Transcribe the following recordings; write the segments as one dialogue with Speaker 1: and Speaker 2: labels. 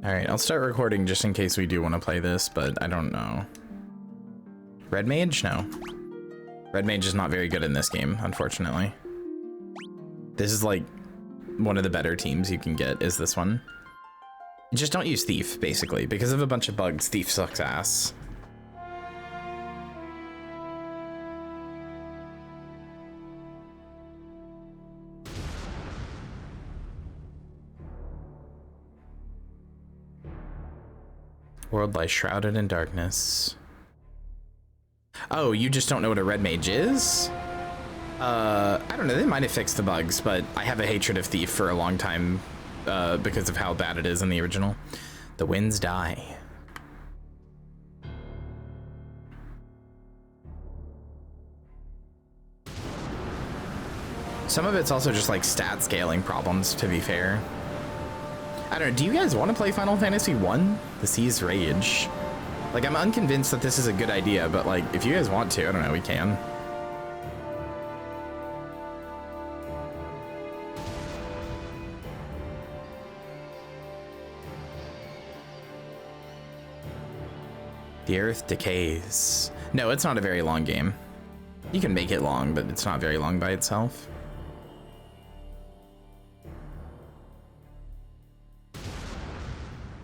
Speaker 1: All right, I'll start recording just in case we do want to play this, but I don't know. Red Mage? No. Red Mage is not very good in this game, unfortunately. This is like one of the better teams you can get is this one. Just don't use Thief, basically. Because of a bunch of bugs, Thief sucks ass. World lies shrouded in darkness. Oh, you just don't know what a red mage is? I don't know, they might have fixed the bugs, but I have a hatred of Thief for a long time because of how bad it is in the original. The winds die. Some of it's also just like stat scaling problems, to be fair. I don't know, do you guys want to play Final Fantasy 1? The Sea's Rage. Like, I'm unconvinced that this is a good idea, but like, if you guys want to, I don't know, we can. The Earth decays. No, it's not a very long game. You can make it long, but it's not very long by itself.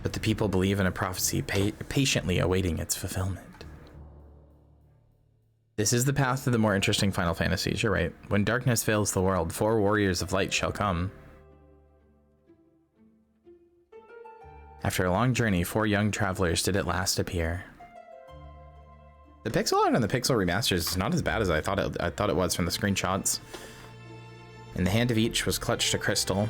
Speaker 1: But the people believe in a prophecy, patiently awaiting its fulfillment. This is the path to the more interesting Final Fantasies, you're right. When darkness fills the world, 4 warriors of light shall come. After a long journey, 4 young travelers did at last appear. The pixel art on the Pixel remasters is not as bad as I thought it was from the screenshots. In the hand of each was clutched a crystal.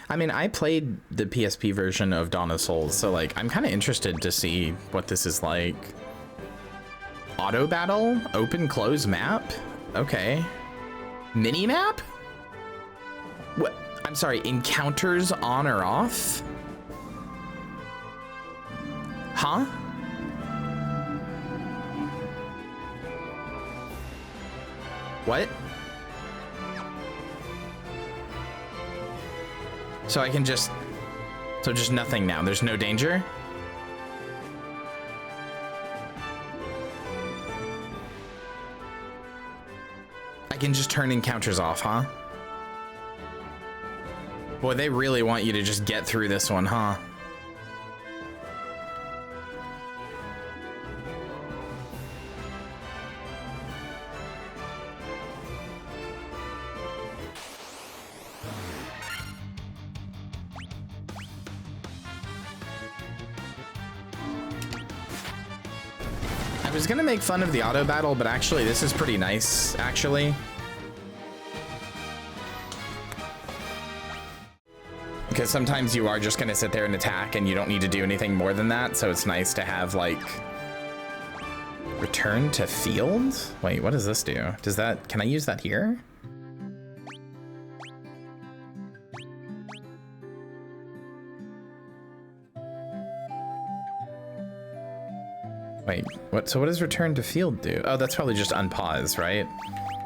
Speaker 1: I mean, I played the PSP version of Dawn of Souls, so like, I'm kind of interested to see what this is like. Auto battle? Open close map? Okay. Mini map? What? I'm sorry, encounters on or off? Huh? What? So I can just, so just nothing now. There's no danger. I can just turn encounters off, huh? Boy, they really want you to just get through this one, huh? I was gonna make fun of the auto battle, but actually this is pretty nice, actually. Because sometimes you are just gonna sit there and attack and you don't need to do anything more than that, so it's nice to have like return to field? Wait, what does this do? Does that, can I use that here? Wait, what? So what does return to field do? Oh, that's probably just unpause, right?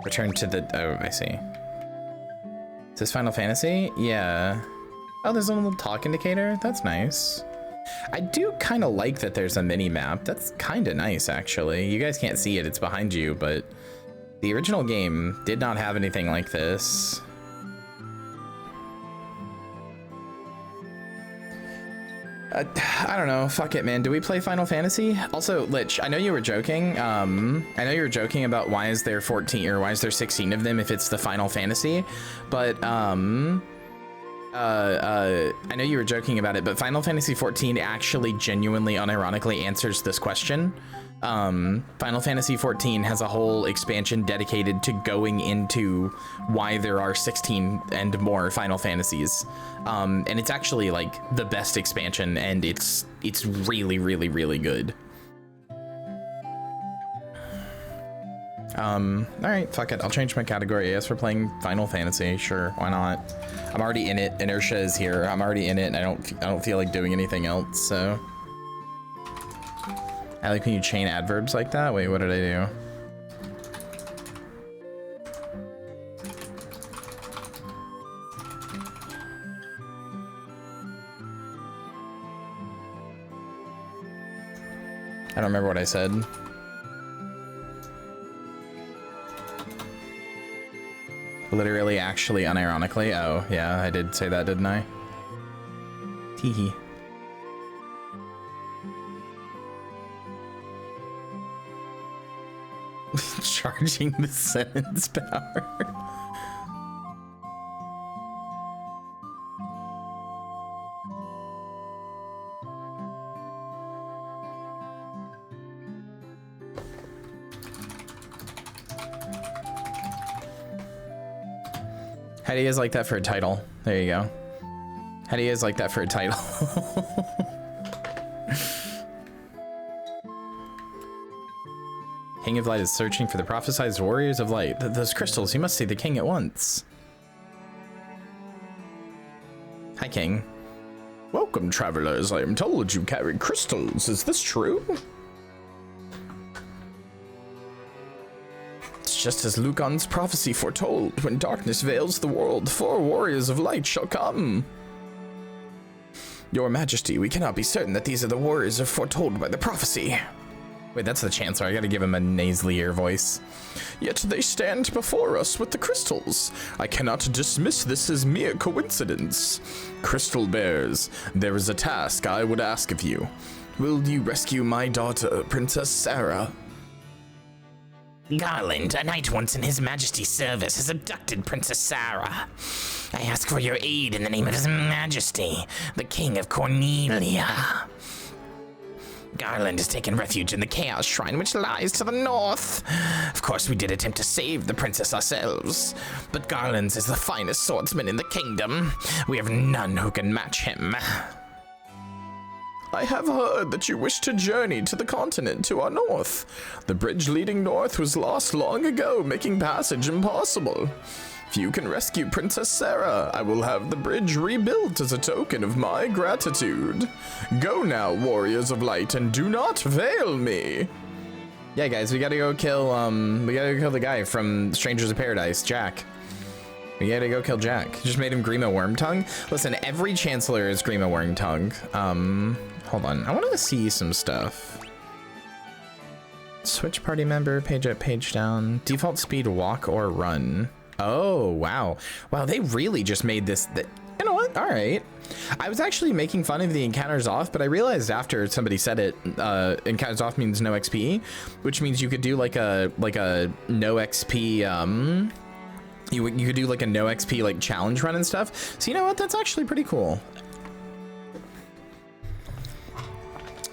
Speaker 1: Return to the, oh, I see. Is this Final Fantasy? Yeah. Oh, there's a little talk indicator. That's nice. I do kind of like that there's a mini map. That's kind of nice, actually. You guys can't see it, it's behind you, but the original game did not have anything like this. I don't know, fuck it, man. Do we play Final Fantasy? Also, Lich, I know you were joking. I know you were joking about why is there 14 or why is there 16 of them if it's the Final Fantasy, but I know you were joking about it, but Final Fantasy 14 actually genuinely unironically answers this question. Final Fantasy 14 has a whole expansion dedicated to going into why there are 16 and more Final Fantasies. And it's actually like the best expansion, and it's really, really, really good. All right, fuck it. I'll change my category. Yes, we're playing Final Fantasy. Sure, why not? I'm already in it. Inertia is here. I'm already in it, and I don't feel like doing anything else. So I like when you chain adverbs like that. Wait, what did I do? I don't remember what I said. Literally, actually, unironically. Oh, yeah, I did say that, didn't I? Teehee. Charging the sentence power. How do you guys like that for a title? There you go. How do you guys like that for a title? King of Light is searching for the prophesized warriors of light. Those crystals, he must see the king at once. Hi, King. Welcome, travelers. I am told you carry crystals. Is this true? It's just as Lucan's prophecy foretold. When darkness veils the world, 4 warriors of light shall come. Your Majesty, we cannot be certain that these are the warriors foretold by the prophecy. Wait, that's the Chancellor. I gotta give him a nasally ear voice. Yet they stand before us with the crystals. I cannot dismiss this as mere coincidence. Crystal Bears, there is a task I would ask of you. Will you rescue my daughter, Princess Sarah?
Speaker 2: Garland, a knight once in His Majesty's service, has abducted Princess Sarah. I ask for your aid in the name of His Majesty, the King of Cornelia. Garland has taken refuge in the Chaos Shrine, which lies to the north. Of course, we did attempt to save the princess ourselves, but Garland's is the finest swordsman in the kingdom. We have none who can match him. I have heard that you wish to journey to the continent to our north. The bridge leading north was lost long ago, making passage impossible. If you can rescue Princess Sarah, I will have the bridge rebuilt as a token of my gratitude. Go now, warriors of light, and do not fail me. Yeah, guys, we gotta go kill the guy from Strangers of Paradise, Jack. We gotta go kill Jack. Just made him Grima Wormtongue. Listen, every Chancellor is Grima Wormtongue. Hold on, I wanted to see some stuff. Switch party member, page up, page down. Default speed, walk or run. Oh, wow. Wow, they really just made this. You know what? All right. I was actually making fun of the encounters off, but I realized after somebody said it, encounters off means no XP, which means you could do like a no XP, you could do like a no XP like challenge run and stuff. So you know what? That's actually pretty cool.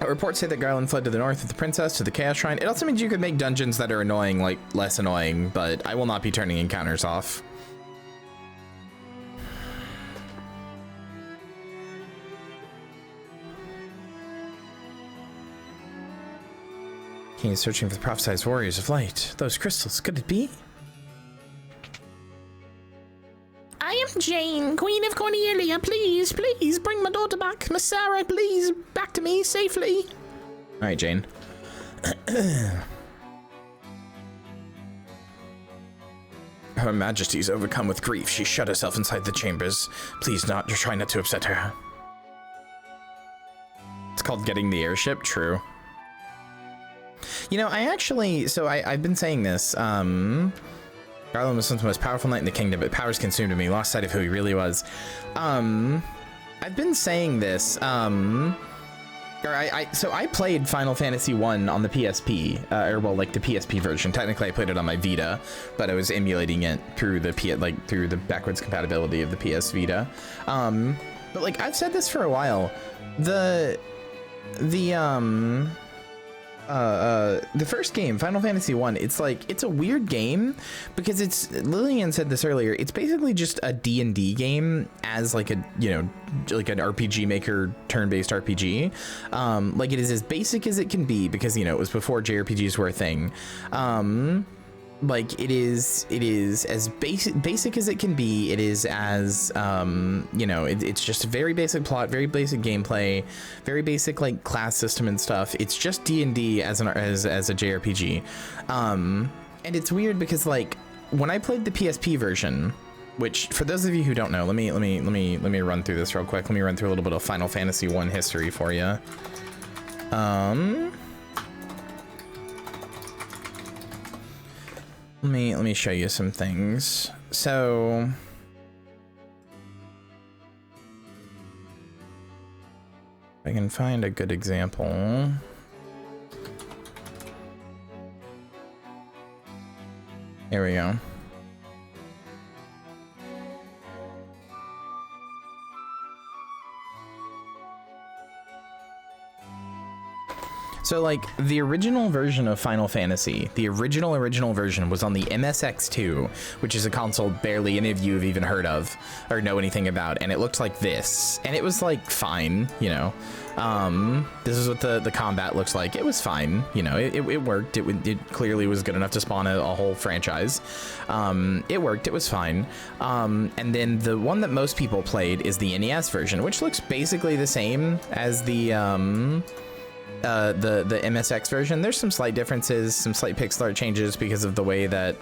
Speaker 2: Reports say that Garland fled to the north with the princess to the Chaos Shrine. It also means you could make dungeons that are annoying, like, less annoying, but I will not be turning encounters off. King is searching for the prophesized warriors of light. Those crystals, could it be? I am Jane, Queen of Cornelia. Please, please bring my daughter back. Miss Sarah, please, back to me safely.
Speaker 1: All right, Jane. Her Majesty is overcome with grief. She shut herself inside the chambers. Please try not to upset her. It's called getting the airship, true. You know, I've been saying this, Garland was once the most powerful knight in the kingdom, but powers consumed him. He lost sight of who he really was. I've been saying this, so I played Final Fantasy 1 on the PSP, or well, like the PSP version. Technically, I played it on my Vita, but I was emulating it through through the backwards compatibility of the PS Vita. But like I've said this for a while, the first game, Final Fantasy 1, it's a weird game because Lillian said this earlier, it's basically just a D&D game as like a, like an RPG Maker turn-based RPG. Like it is as basic as it can be because, it was before JRPGs were a thing. like it is as basic as it can be. It is as you know, it's just a very basic plot, very basic gameplay, very basic like class system and stuff. It's just D&D as a JRPG. And it's weird because like when I played the PSP version, which for those of you who don't know, let me run through this real quick. Let me run through a little bit of Final Fantasy 1 history for you. Let me show you some things. So if I can find a good example. Here we go. So like the original version of Final Fantasy, the original version was on the MSX2, which is a console barely any of you have even heard of or know anything about, and it looked like this, and it was like fine, you know. This is what the combat looks like. It was fine, you know. It worked. It clearly was good enough to spawn a whole franchise. It worked. It was fine. And then the one that most people played is the NES version, which looks basically the same as the MSX version. There's some slight differences, some slight pixel art changes because of the way that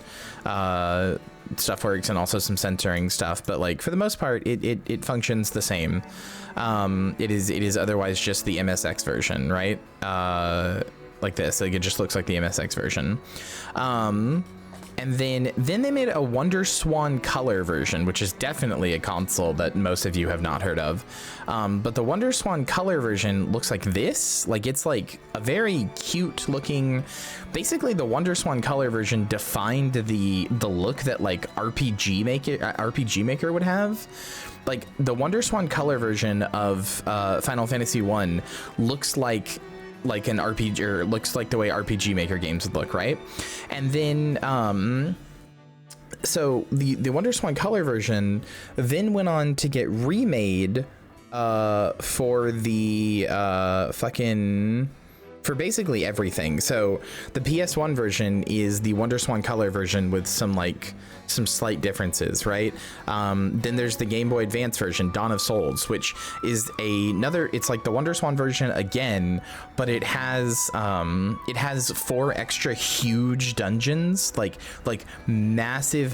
Speaker 1: stuff works, and also some censoring stuff, but like for the most part it functions the same. It is otherwise just the MSX version, right? Like this, like it just looks like the MSX version. And then they made a Wonder Swan Color version, which is definitely a console that most of you have not heard of. But the Wonder Swan Color version looks like this. Like it's like a very cute looking. Basically, the Wonder Swan Color version defined the look that like RPG Maker would have. Like the Wonder Swan Color version of Final Fantasy 1 looks like an RPG, or looks like the way RPG Maker games would look, right? And then so the Wonder Swan Color version then went on to get remade for the for basically everything. So the PS1 version is the Wonder Swan Color version with some slight differences, right? Then there's the Game Boy Advance version, Dawn of Souls, which is it's like the Wonder Swan version again, but it has 4 extra huge dungeons, like massive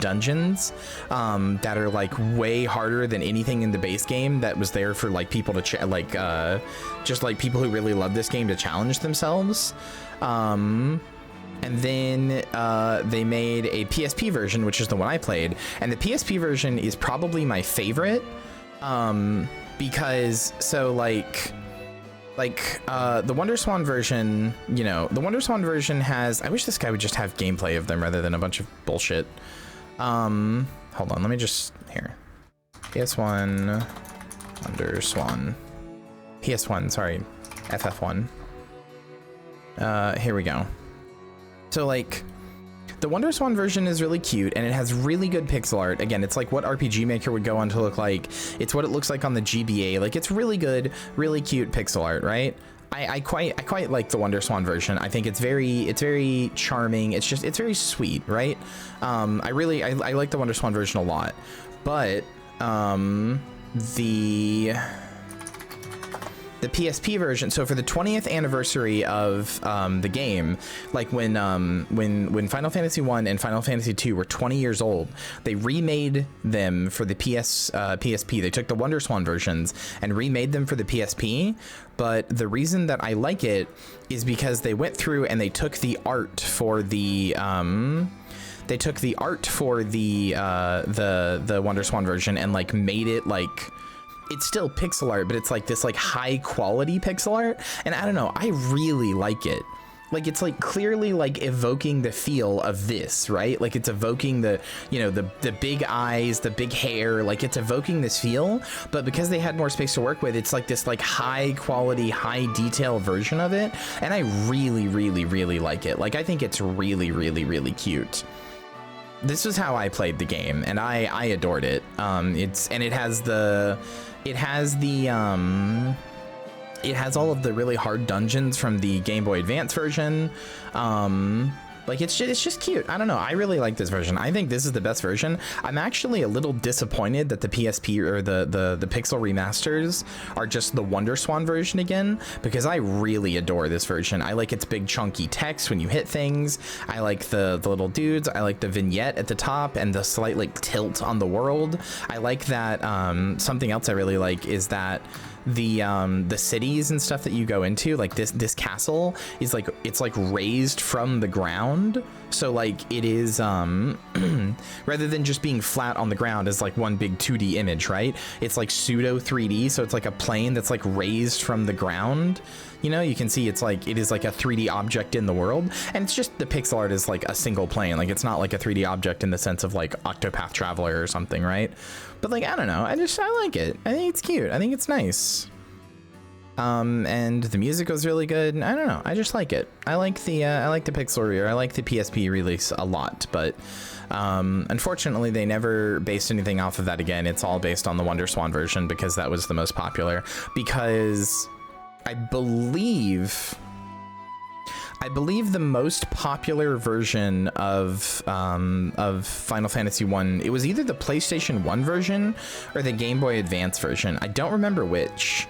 Speaker 1: dungeons that are like way harder than anything in the base game that was there for like people to just like people who really love this game to challenge themselves. And then they made a PSP version, which is the one I played, and the PSP version is probably my favorite, because so like the Wonder Swan version, you know, the Wonder Swan version has, I wish this guy would just have gameplay of them rather than a bunch of bullshit. Hold on, let me just, here, PS1 Wonder Swan, PS1, sorry, FF1. Here we go. So like the Wonder Swan version is really cute, and it has really good pixel art. Again, it's like what RPG Maker would go on to look like. It's what it looks like on the GBA. Like it's really good, really cute pixel art, right? I quite like the Wonder Swan version. I think it's very charming. It's very sweet, right? I like the Wonder Swan version a lot. But the PSP version, so for the 20th anniversary of the game, like when Final Fantasy 1 and Final Fantasy 2 were 20 years old, they remade them for the PSP. They took the Wonder Swan versions and remade them for the PSP. But the reason that I like it is because they went through and they took the art for the Wonder Swan version and like made it like, it's still pixel art, but it's like this like high quality pixel art, and I don't know, I really like it. Like it's like clearly like evoking the feel of this, right? Like it's evoking the, you know, the big eyes, the big hair, like it's evoking this feel, but because they had more space to work with, it's like this like high quality, high detail version of it, and I really like it. Like I think it's really cute. This is how I played the game, and I adored it. It has all of the really hard dungeons from the Game Boy Advance version. Like it's just cute. I don't know. I really like this version. I think this is the best version. I'm actually a little disappointed that the PSP or the Pixel remasters are just the WonderSwan version again, because I really adore this version. I like its big chunky text when you hit things. I like the little dudes. I like the vignette at the top and the slight like tilt on the world. I like that. Something else I really like is that the cities and stuff that you go into, like this castle is like, it's like raised from the ground, so like it is rather than just being flat on the ground as like one big 2D image, right? It's like pseudo 3D, so it's like a plane that's like raised from the ground. You know, you can see it's like, it is like a 3D object in the world, and it's just the pixel art is like a single plane. Like it's not like a 3D object in the sense of like Octopath Traveler or something, right? But like, I don't know, I like it. I think it's cute. I think it's nice. And the music was really good. I don't know, I just like it. I like the Pixel Rear. I like the PSP release a lot, but unfortunately they never based anything off of that again. It's all based on the WonderSwan version because that was the most popular. Because I believe the most popular version of Final Fantasy 1, it was either the PlayStation 1 version or the Game Boy Advance version. I don't remember which.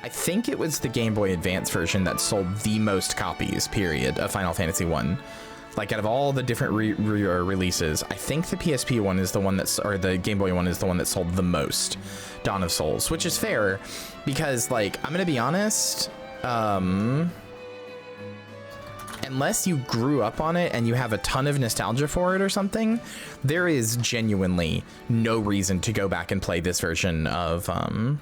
Speaker 1: I think it was the Game Boy Advance version that sold the most copies, period, of Final Fantasy 1. Like out of all the different releases, I think the PSP one is the one that's, or the Game Boy one is the one that sold the most, Dawn of Souls, which is fair because like, I'm gonna be honest, unless you grew up on it and you have a ton of nostalgia for it or something, there is genuinely no reason to go back and play this version of Final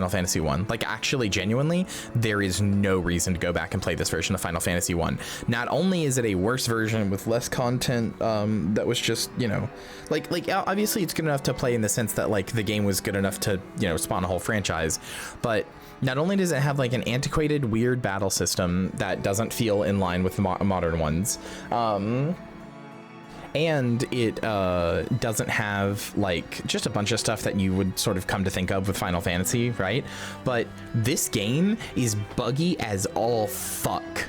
Speaker 1: Fantasy 1. Like actually genuinely, there is no reason to go back and play this version of Final Fantasy 1. Not only is it a worse version with less content, that was just, you know, like obviously it's good enough to play in the sense that like the game was good enough to, you know, spawn a whole franchise, but not only does it have like an antiquated weird battle system that doesn't feel in line with modern ones, and it doesn't have like just a bunch of stuff that you would sort of come to think of with Final Fantasy, right? But this game is buggy as all fuck.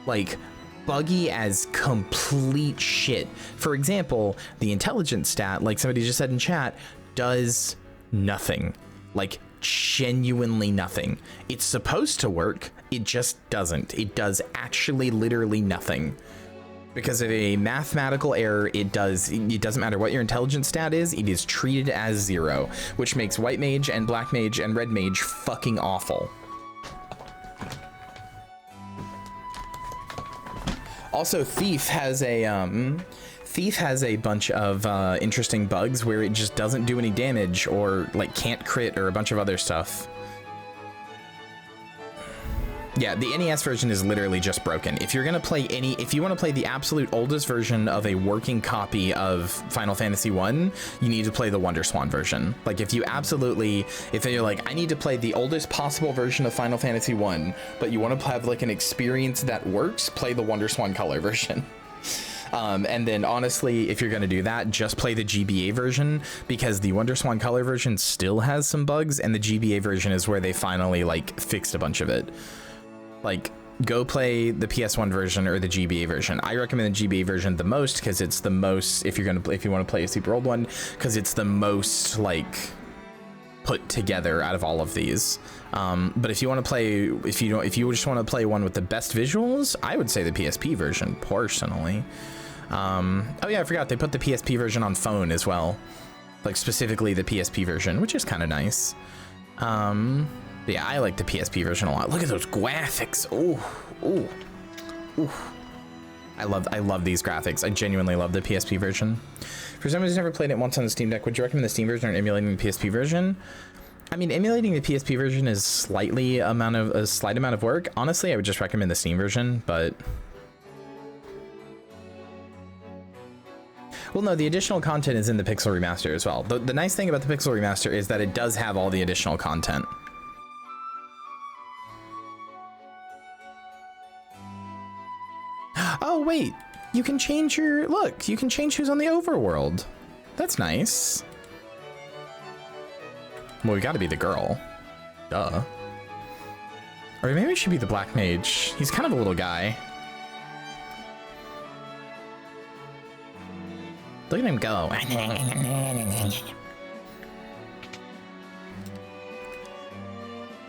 Speaker 1: Like buggy as complete shit. For example, the intelligence stat, like somebody just said in chat, does nothing. Like genuinely nothing. It's supposed to work, it just doesn't. It does actually literally nothing. Because of a mathematical error, it doesn't matter what your intelligence stat is, it is treated as 0, which makes white mage and black mage and red mage fucking awful. Also, Thief has a bunch of interesting bugs where it just doesn't do any damage or like can't crit or a bunch of other stuff. Yeah, the NES version is literally just broken. If you're gonna play if you want to play the absolute oldest version of a working copy of Final Fantasy 1, you need to play the WonderSwan version. Like if you're like, I need to play the oldest possible version of Final Fantasy 1, but you want to have like an experience that works, play the WonderSwan color version. And then honestly, if you're gonna do that, just play the GBA version, because the WonderSwan color version still has some bugs, and the GBA version is where they finally like fixed a bunch of it. Like, go play the PS1 version or the GBA version. I recommend the GBA version the most because it's the most, if you want to play a super old one, because it's the most like put together out of all of these. But if you want to play, if you just want to play one with the best visuals, I would say the PSP version personally. Oh yeah, I forgot they put the PSP version on phone as well, like specifically the PSP version, which is kind of nice. Yeah, I like the PSP version a lot. Look at those graphics. Oh. I love these graphics. I genuinely love the PSP version. For someone who's never played it once on the Steam Deck, would you recommend the Steam version or emulating the PSP version? I mean, emulating the PSP version is a slight amount of work. Honestly, I would just recommend the Steam version, but well, no, the additional content is in the Pixel Remaster as well. The nice thing about the Pixel Remaster is that it does have all the additional content. Oh, wait, you can change you can change who's on the overworld. That's nice. Well, we gotta be the girl. Duh. Or maybe it should be the black mage. He's kind of a little guy. Look at him go.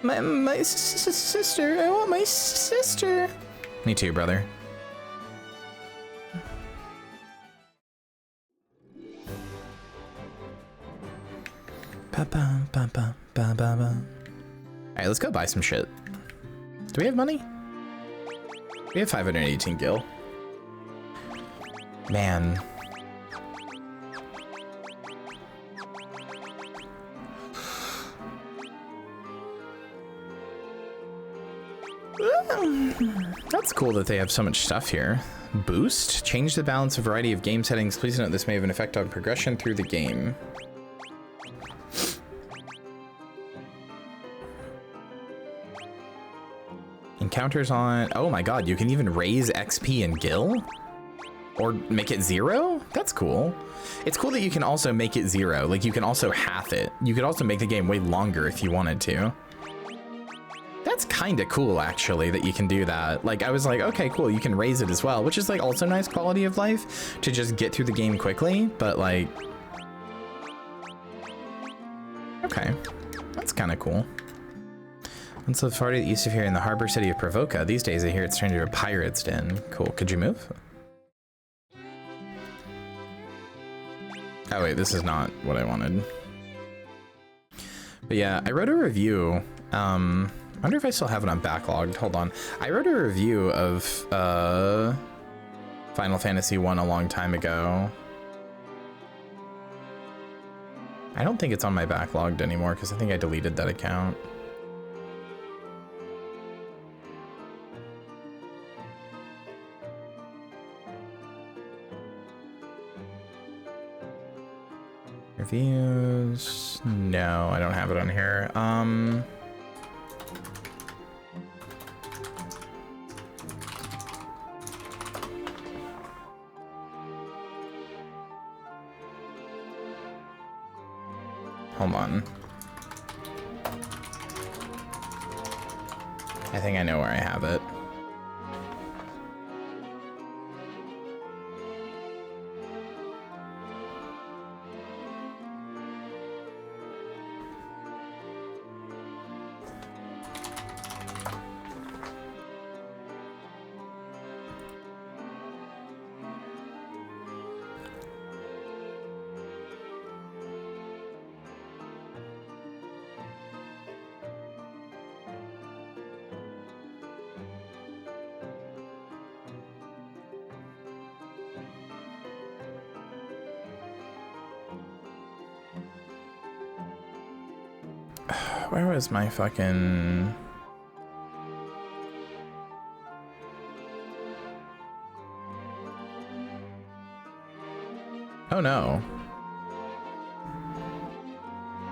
Speaker 1: My sister. I want my sister. Me too, brother. Alright, let's go buy some shit. Do we have money? We have 518 gil. Man. That's cool that they have so much stuff here. Boost? Change the balance of variety of game settings. Please note this may have an effect on progression through the game. Encounters on... Oh my god, you can even raise XP and gil? Or make it 0? That's cool. It's cool that you can also make it 0. Like, you can also half it. You could also make the game way longer if you wanted to. That's kind of cool, actually, that you can do that. Like, I was like, okay, cool, you can raise it as well, which is, like, also nice quality of life to just get through the game quickly, but, like... Okay, that's kind of cool. Once lived far to the east of here in the harbor city of Provoca. These days, I hear it's turned into a pirate's den. Cool, could you move? Oh, wait, this is not what I wanted. But yeah, I wrote a review, I wonder if I still have it on backlogged. Hold on. I wrote a review of Final Fantasy 1 a long time ago. I don't think it's on my backlogged anymore because I think I deleted that account. Reviews? No, I don't have it on here. Hold on. I think I know where I have it. Where was my fucking... Oh no.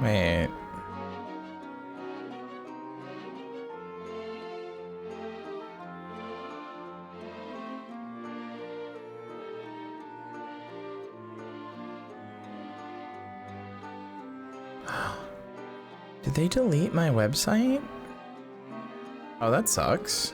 Speaker 1: Wait. Did they delete my website? Oh, that sucks.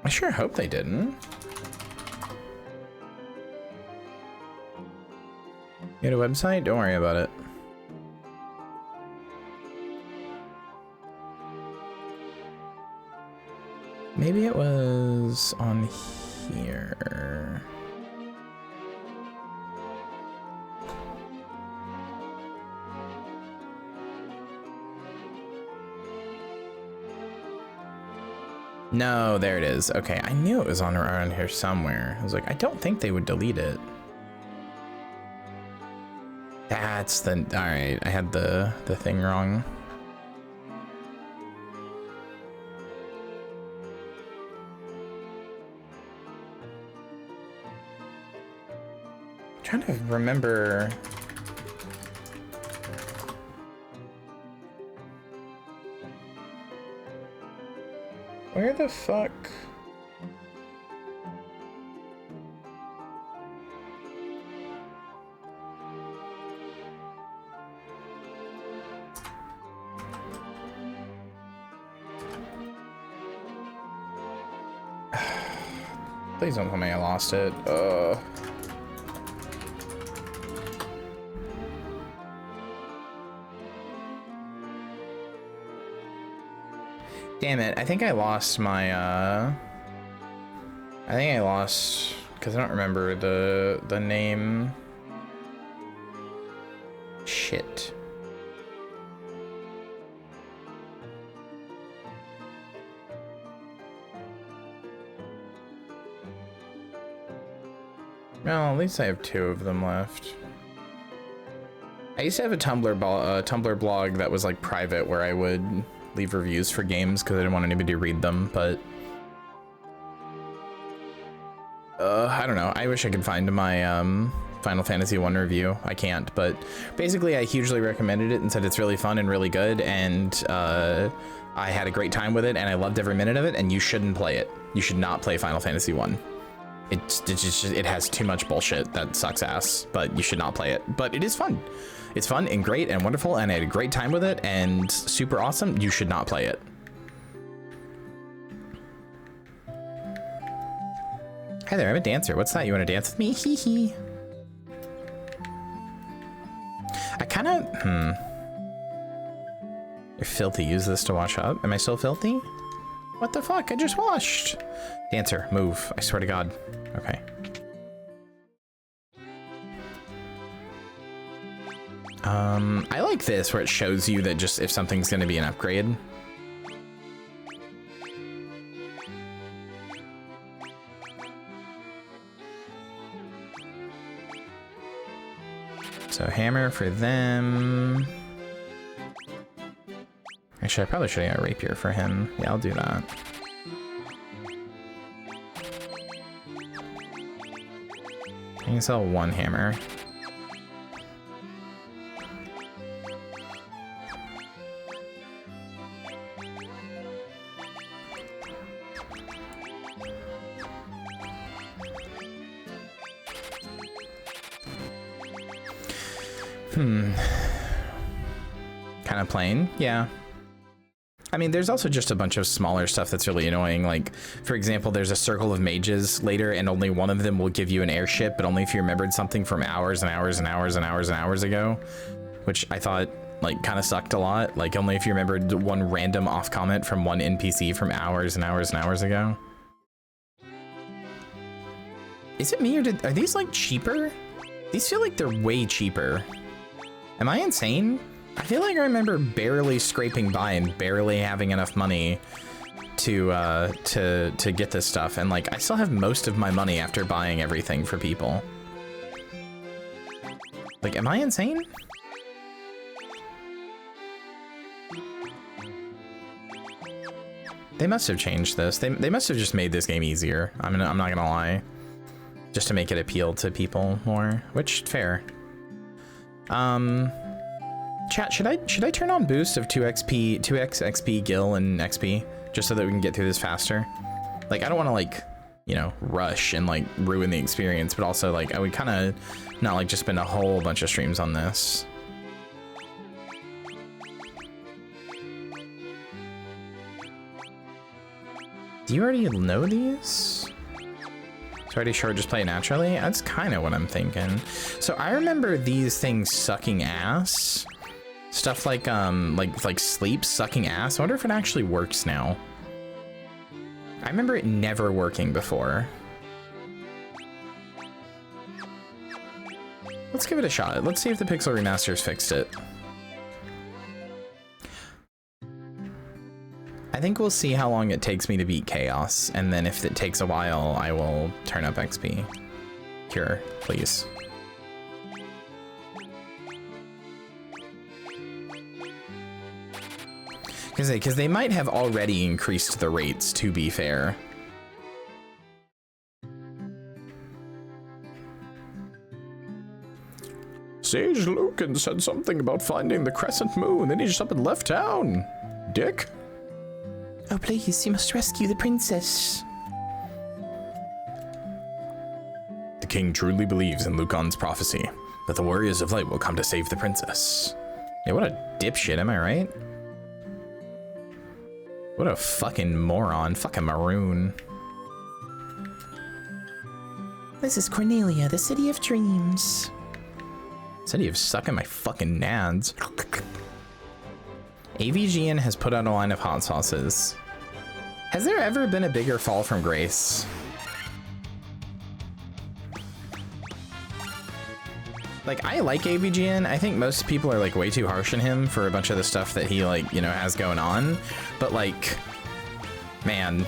Speaker 1: I sure hope they didn't. You had a website? Don't worry about it. Maybe it was on here. No, there it is. Okay, I knew it was on around here somewhere. I was like, I don't think they would delete it. That's the... Alright, I had the thing wrong. I'm trying to remember... Where the fuck? Please don't tell me I lost it. Damn it, I think I lost my, I think I lost, because I don't remember the name. Shit. Well, at least I have 2 of them left. I used to have a Tumblr blog that was like private where I would leave reviews for games because I didn't want anybody to read them, but I don't know. I wish I could find my Final Fantasy 1 review. I can't, but basically I hugely recommended it and said it's really fun and really good, and I had a great time with it and I loved every minute of it, and you shouldn't play it. You should not play Final Fantasy 1. It has too much bullshit that sucks ass, but you should not play it. But it is fun. It's fun and great and wonderful, and I had a great time with it and super awesome. You should not play it. Hi there, I'm a dancer. What's that? You want to dance with me? Hee hee. I kind of, You're filthy. Use this to wash up. Am I still filthy? What the fuck? I just washed. Dancer, move. I swear to God. Okay. I like this where it shows you that just if something's going to be an upgrade. So hammer for them. Actually, I probably should have got a rapier for him. Yeah, I'll do that. I can sell 1 hammer. Kind of plain, yeah. I mean, there's also just a bunch of smaller stuff that's really annoying. Like, for example, there's a circle of mages later, and only one of them will give you an airship, but only if you remembered something from hours and hours and hours and hours and hours ago, which I thought, like, kind of sucked a lot. Like, only if you remembered one random off comment from one NPC from hours and hours and hours ago. Is it me, or are these, like, cheaper? These feel like they're way cheaper. Am I insane? I feel like I remember barely scraping by and barely having enough money to get this stuff, and like I still have most of my money after buying everything for people. Like, am I insane? They must have changed this. They must have just made this game easier. I'm not gonna lie, just to make it appeal to people more. Which, fair. Chat, should I turn on boost of 2x XP, gil, and XP, just so that we can get through this faster? Like, I don't want to, like, you know, rush and, like, ruin the experience, but also, like, I would kind of not, like, just spend a whole bunch of streams on this. Do you already know these? It's already sure, just play it naturally? That's kind of what I'm thinking. So I remember these things sucking ass. Stuff like sleep sucking ass. I wonder if it actually works now. I remember it never working before. Let's give it a shot. Let's see if the Pixel Remasters fixed it. I think we'll see how long it takes me to beat Chaos, and then if it takes a while, I will turn up XP. Cure, please. Because they might have already increased the rates, to be fair. Sage Lucan said something about finding the crescent moon, then he just up and left town. Dick?
Speaker 2: Oh, please, you must rescue the princess.
Speaker 1: The king truly believes in Lucan's prophecy, that the warriors of light will come to save the princess. Yeah, what a dipshit, am I right? What a fucking moron. Fucking maroon. This is Cornelia, the city of dreams. City of sucking my fucking nads. AVGN has put out a line of hot sauces. Has there ever been a bigger fall from grace? Like, I like AVGN. I think most people are like way too harsh on him for a bunch of the stuff that he like, you know, has going on. But like, man.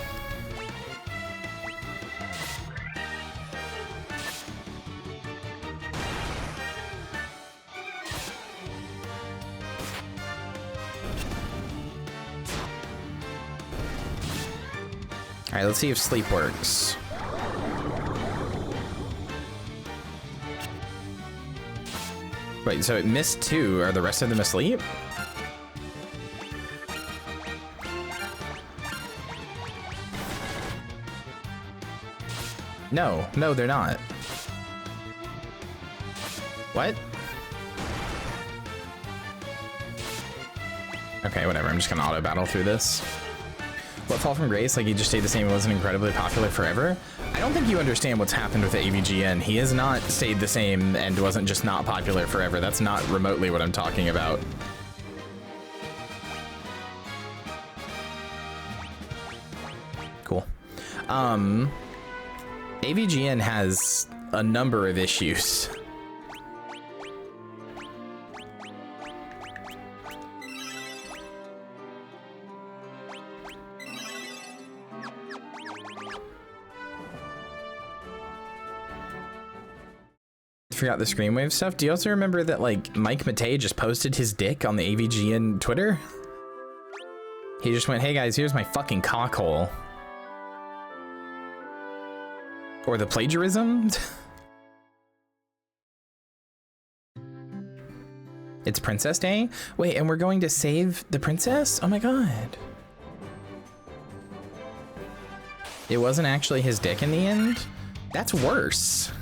Speaker 1: All right, let's see if sleep works. Wait, so it missed 2. Are the rest of them asleep? No, they're not. What? Okay, whatever. I'm just gonna auto battle through this. What fall from grace? Like, he just stayed the same and wasn't incredibly popular forever? I don't think you understand what's happened with AVGN. He has not stayed the same and wasn't just not popular forever. That's not remotely what I'm talking about. Cool. AVGN has a number of issues. Forgot the Screamwave stuff. Do you also remember that like Mike Matei just posted his dick on the AVGN Twitter? He just went, hey guys, here's my fucking cockhole. Or the plagiarism? It's Princess Day? Wait, and we're going to save the princess? Oh my god. It wasn't actually his dick in the end? That's worse.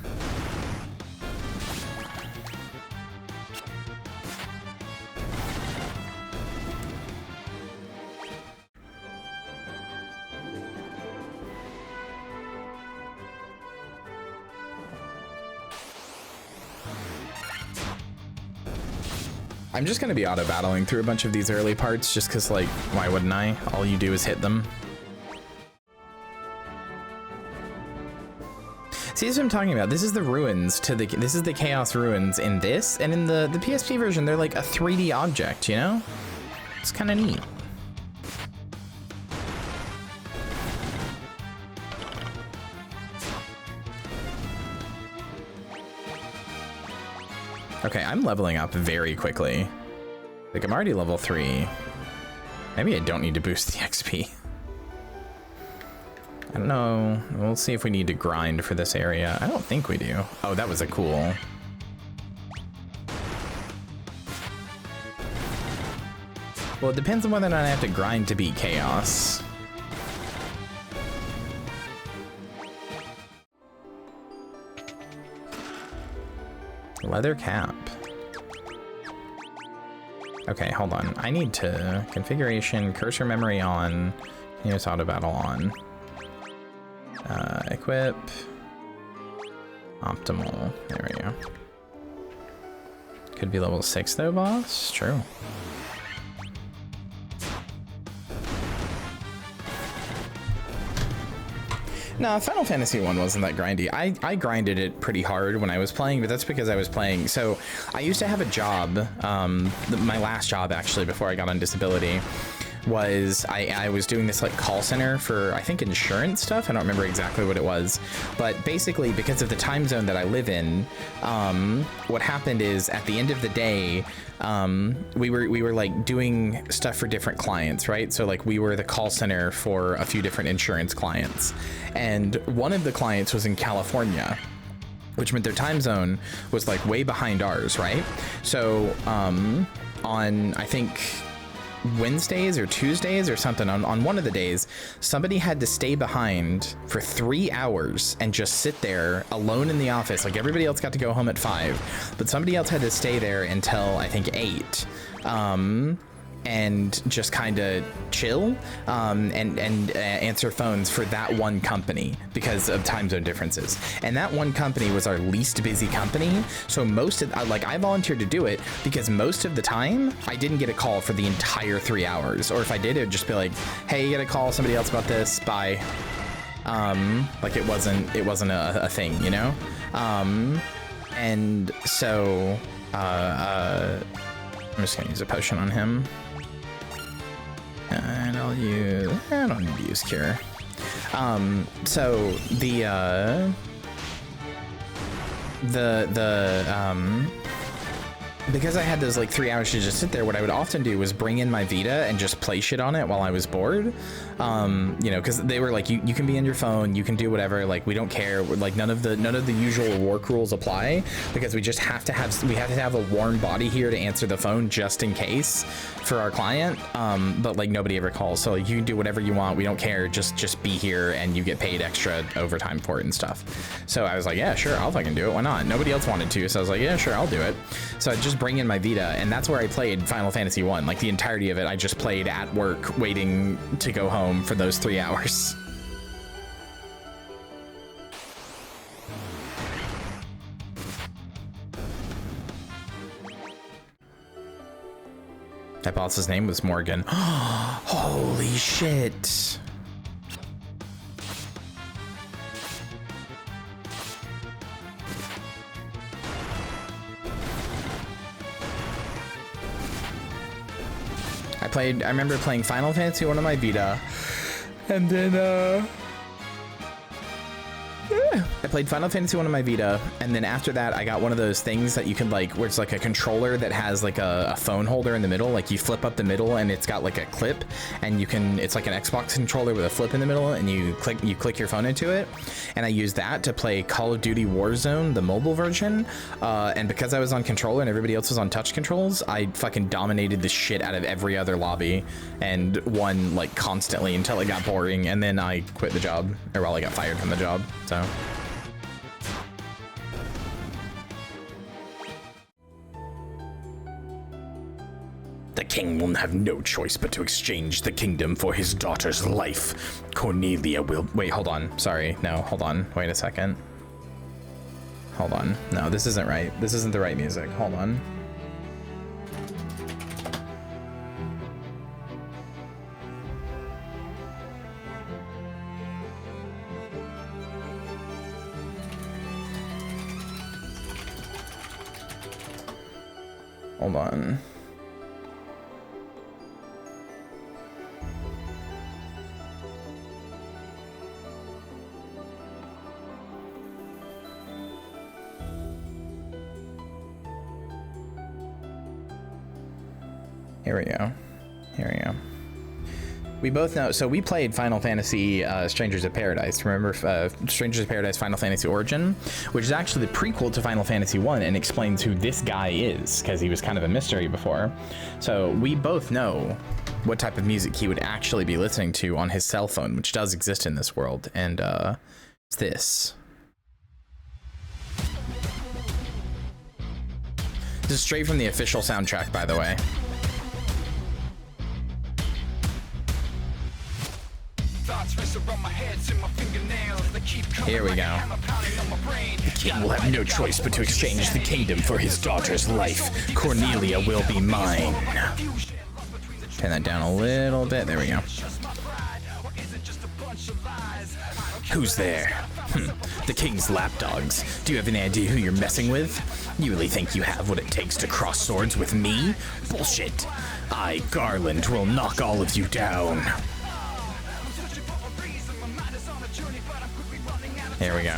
Speaker 1: I'm just gonna be auto battling through a bunch of these early parts just cause like, why wouldn't I? All you do is hit them. See, this is what I'm talking about. This is the ruins to this is the chaos ruins in this, and in the PSP version, they're like a 3D object, you know? It's kind of neat. Okay, I'm leveling up very quickly. Like, I'm already level 3. Maybe I don't need to boost the XP. I don't know. We'll see if we need to grind for this area. I don't think we do. Oh, that was a cool. Well, it depends on whether or not I have to grind to beat chaos. Leather cap. Okay, hold on. I need to configuration, cursor memory on, continuous auto battle on. Equip. Optimal. There we go. Could be level 6 though, boss. True. No, Final Fantasy 1 wasn't that grindy. I grinded it pretty hard when I was playing, but that's because I was playing. So I used to have a job, my last job actually before I got on disability, was I was doing this like call center for, I think, insurance stuff. I don't remember exactly what it was, but basically because of the time zone that I live in, what happened is at the end of the day, we were like doing stuff for different clients, right? So like we were the call center for a few different insurance clients, and one of the clients was in California, which meant their time zone was like way behind ours, right? So on, I think, Wednesdays or Tuesdays or something, on one of the days, somebody had to stay behind for 3 hours and just sit there alone in the office. Like, everybody else got to go home at 5, but somebody else had to stay there until I think 8. and just kind of chill and answer phones for that one company because of time zone differences. And that one company was our least busy company. So most of, like, I volunteered to do it because most of the time I didn't get a call for the entire 3 hours. Or if I did, it would just be like, hey, you gotta call somebody else about this, bye. Like it wasn't a thing, you know? And so, I'm just gonna use a potion on him. And I'll use, I don't need to use cure. So because I had those like 3 hours to just sit there, what I would often do was bring in my Vita and just play shit on it while I was bored. You know, because they were like, you can be on your phone, you can do whatever, like we don't care. Like none of the usual work rules apply because we just have to have a warm body here to answer the phone just in case for our client. But like nobody ever calls, so like, you can do whatever you want. We don't care. Just be here and you get paid extra overtime for it and stuff. So I was like, yeah, sure, I'll fucking do it. Why not? Nobody else wanted to, so I was like, yeah, sure, I'll do it. So I just bring in my Vita, and that's where I played Final Fantasy 1. Like the entirety of it, I just played at work, waiting to go home for those 3 hours. That boss's name was Morgan. Holy shit. I remember playing Final Fantasy 1 on my Vita, and then I played Final Fantasy 1 on my Vita, and then after that I got one of those things that you can like, where it's like a controller that has like a phone holder in the middle. Like you flip up the middle and it's got like a clip, and you can, it's like an Xbox controller with a flip in the middle, and you click your phone into it. And I used that to play Call of Duty Warzone, the mobile version. And because I was on controller and everybody else was on touch controls, I fucking dominated the shit out of every other lobby and won like constantly until it got boring. And then I quit the job, or well, I got fired from the job, so.
Speaker 2: The king will have no choice but to exchange the kingdom for his daughter's life. Cornelia will...
Speaker 1: Wait, hold on. Sorry. No, hold on. Wait a second. Hold on. No, this isn't right. This isn't the right music. Hold on. Hold on. Here we go. Here we go. We both know, so we played Final Fantasy Strangers of Paradise. Remember Strangers of Paradise Final Fantasy Origin, which is actually the prequel to Final Fantasy 1 and explains who this guy is, because he was kind of a mystery before. So we both know what type of music he would actually be listening to on his cell phone, which does exist in this world, and it's this. This is straight from the official soundtrack, by the way. Here we go.
Speaker 2: The king will have no choice but to exchange the kingdom for his daughter's life. Cornelia will be mine.
Speaker 1: Turn that down a little bit. There we go.
Speaker 2: Who's there? The king's lapdogs. Do you have any idea who you're messing with? You really think you have what it takes to cross swords with me? Bullshit. I, Garland, will knock all of you down.
Speaker 1: Here we go.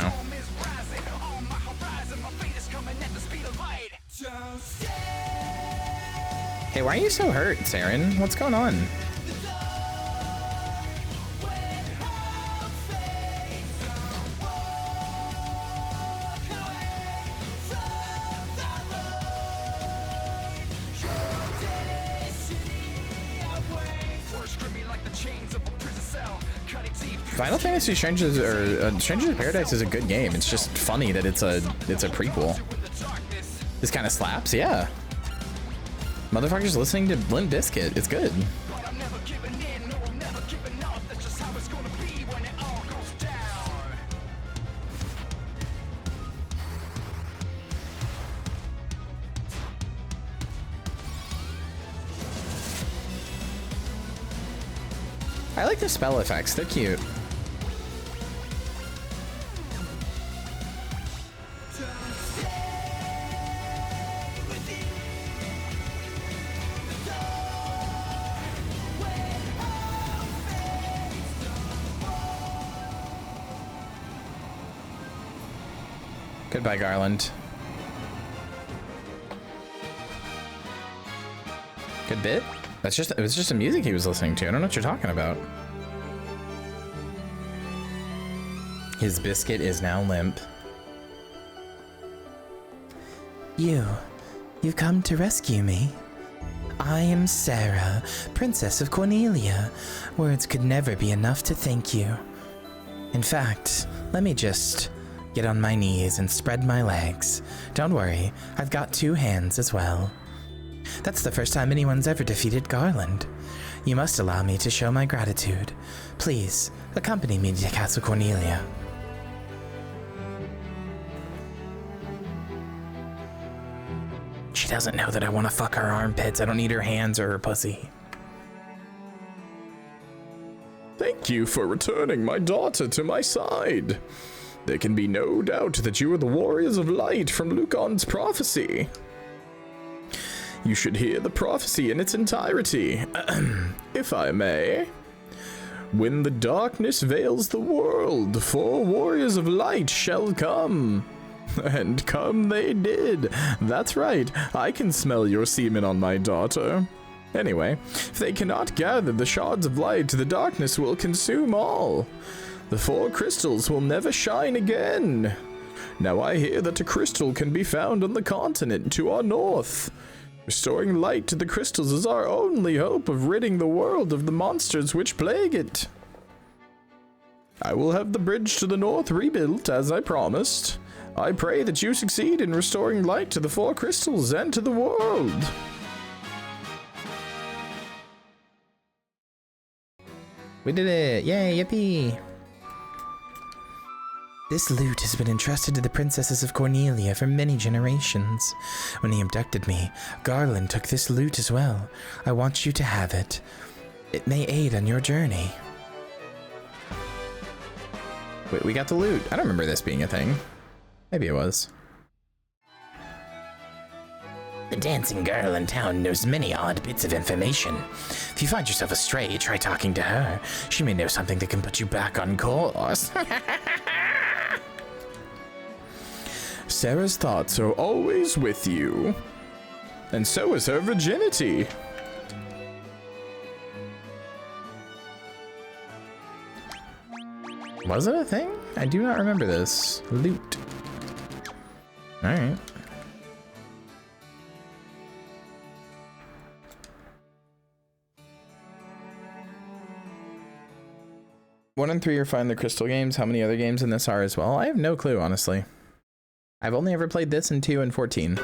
Speaker 1: Hey, why are you so hurt, Saren? What's going on? Final Fantasy Strangers of Paradise is a good game. It's just funny that it's a prequel. This kind of slaps, yeah. Motherfuckers listening to Limp Bizkit. It's good. I like the spell effects. They're cute. Goodbye, Garland. Good bit? It was just the music he was listening to. I don't know what you're talking about. His biscuit is now limp.
Speaker 2: You've come to rescue me. I am Sarah, Princess of Cornelia. Words could never be enough to thank you. In fact, let me just get on my knees and spread my legs. Don't worry, I've got 2 hands as well. That's the first time anyone's ever defeated Garland. You must allow me to show my gratitude. Please, accompany me to Castle Cornelia. She doesn't know that I want to fuck her armpits. I don't need her hands or her pussy.
Speaker 3: Thank you for returning my daughter to my side. There can be no doubt that you are the warriors of light from Lucan's prophecy. You should hear the prophecy in its entirety, if I may. When the darkness veils the world, 4 warriors of light shall come. And come they did. That's right, I can smell your semen on my daughter. Anyway, if they cannot gather the shards of light, the darkness will consume all. The 4 crystals will never shine again. Now I hear that a crystal can be found on the continent to our north. Restoring light to the crystals is our only hope of ridding the world of the monsters which plague it. I will have the bridge to the north rebuilt, as I promised. I pray that you succeed in restoring light to the 4 crystals and to the world.
Speaker 1: We did it! Yay, yippee!
Speaker 2: This loot has been entrusted to the princesses of Cornelia for many generations. When he abducted me, Garland took this loot as well. I want you to have it. It may aid on your journey.
Speaker 1: Wait, we got the loot. I don't remember this being a thing. Maybe it was.
Speaker 2: The dancing girl in town knows many odd bits of information. If you find yourself astray, try talking to her. She may know something that can put you back on course.
Speaker 3: Sarah's thoughts are always with you. And so is her virginity.
Speaker 1: Was it a thing? I do not remember this. Loot. Alright. One and 3 are Find the Crystal games. How many other games in this are as well? I have no clue, honestly. I've only ever played this in 2 and 14.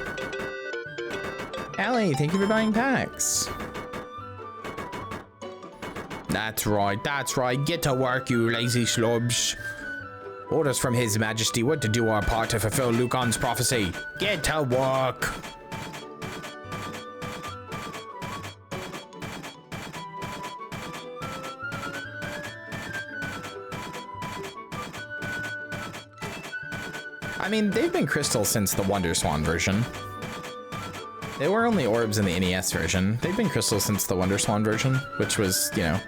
Speaker 1: Allie, thank you for buying packs. That's right, that's right. Get to work, you lazy slobs. Orders from His Majesty. We're to do our part to fulfill Lucan's prophecy. Get to work. I mean, they've been crystals since the Wonder Swan version. They were only orbs in the NES version. They've been crystals since the Wonder Swan version, which was, you know,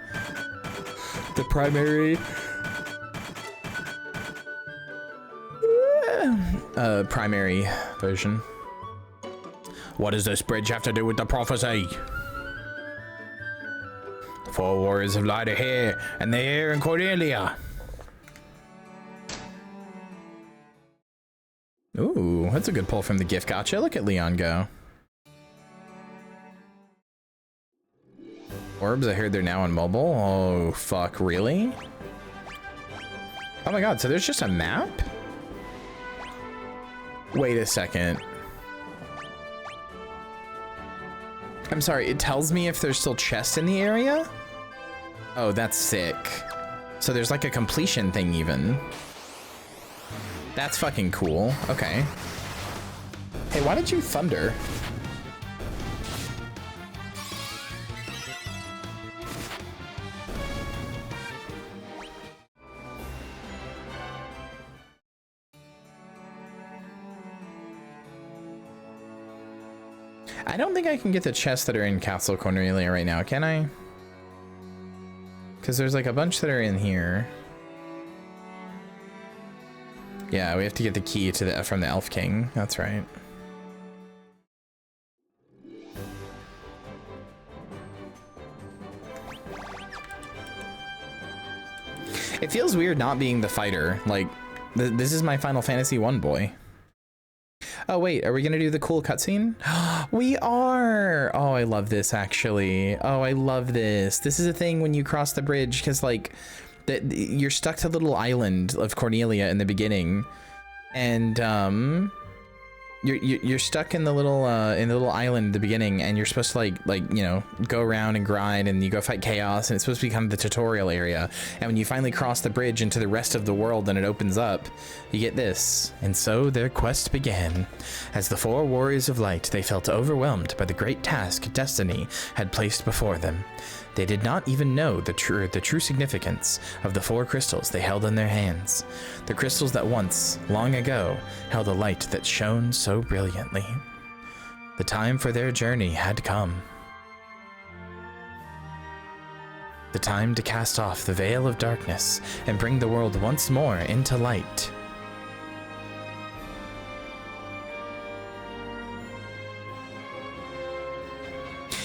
Speaker 1: the primary primary version. What does this bridge have to do with the prophecy? 4 warriors of light are here, and they're here in Cornelia. Ooh, that's a good pull from the gift gotcha. Look at Leon go. Orbs, I heard they're now on mobile. Oh, fuck, really? Oh my god, so there's just a map? Wait a second. I'm sorry, it tells me if there's still chests in the area? Oh, that's sick. So there's like a completion thing even. That's fucking cool. Okay. Hey, why did you thunder? I don't think I can get the chests that are in Castle Cornelia right now, can I? Because there's like a bunch that are in here. Yeah, we have to get the key to the from the Elf King. That's right. It feels weird not being the fighter. Like, this is my Final Fantasy 1 boy. Oh wait, are we gonna do the cool cutscene? We are! Oh, I love this actually. Oh, I love this. This is a thing when you cross the bridge, because like, you're stuck to the little island of Cornelia in the beginning, and you're stuck in the little island at the beginning, and you're supposed to like you know, go around and grind, and you go fight chaos, and it's supposed to become the tutorial area. And when you finally cross the bridge into the rest of the world and it opens up, you get this. And so their quest began. As the 4 warriors of light, they felt overwhelmed by the great task destiny had placed before them. They did not even know the true significance of the 4 crystals they held in their hands. The crystals that once, long ago, held a light that shone so brilliantly. The time for their journey had come. The time to cast off the veil of darkness and bring the world once more into light.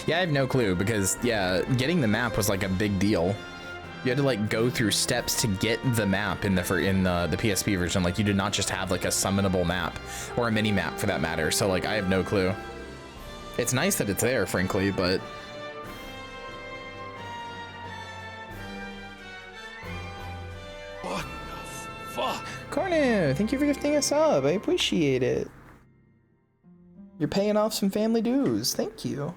Speaker 1: Yeah, I have no clue because, yeah, getting the map was like a big deal. You had to like go through steps to get the map in the PSP version. Like, you did not just have like a summonable map or a mini map for that matter. So like, I have no clue. It's nice that it's there, frankly, but
Speaker 4: What the fuck?
Speaker 1: Cornu, thank you for gifting a sub. I appreciate it. You're paying off some family dues. Thank you.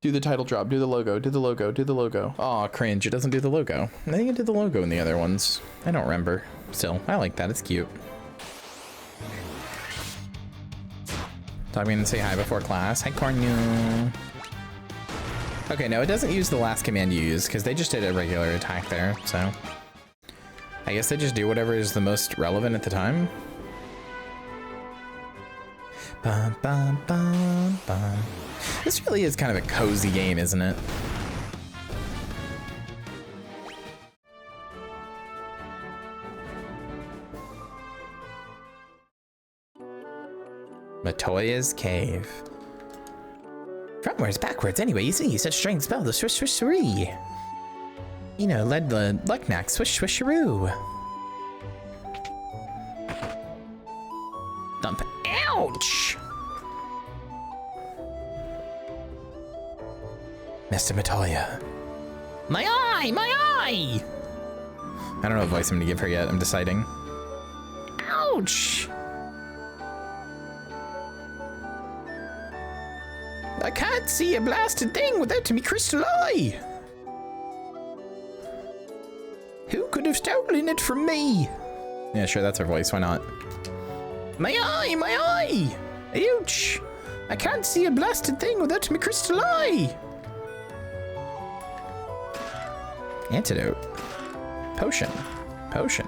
Speaker 1: Do the title drop, do the logo, do the logo, do the logo. Aw, cringe, it doesn't do the logo. I think it did the logo in the other ones. I don't remember. Still, I like that, it's cute. Thought we didn't say hi before class. Hi, Cornu. Okay, no, it doesn't use the last command you use, because they just did a regular attack there, so. I guess they just do whatever is the most relevant at the time. Bum, bum, bum, bum. This really is kind of a cozy game, isn't it? Matoya's Cave. Frontwards, backwards, anyway, you see, such strange spell, the swish swish swishy. You know, led the lucknack, swish swisharoo. Dump. Ouch! Mr. Matoya. My eye! My eye! I don't know what voice I'm gonna give her yet. I'm deciding. Ouch! I can't see a blasted thing without me crystal eye! Who could have stolen it from me? Yeah, sure, that's her voice. Why not? My eye! My eye! Ouch! I can't see a blasted thing without me crystal eye! Antidote. Potion. Potion.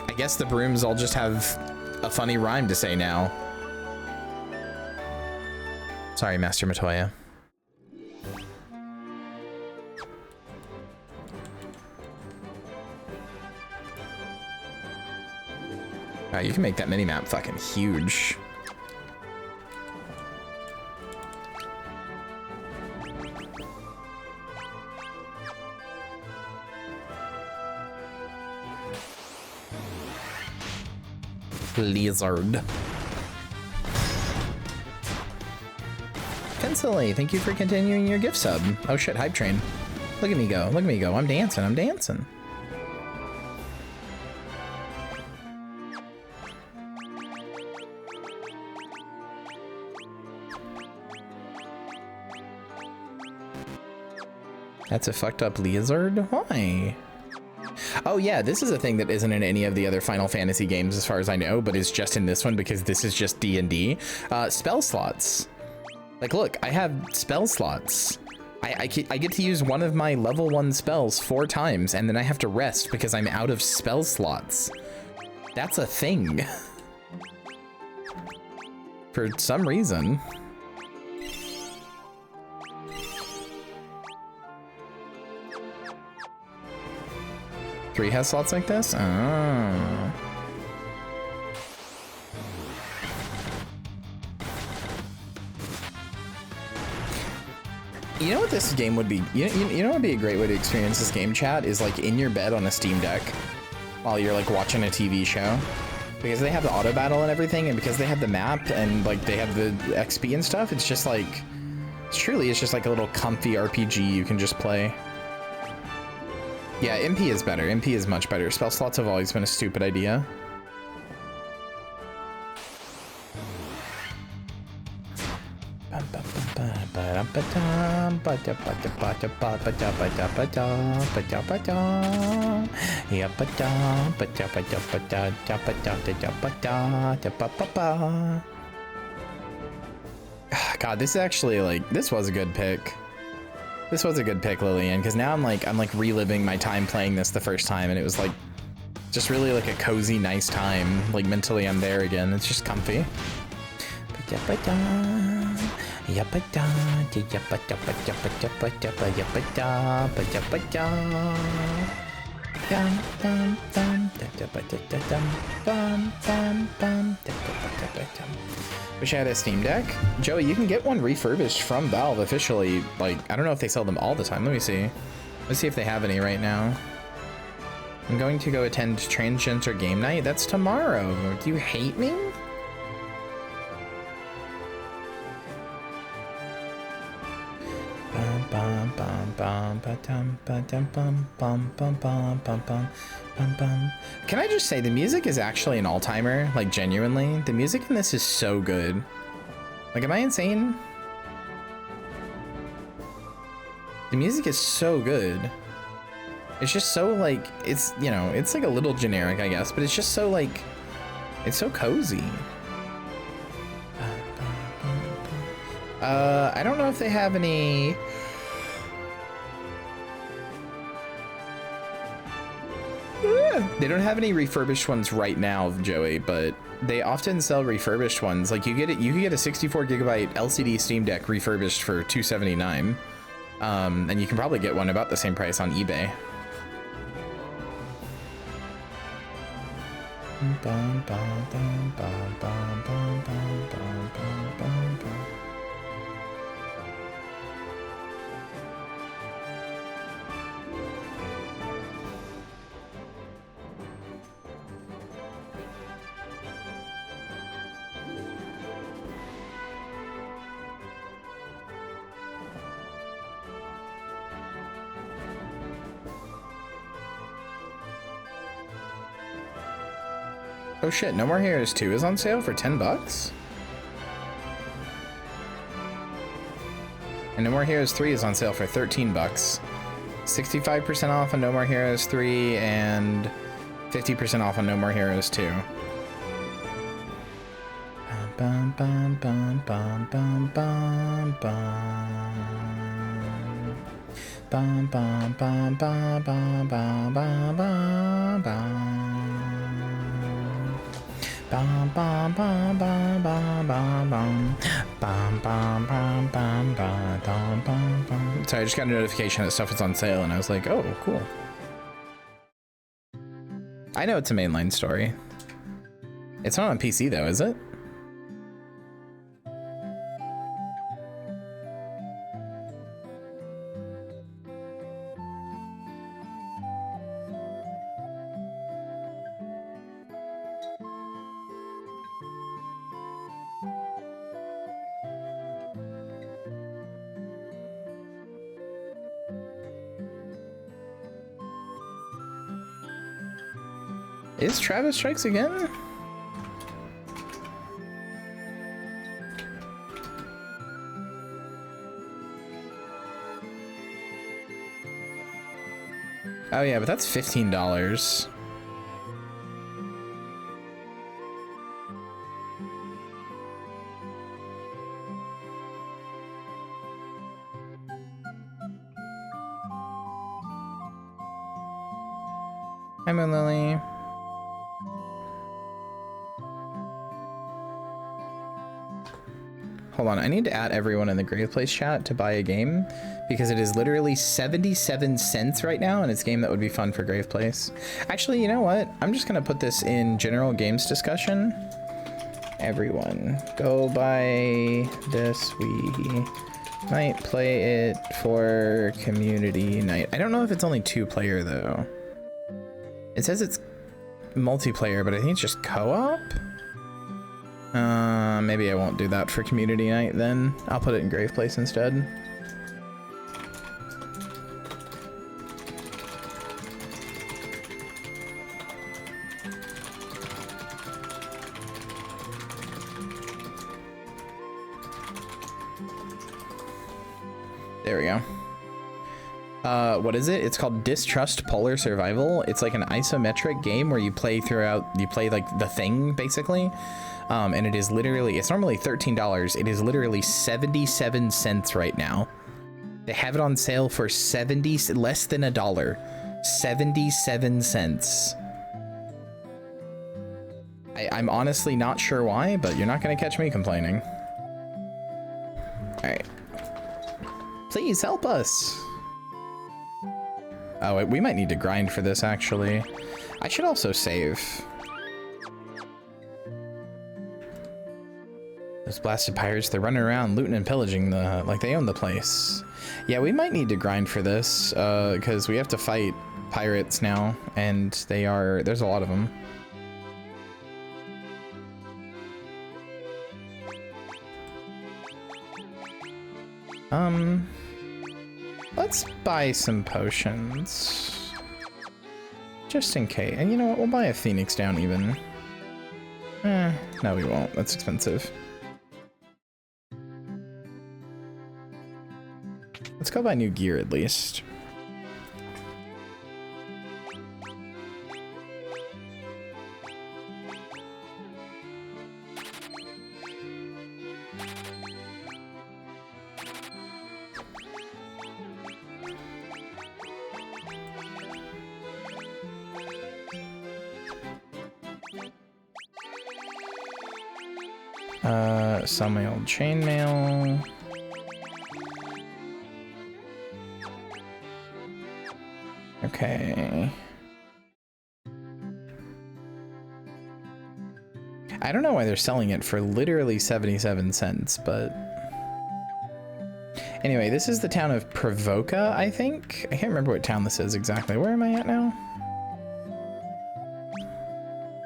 Speaker 1: I guess the brooms all just have a funny rhyme to say now. Sorry, Master Matoya. Wow, you can make that mini-map fucking huge. Lizard. Pencilly, thank you for continuing your gift sub. Oh shit, Hype Train. Look at me go. Look at me go. I'm dancing. I'm dancing. That's a fucked up lizard? Why? Oh yeah, this is a thing that isn't in any of the other Final Fantasy games as far as I know, but is just in this one because this is just D&D. Spell slots. Like, look, I have spell slots. I get to use one of my level 1 spells 4 times, and then I have to rest because I'm out of spell slots. That's a thing. For some reason. 3 has slots like this? Oh. You know what this game would be? You know what would be a great way to experience this game, chat? Is like in your bed on a Steam Deck while you're like watching a TV show. Because they have the auto battle and everything, and because they have the map and like they have the XP and stuff, it's just like, it's just like a little comfy RPG you can just play. Yeah, MP is better. MP is much better. Spell slots have always been a stupid idea. God, this is actually like, this was a good pick. This was a good pick, Lillian, because now I'm like reliving my time playing this the first time, and it was like just really like a cozy, nice time. Like mentally, I'm there again. It's just comfy. Wish I had a Steam Deck. Joey, you can get one refurbished from Valve officially. Like, I don't know if they sell them all the time. Let me see. Let's see if they have any right now. I'm going to go attend Transgender Game Night. That's tomorrow. Do you hate me? Can I just say the music is actually an all-timer, like genuinely. The music in this is so good. Like, am I insane? The music is so good. It's just so like, it's, you know, it's like a little generic, I guess, but it's just so like, it's so cozy. I don't know if they have any. They don't have any refurbished ones right now, Joey, but they often sell refurbished ones. Like you can get a 64GB LCD Steam Deck refurbished for $279, and you can probably get one about the same price on eBay. Oh shit, No More Heroes 2 is on sale for $10? And No More Heroes 3 is on sale for $13. 65% off on No More Heroes 3 and 50% off on No More Heroes 2. Bum, bum, bum, bum, bum, bum, bum. Bum, bum, bum, bum, bum, bum, bum, bum, bum. Bum, bum, bum, bum, bum, bum, bum. Bum, bum, bum, bum, bum, bum, bum, bum. Sorry, I just got a notification that stuff is on sale, and I was like, oh, cool. I know it's a mainline story. It's not on PC, though, is it? Is Travis Strikes Again? Oh yeah, but that's $15. Hi, Moon Lily. Hold on, I need to add everyone in the Grave Place chat to buy a game because it is literally 77 cents right now, and it's a game that would be fun for Grave Place. Actually, you know what? I'm just gonna put this in general games discussion. Everyone, go buy this. We might play it for community night. I don't know if it's only 2-player though. It says it's multiplayer, but I think it's just co-op. Maybe I won't do that for community night then. I'll put it in Grave Place instead. There we go. What is it? It's called Distrust Polar Survival. It's like an isometric game where you play like the thing basically. And it is literally, it's normally $13. It is literally 77 cents right now. They have it on sale for less than $1. 77 cents. I'm honestly not sure why, but you're not gonna catch me complaining. All right. Please help us. Oh, we might need to grind for this actually. I should also save. Those blasted pirates, they're running around looting and pillaging like they own the place. Yeah, we might need to grind for this, because we have to fight pirates now, and there's a lot of them. Let's buy some potions. Just in case. And you know what, we'll buy a Phoenix Down even. No we won't, that's expensive. Let's go buy new gear at least. Sell my old chainmail. Okay. I don't know why they're selling it for literally 77 cents, but anyway, this is the town of Provoca, I think. I can't remember what town this is exactly. Where am I at now?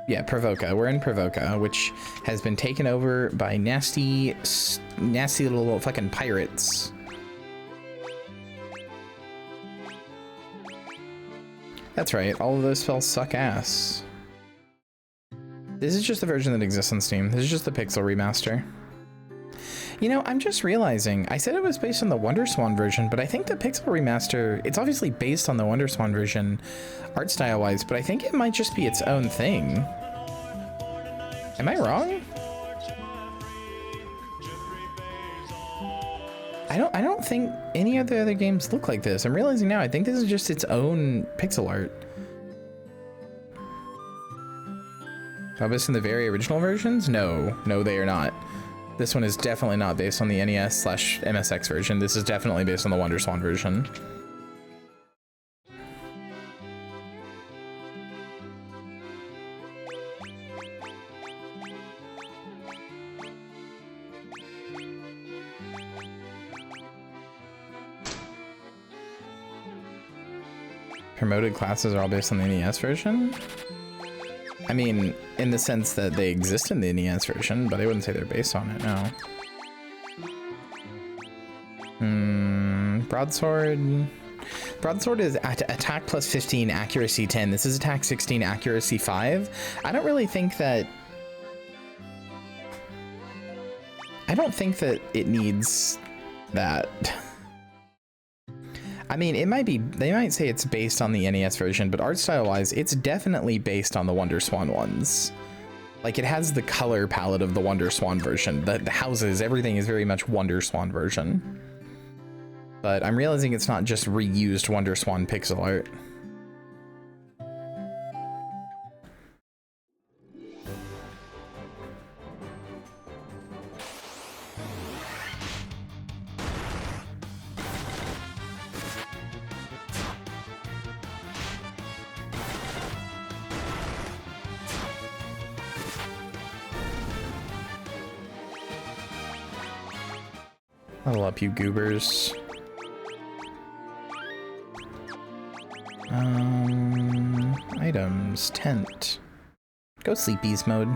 Speaker 1: Yeah, Provoca. We're in Provoca, which has been taken over by nasty little fucking pirates. That's right, all of those spells suck ass. This is just the version that exists on Steam. This is just the Pixel remaster. You know, I'm just realizing, I said it was based on the WonderSwan version, but I think the Pixel remaster, it's obviously based on the WonderSwan version, art style wise, but I think it might just be its own thing. Am I wrong? I don't think any of the other games look like this. I'm realizing now, I think this is just its own pixel art. Based on the very original versions? No, they are not. This one is definitely not based on the NES/MSX version. This is definitely based on the WonderSwan version. Promoted classes are all based on the NES version? I mean, in the sense that they exist in the NES version, but I wouldn't say they're based on it, no. Broadsword. Broadsword is attack plus 15, accuracy 10. This is attack 16, accuracy 5. I don't think that it needs that. I mean, it might be, they might say it's based on the NES version, but art style wise, it's definitely based on the Wonder Swan ones. Like, it has the color palette of the Wonder Swan version. The houses, everything is very much Wonder Swan version. But I'm realizing it's not just reused Wonder Swan pixel art. Level up, you goobers. Items, tent. Go sleepies mode.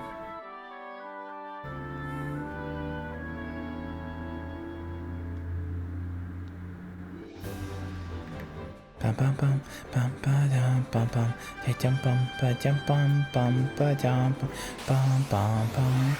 Speaker 1: Bum bum bum bum ba dum bum bum jump bum ba jump bum ba jump bum bum bum.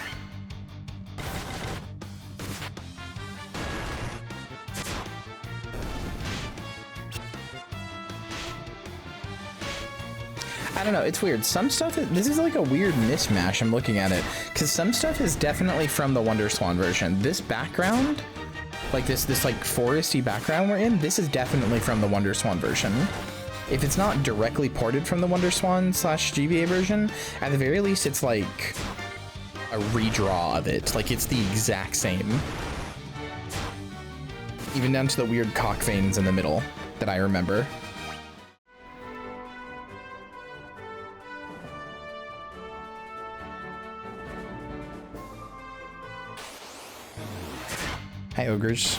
Speaker 1: I don't know, it's weird. Some stuff, this is like a weird mishmash. I'm looking at it because some stuff is definitely from the Wonder Swan version. This background, like this like foresty background we're in, this is definitely from the Wonder Swan version. If it's not directly ported from the Wonder Swan / GBA version, at the very least it's like a redraw of it. Like it's the exact same. Even down to the weird cock veins in the middle that I remember. Hi, ogres.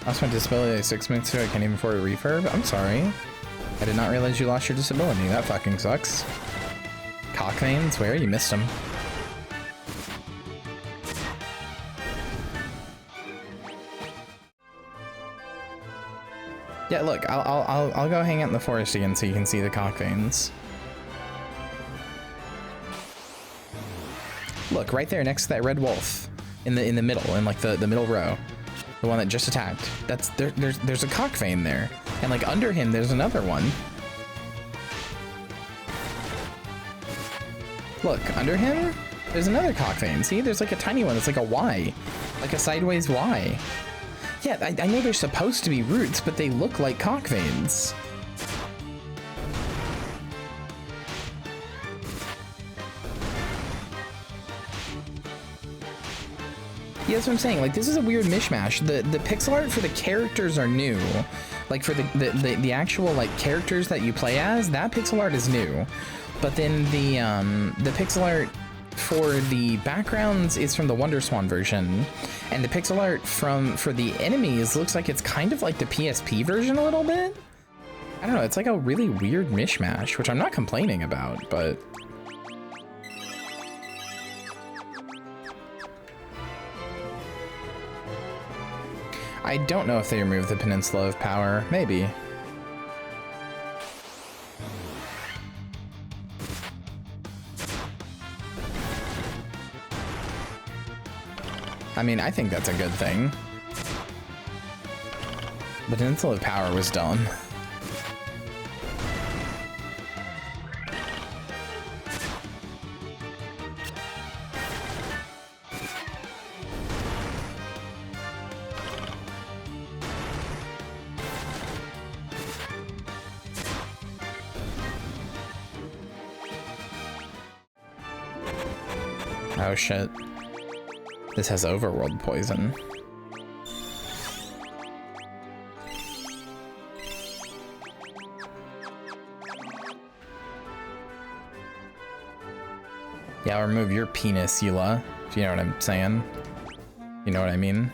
Speaker 1: Lost my disability like 6 minutes ago. I can't even afford a refurb. I'm sorry. I did not realize you lost your disability. That fucking sucks. Cock veins? Where? You missed them. Yeah, look. I'll go hang out in the forest again so you can see the cock veins. Look, right there next to that red wolf in the middle, in like the middle row. The one that just attacked. That's there's a cock vein there. And like under him there's another one. Look, under him there's another cock vein. See, there's like a tiny one that's like a Y. Like a sideways Y. Yeah, I know they're supposed to be roots, but they look like cock veins. Yeah, that's what I'm saying. Like, this is a weird mishmash. The pixel art for the characters are new. Like, for the actual, like, characters that you play as, that pixel art is new. But then the pixel art for the backgrounds is from the Wonder Swan version. And the pixel art for the enemies looks like it's kind of like the PSP version a little bit. I don't know, it's like a really weird mishmash, which I'm not complaining about, but... I don't know if they removed the Peninsula of Power. Maybe. I mean, I think that's a good thing. The Peninsula of Power was dumb. Oh shit. This has overworld poison. Yeah, I'll remove your penis, Eula. If you know what I'm saying. You know what I mean?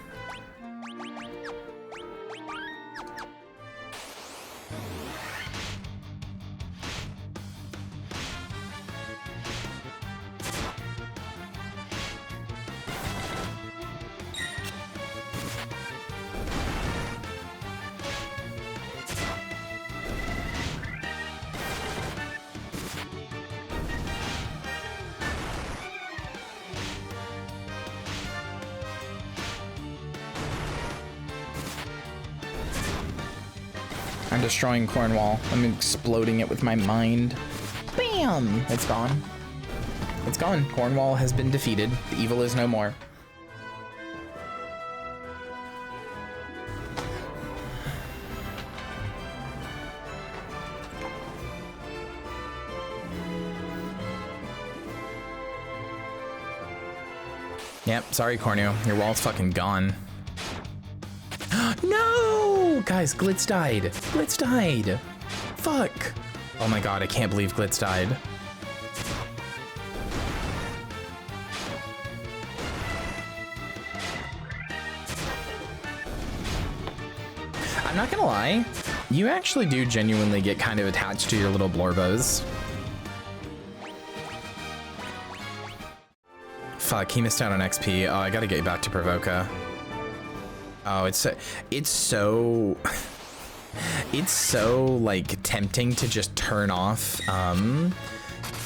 Speaker 1: I'm destroying Cornwall. I'm exploding it with my mind. Bam! It's gone. It's gone. Cornwall has been defeated. The evil is no more. Yep, sorry, Cornu. Your wall's fucking gone. No! Guys, Glitz died. Glitz died. Fuck. Oh my god, I can't believe Glitz died. I'm not gonna lie. You actually do genuinely get kind of attached to your little Blorbos. Fuck, he missed out on XP. Oh, I gotta get back to Provoca. Oh, it's so it's so like tempting to just turn off.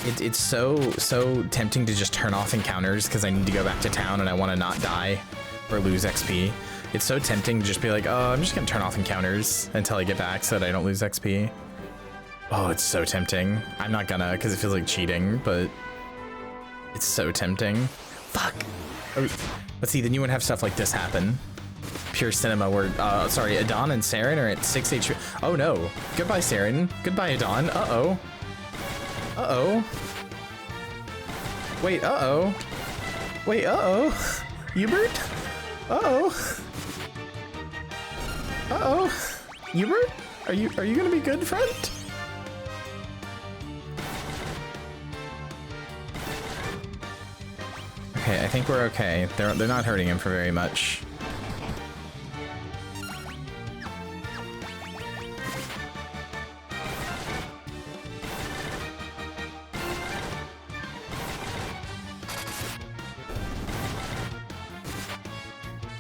Speaker 1: It's so tempting to just turn off encounters because I need to go back to town and I want to not die or lose XP. It's so tempting to just be like, oh, I'm just gonna turn off encounters until I get back so that I don't lose XP. Oh, it's so tempting. I'm not gonna because it feels like cheating, but it's so tempting. Fuck. Oh, let's see, then you wouldn't have stuff like this happen. Pure cinema where, sorry, Adon and Saren are at 6 HP. Oh no. Goodbye, Saren. Goodbye, Adon. Uh-oh. Uh-oh. Wait, uh-oh. Wait, uh-oh. Yubert? Uh-oh. Uh-oh. Yubert? Are you gonna be good, friend? Okay, I think we're okay. They're not hurting him for very much.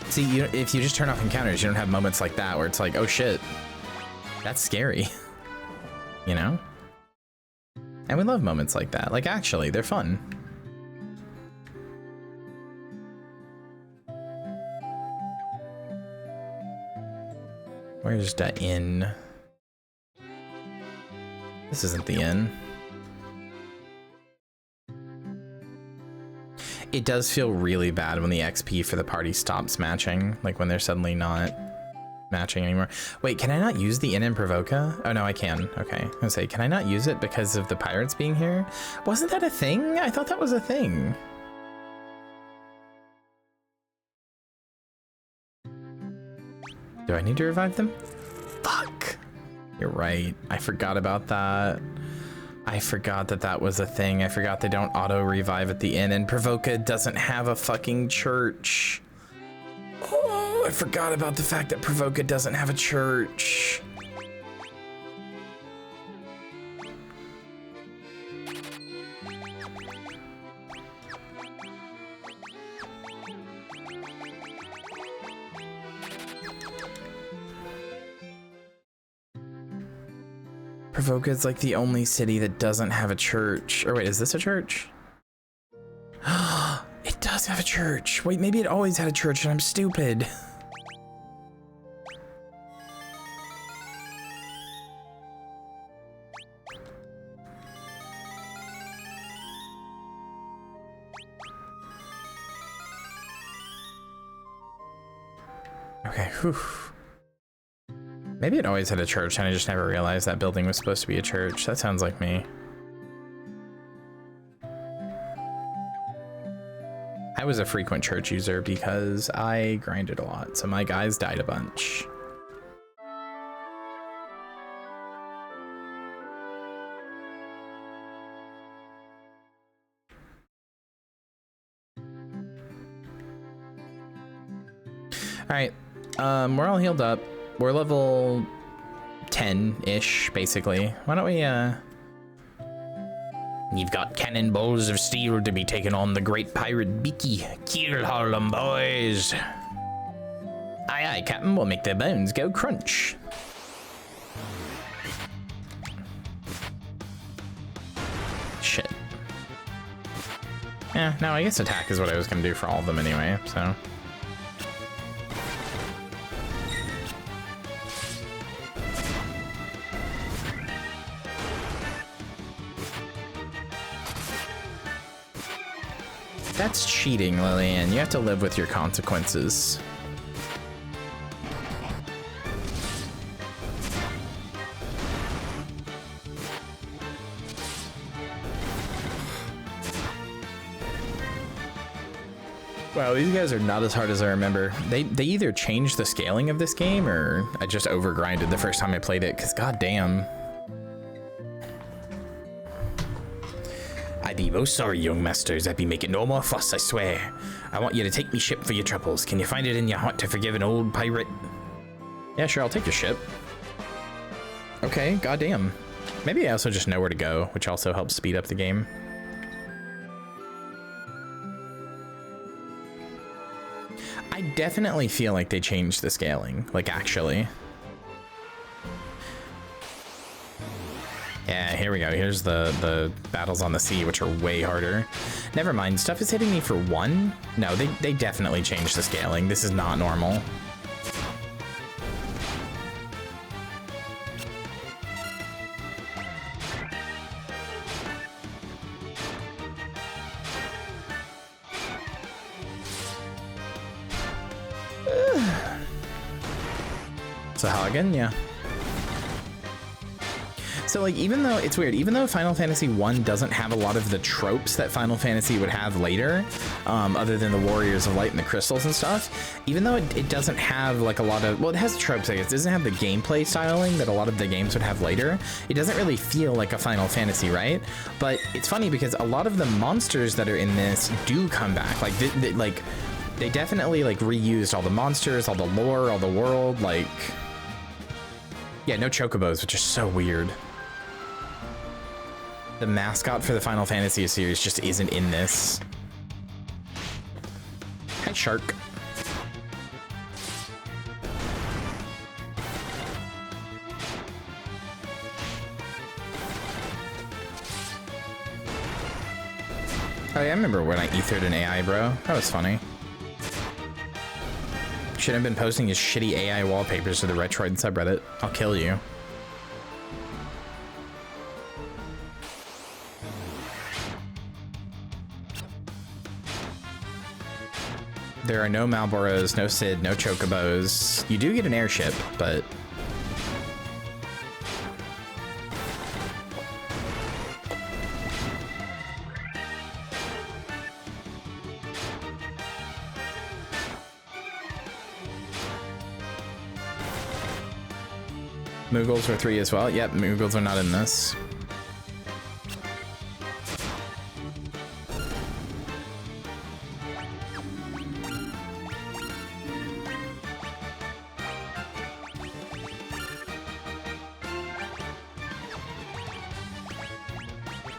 Speaker 1: See, if you just turn off encounters, you don't have moments like that where it's like, oh shit, that's scary, you know? And we love moments like that. Like, actually, they're fun. Where's the inn? This isn't the inn. It does feel really bad when the XP for the party stops matching, like when they're suddenly not matching anymore. Wait, can I not use the inn in Provoca? Oh no, I can. Okay, I was gonna say, can I not use it because of the pirates being here? Wasn't that a thing? I thought that was a thing. Do I need to revive them? Fuck. You're right. I forgot about that. I forgot that that was a thing. I forgot they don't auto-revive at the inn, and Provoca doesn't have a fucking church. Oh, I forgot about the fact that Provoca doesn't have a church. Provoca is like the only city that doesn't have a church. Or wait, is this a church? It does have a church. Wait, maybe it always had a church and I'm stupid. Okay, whew. Maybe it always had a church and I just never realized that building was supposed to be a church. That sounds like me. I was a frequent church user because I grinded a lot, so my guys died a bunch. All right, we're all healed up. We're level 10-ish, basically. Why don't we,
Speaker 2: You've got cannonballs of steel to be taken on the great pirate Beaky. Kill Harlem, boys.
Speaker 1: Aye, aye, Captain. We'll make their bones go crunch. Shit. Yeah, no, I guess attack is what I was gonna do for all of them anyway, so. That's cheating, Lillian. You have to live with your consequences. Wow, these guys are not as hard as I remember. They either changed the scaling of this game or I just overgrinded the first time I played it, because goddamn.
Speaker 2: I be most sorry, young masters. I be making no more fuss, I swear. I want you to take me ship for your troubles. Can you find it in your heart to forgive an old pirate?
Speaker 1: Yeah, sure, I'll take your ship. Okay, goddamn. Maybe I also just know where to go, which also helps speed up the game. I definitely feel like they changed the scaling, like actually. Yeah, here we go. Here's the battles on the sea, which are way harder. Never mind, stuff is hitting me for 1. No, they definitely changed the scaling. This is not normal. Sahagin, yeah. So like, even though it's weird, even though Final Fantasy 1 doesn't have a lot of the tropes that Final Fantasy would have later, other than the Warriors of Light and the crystals and stuff, even though it doesn't have like a lot of, well, it has tropes, I guess. It doesn't have the gameplay styling that a lot of the games would have later. It doesn't really feel like a Final Fantasy, right? But it's funny because a lot of the monsters that are in this do come back. Like, they definitely like reused all the monsters, all the lore, all the world, like... Yeah, no chocobos, which is so weird. The mascot for the Final Fantasy series just isn't in this. Hi, shark. Oh yeah, I remember when I ethered an AI, bro. That was funny. Shouldn't have been posting his shitty AI wallpapers to the Retroid subreddit. I'll kill you. There are no Malboros, no Cid, no Chocobos. You do get an airship, but... Moogles are 3 as well. Yep, Moogles are not in this.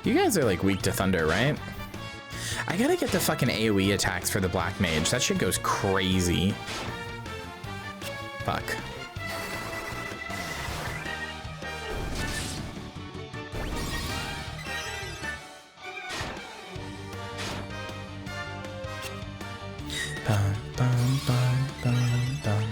Speaker 1: You guys are like weak to thunder, right? I gotta get the fucking AoE attacks for the Black Mage. That shit goes crazy. Fuck. Bum, bum, bum, bum, bum.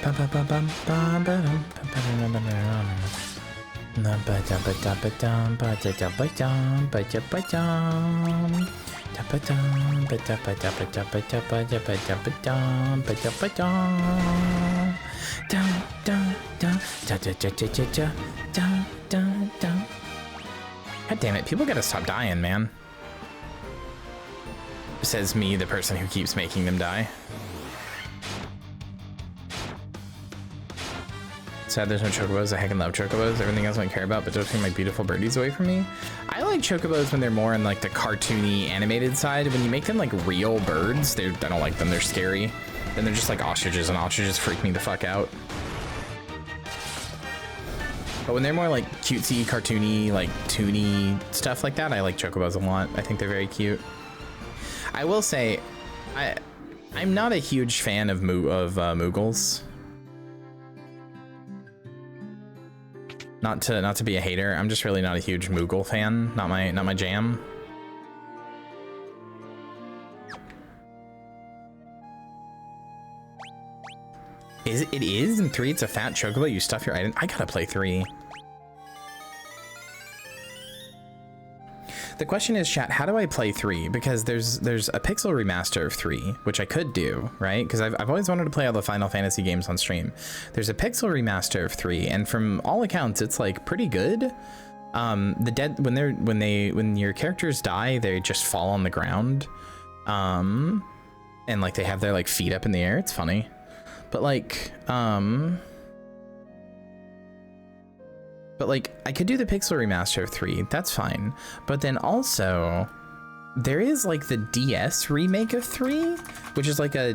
Speaker 1: Bum, bum, bum, bum, bum, ba-dum, ba-dum, ba-dum. Na ba-da-ba-da-ba-dum, ba-da-da-ba-dum, ba-da-ba-dum. Da-ba-dum, ba-da-ba-da-ba-da-ba-da-ba-da-ba-dum, ba-da-ba-dum. Dum, dum, dum, da-da-da-da-da-da, dum, dum, dum. God damn it, people gotta stop dying, man. Says me, the person who keeps making them die. Sad there's no chocobos. I heckin' love chocobos. Everything else I care about, but don't take my beautiful birdies away from me. I like chocobos when they're more in like the cartoony animated side. When you make them like real birds, I don't like them. They're scary. Then they're just like ostriches, and ostriches freak me the fuck out. But when they're more like cutesy, cartoony, like toony stuff like that, I like chocobos a lot. I think they're very cute. I will say, I'm not a huge fan of Moogles. Not to be a hater, I'm just really not a huge Moogle fan. Not my jam. Is it is in 3? It's a fat chocobo. You stuff your item. I gotta play 3. The question is, chat, how do I play 3? Because there's a pixel remaster of 3, which I could do, right? Because I've always wanted to play all the Final Fantasy games on stream. There's a pixel remaster of 3, and from all accounts, it's like pretty good. The dead when your characters die, they just fall on the ground, and like they have their like feet up in the air. It's funny, but like I could do the pixel remaster of 3, that's fine. But then also there is like the DS remake of 3, which is like a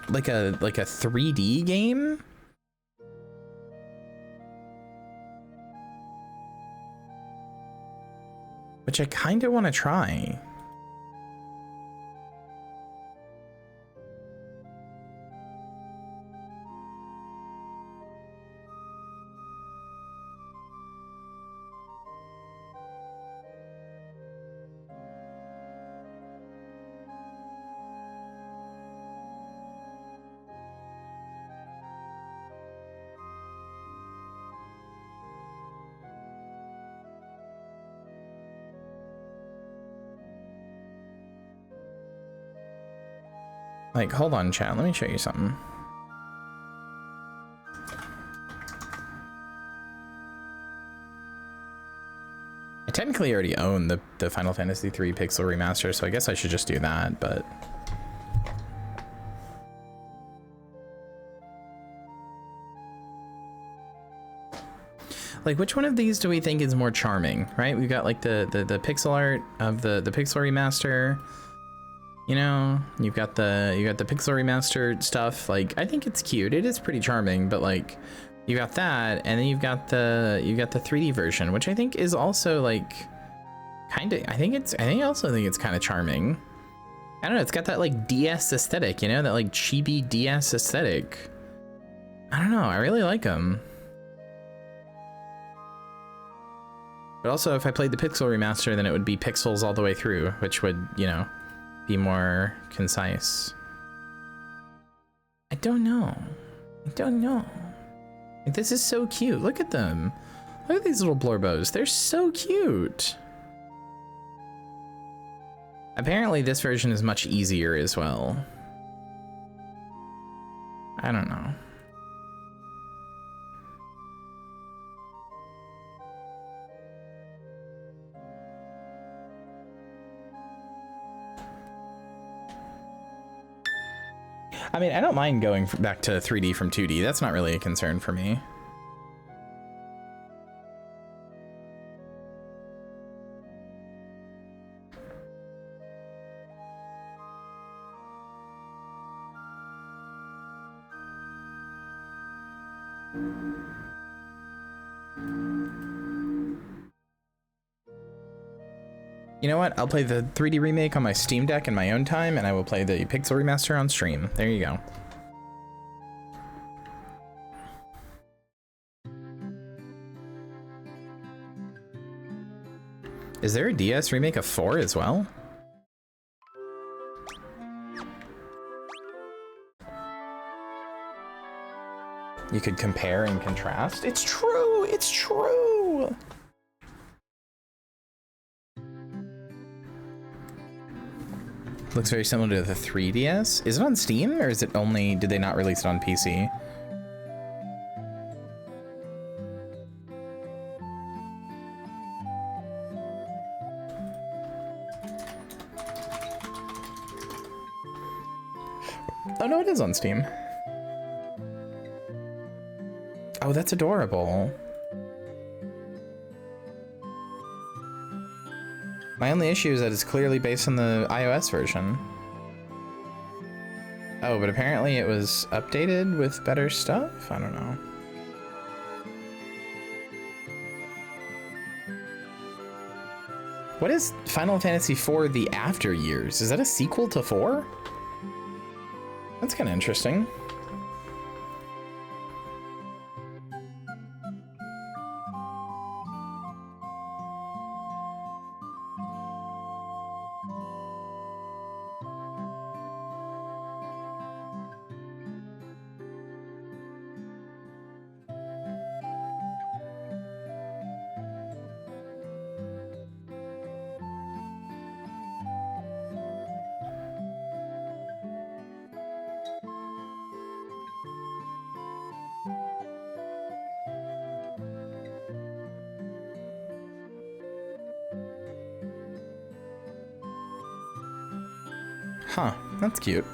Speaker 1: 3D game. Which I kind of want to try. Like, hold on, chat. Let me show you something. I technically already own the Final Fantasy 3 pixel remaster, so I guess I should just do that, but... Like, which one of these do we think is more charming, right? We've got, like, the pixel art of the pixel remaster. You know, you've got the pixel remastered stuff. Like, I think it's cute. It is pretty charming, but like, you got that, and then you've got the 3D version, which I think is also like, kind of. I also think it's kind of charming. I don't know. It's got that like DS aesthetic, you know, that like chibi DS aesthetic. I don't know. I really like them. But also, if I played the pixel remaster, then it would be pixels all the way through, which would, you know, be more concise. I don't know. Like, this is so cute. Look at them. Look at these little blorbos. They're so cute. Apparently this version is much easier as well. I don't know. I mean, I don't mind going back to 3D from 2D. That's not really a concern for me. You know what? I'll play the 3D remake on my Steam Deck in my own time, and I will play the Pixel Remaster on stream. There you go. Is there a DS remake of 4 as well? You could compare and contrast. It's true! It's true! Looks very similar to the 3DS. Is it on Steam, or is it only, did they not release it on PC? Oh no, it is on Steam. Oh, that's adorable. My only issue is that it's clearly based on the iOS version. Oh, but apparently it was updated with better stuff? I don't know. What is Final Fantasy IV The After Years? Is that a sequel to 4? That's kind of interesting. Huh, that's cute.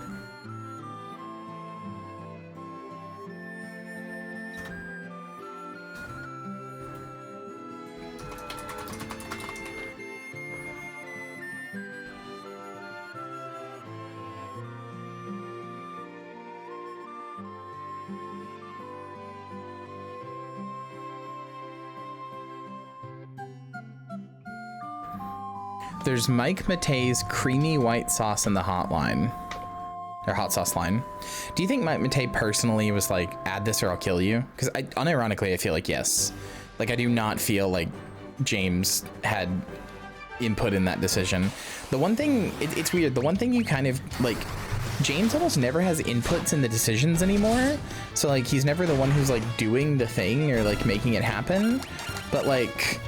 Speaker 1: There's Mike Matei's creamy white sauce in the hotline. Or hot sauce line. Do you think Mike Matei personally was like, add this or I'll kill you? Because unironically, I feel like yes. Like, I do not feel like James had input in that decision. The one thing, it's weird. The one thing you kind of like, James almost never has inputs in the decisions anymore. So like, he's never the one who's like doing the thing or like making it happen. But like,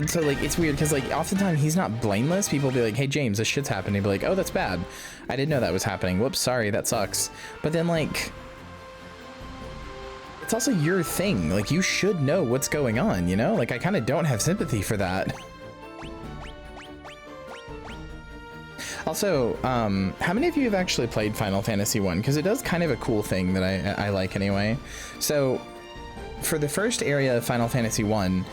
Speaker 1: so like it's weird because like oftentimes he's not blameless. People will be like, hey James, this shit's happening. He'll be like, oh, that's bad, I didn't know that was happening, whoops, sorry, that sucks. But then like, it's also your thing, like you should know what's going on, you know? Like I kind of don't have sympathy for that. Also, how many of you have actually played Final Fantasy 1? Because it does kind of a cool thing that I like anyway. So for the first area of Final Fantasy 1,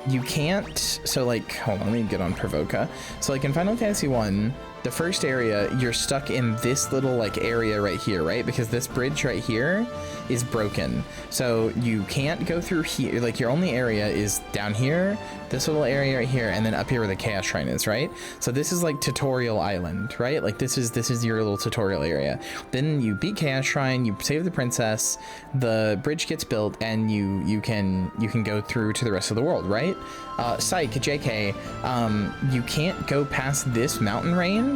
Speaker 1: you can't, so like, hold on, let me get on Provoca. So like in Final Fantasy 1, the first area, you're stuck in this little like area right here, right? Because this bridge right here is broken. So you can't go through here. Like your only area is down here, this little area right here, and then up here where the Chaos Shrine is, right? So this is like Tutorial Island, right? Like this is your little tutorial area. Then you beat Chaos Shrine, you save the princess, the bridge gets built, and you can go through to the rest of the world, right? Psych, JK, you can't go past this mountain range.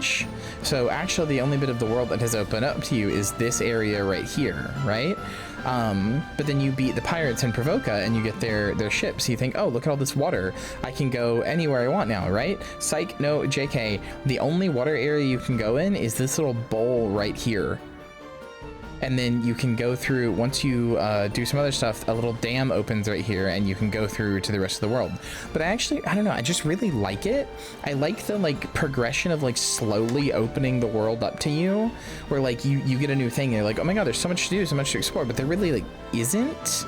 Speaker 1: So actually the only bit of the world that has opened up to you is this area right here, right? But then you beat the pirates in Provoca and you get their ships. You think, oh, look at all this water. I can go anywhere I want now, right? Psych, no, JK, the only water area you can go in is this little bowl right here. And then you can go through, once you do some other stuff, a little dam opens right here and you can go through to the rest of the world. But I don't know, I just really like it. I like the like progression of like slowly opening the world up to you, where like you get a new thing and you're like, oh my god, there's so much to do, so much to explore, but there really like isn't.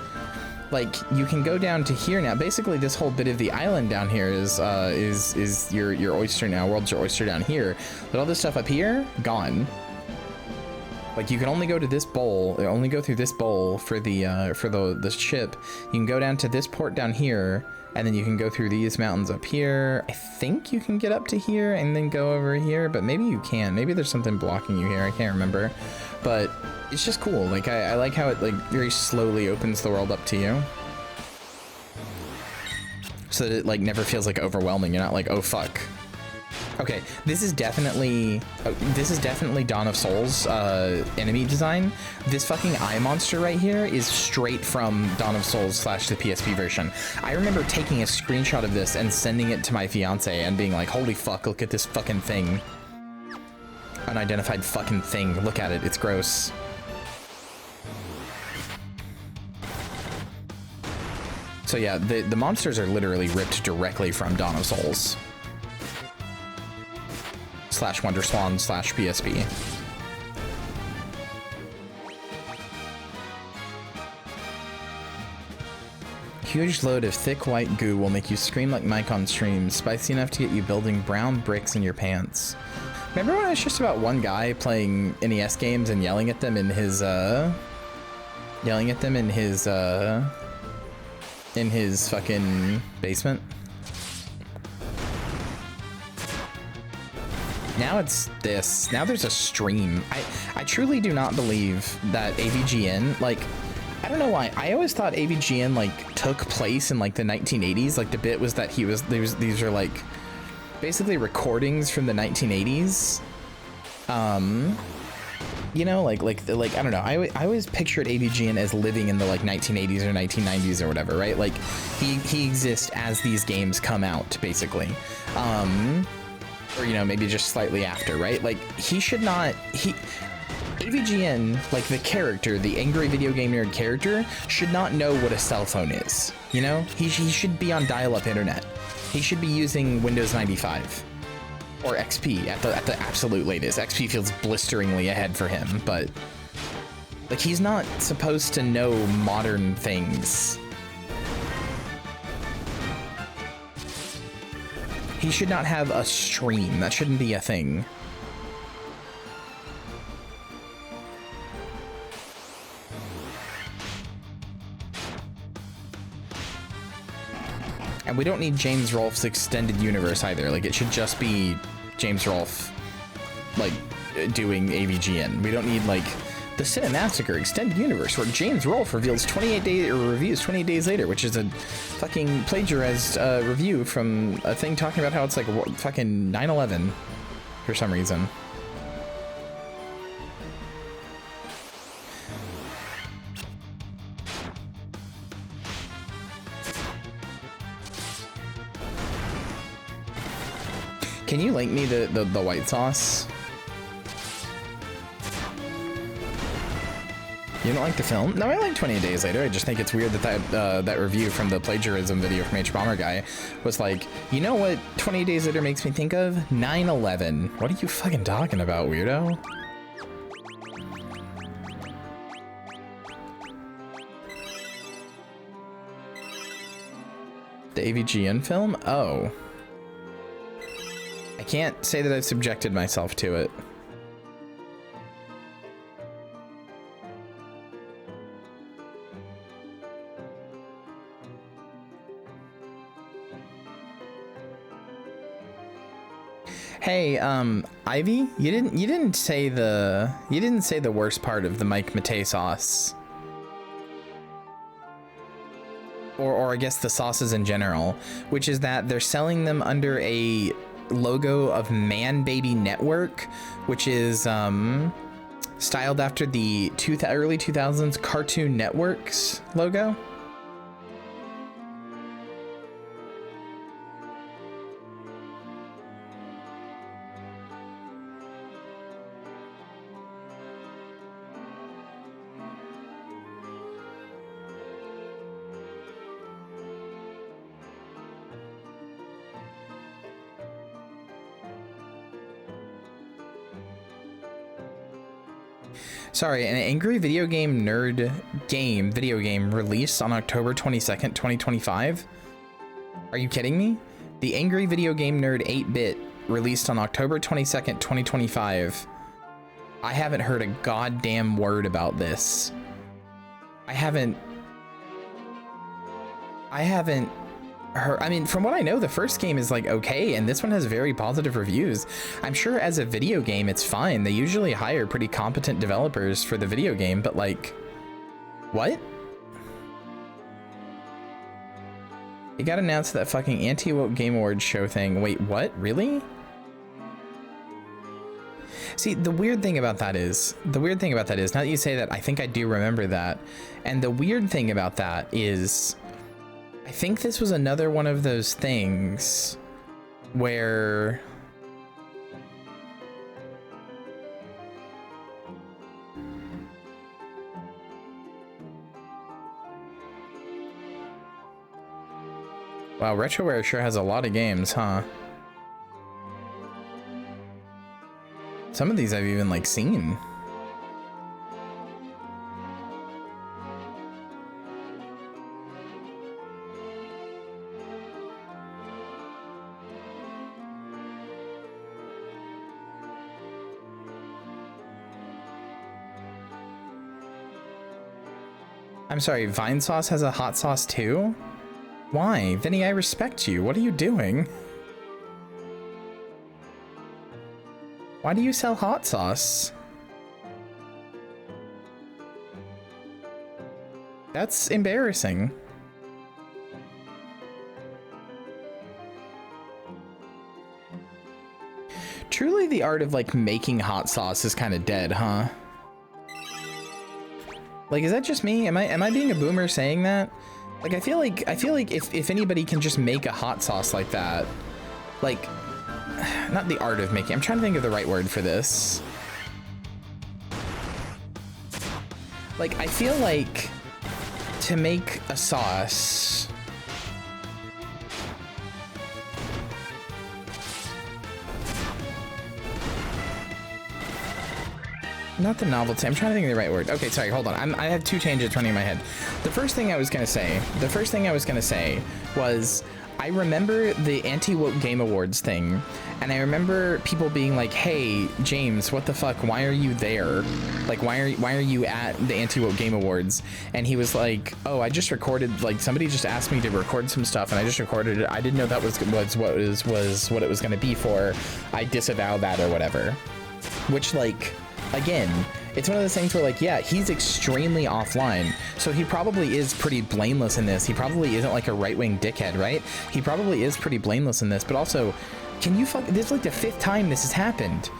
Speaker 1: Like you can go down to here now. Basically this whole bit of the island down here is your oyster now, world's your oyster down here. But all this stuff up here, gone. Like you can only go to this bowl, or only go through this bowl for the ship. You can go down to this port down here, and then you can go through these mountains up here. I think you can get up to here and then go over here, but maybe you can't. Maybe there's something blocking you here. I can't remember, but it's just cool. Like I like how it like very slowly opens the world up to you, so that it like never feels like overwhelming. You're not like, oh fuck. Okay, this is definitely Dawn of Souls enemy design. This fucking eye monster right here is straight from Dawn of Souls / the PSP version. I remember taking a screenshot of this and sending it to my fiance and being like, holy fuck, look at this fucking thing. Unidentified fucking thing. Look at it, it's gross. So yeah, the monsters are literally ripped directly from Dawn of Souls. / Wonderswan / PSP. Huge load of thick white goo will make you scream like Mike on stream, spicy enough to get you building brown bricks in your pants. Remember when it was just about one guy playing NES games and yelling at them in his fucking basement? Now it's this. Now there's a stream. I truly do not believe that AVGN, like, I don't know why. I always thought AVGN, like, took place in, like, the 1980s. Like, the bit was that these are, like, basically recordings from the 1980s. You know, like, I don't know. I always pictured AVGN as living in the, like, 1980s or 1990s or whatever, right? Like, he exists as these games come out, basically. Or, you know, maybe just slightly after, right? Like, he should not, AVGN, like the character, the angry video game nerd character, should not know what a cell phone is. You know, he should be on dial-up internet. He should be using Windows 95 or XP at the absolute latest. XP feels blisteringly ahead for him, but like he's not supposed to know modern things. He should not have a stream. That shouldn't be a thing. And we don't need James Rolfe's extended universe either. Like, it should just be James Rolfe, like, doing AVGN. We don't need, like, the Cinemassacre extended universe where James Rolfe reveals 28 days, or reviews 28 days later, which is a fucking plagiarized review from a thing talking about how it's like fucking 9/11 for some reason. Can you link me the white sauce? You don't like the film? No, I like 28 Days Later. I just think it's weird that that review from the plagiarism video from H Bomber guy was like, you know what 28 Days Later makes me think of? 9/11. What are you fucking talking about, weirdo? The AVGN film? Oh. I can't say that I've subjected myself to it. Hey, Ivy, you didn't say the worst part of the Mike Matei sauce. Or I guess the sauces in general, which is that they're selling them under a logo of Man Baby Network, which is styled after the early 2000s Cartoon Network's logo. Sorry, an angry video game nerd video game released on October 22nd, 2025? Are you kidding me? The Angry Video Game Nerd 8-bit released on October 22nd, 2025. I haven't heard a goddamn word about this. I haven't heard, I mean, from what I know, the first game is like okay, and this one has very positive reviews. I'm sure as a video game, it's fine. They usually hire pretty competent developers for the video game, but like, what? It got announced that fucking Anti-Woke Game Awards show thing. Wait, what? Really? See, the weird thing about that is, now that you say that, I think I do remember that. And the weird thing about that is, I think this was another one of those things where wow, Retroware sure has a lot of games, huh? Some of these I've even like seen. I'm sorry, Vine Sauce has a hot sauce too? Why? Vinny, I respect you. What are you doing? Why do you sell hot sauce? That's embarrassing. Truly the art of like making hot sauce is kind of dead, huh? Like, is that just me? Am I being a boomer saying that? Like, I feel like if anybody can just make a hot sauce like that, like, not the art of making, I'm trying to think of the right word for this. Like, I feel like to make a sauce, not the novelty. I'm trying to think of the right word. Okay, sorry, hold on. I have two tangents running in my head. The first thing I was gonna say was, I remember the Anti-Woke Game Awards thing, and I remember people being like, "Hey, James, what the fuck? Why are you there? Like, why are you at the Anti-Woke Game Awards?" And he was like, "Oh, I just recorded. Like, somebody just asked me to record some stuff, and I just recorded it. I didn't know that was what it was gonna be for. I disavow that or whatever." Which, like, again, it's one of those things where, like, yeah, he's extremely offline, so he probably is pretty blameless in this. He probably isn't like a right-wing dickhead, right? He probably is pretty blameless in this, but also, can you this is like the 5th time this has happened.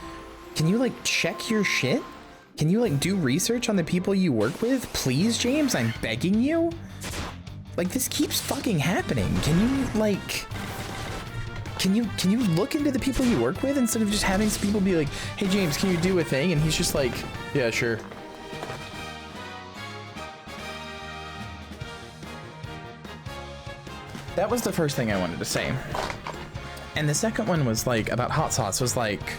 Speaker 1: Can you, like, check your shit? Can you, like, do research on the people you work with? Please, James, I'm begging you? Like, this keeps fucking happening. Can you, like... Can you look into the people you work with instead of just having some people be like, "Hey James, can you do a thing?" And he's just like, "Yeah, sure." That was the first thing I wanted to say. And the second one was like about hot sauce was like,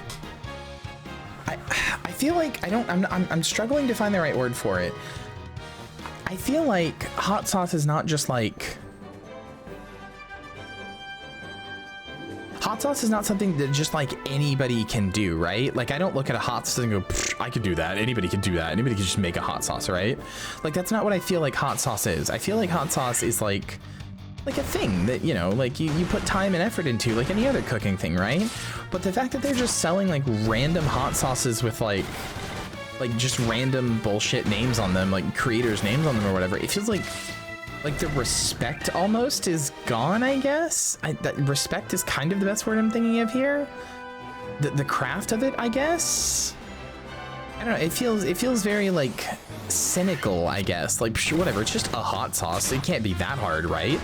Speaker 1: I feel like I'm struggling to find the right word for it. I feel like hot sauce is not just like, hot sauce is not something that just like anybody can do, right? Like, I don't look at a hot sauce and go, "I could do that. Anybody can do that. Anybody can just make a hot sauce," right? Like, that's not what I feel like hot sauce is. I feel like hot sauce is like a thing that, you know, like you put time and effort into, like any other cooking thing, right? But the fact that they're just selling like random hot sauces with like just random bullshit names on them, like creators' names on them or whatever, it feels like the respect almost is gone, I guess. That respect is kind of the best word I'm thinking of here. The craft of it, I guess. I don't know. It feels very like cynical, I guess. Like, sure, whatever. It's just a hot sauce. It can't be that hard, right?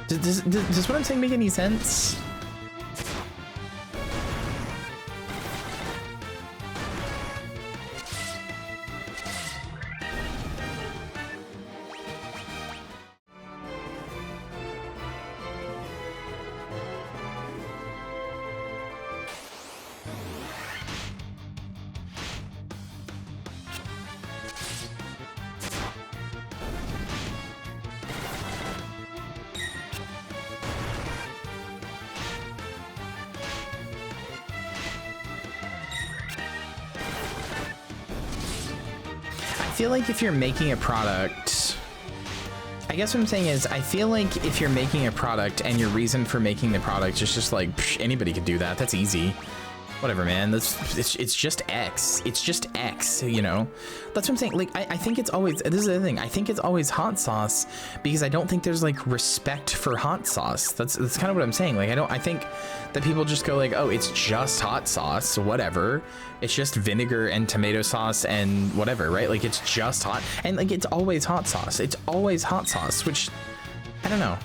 Speaker 1: Does what I'm saying make any sense? I feel like if you're making a product, I guess what I'm saying is, I feel like if you're making a product and your reason for making the product is just like, anybody could do that. That's easy. Whatever, man. It's just X. It's just X, you know? That's what I'm saying. Like, I think it's always, this is the thing, I think it's always hot sauce because I don't think there's like respect for hot sauce. That's kind of what I'm saying. Like, I think that people just go like, "Oh, it's just hot sauce, whatever. It's just vinegar and tomato sauce and whatever," right? Like, it's just hot. And like, it's always hot sauce. It's always hot sauce, which, I don't know.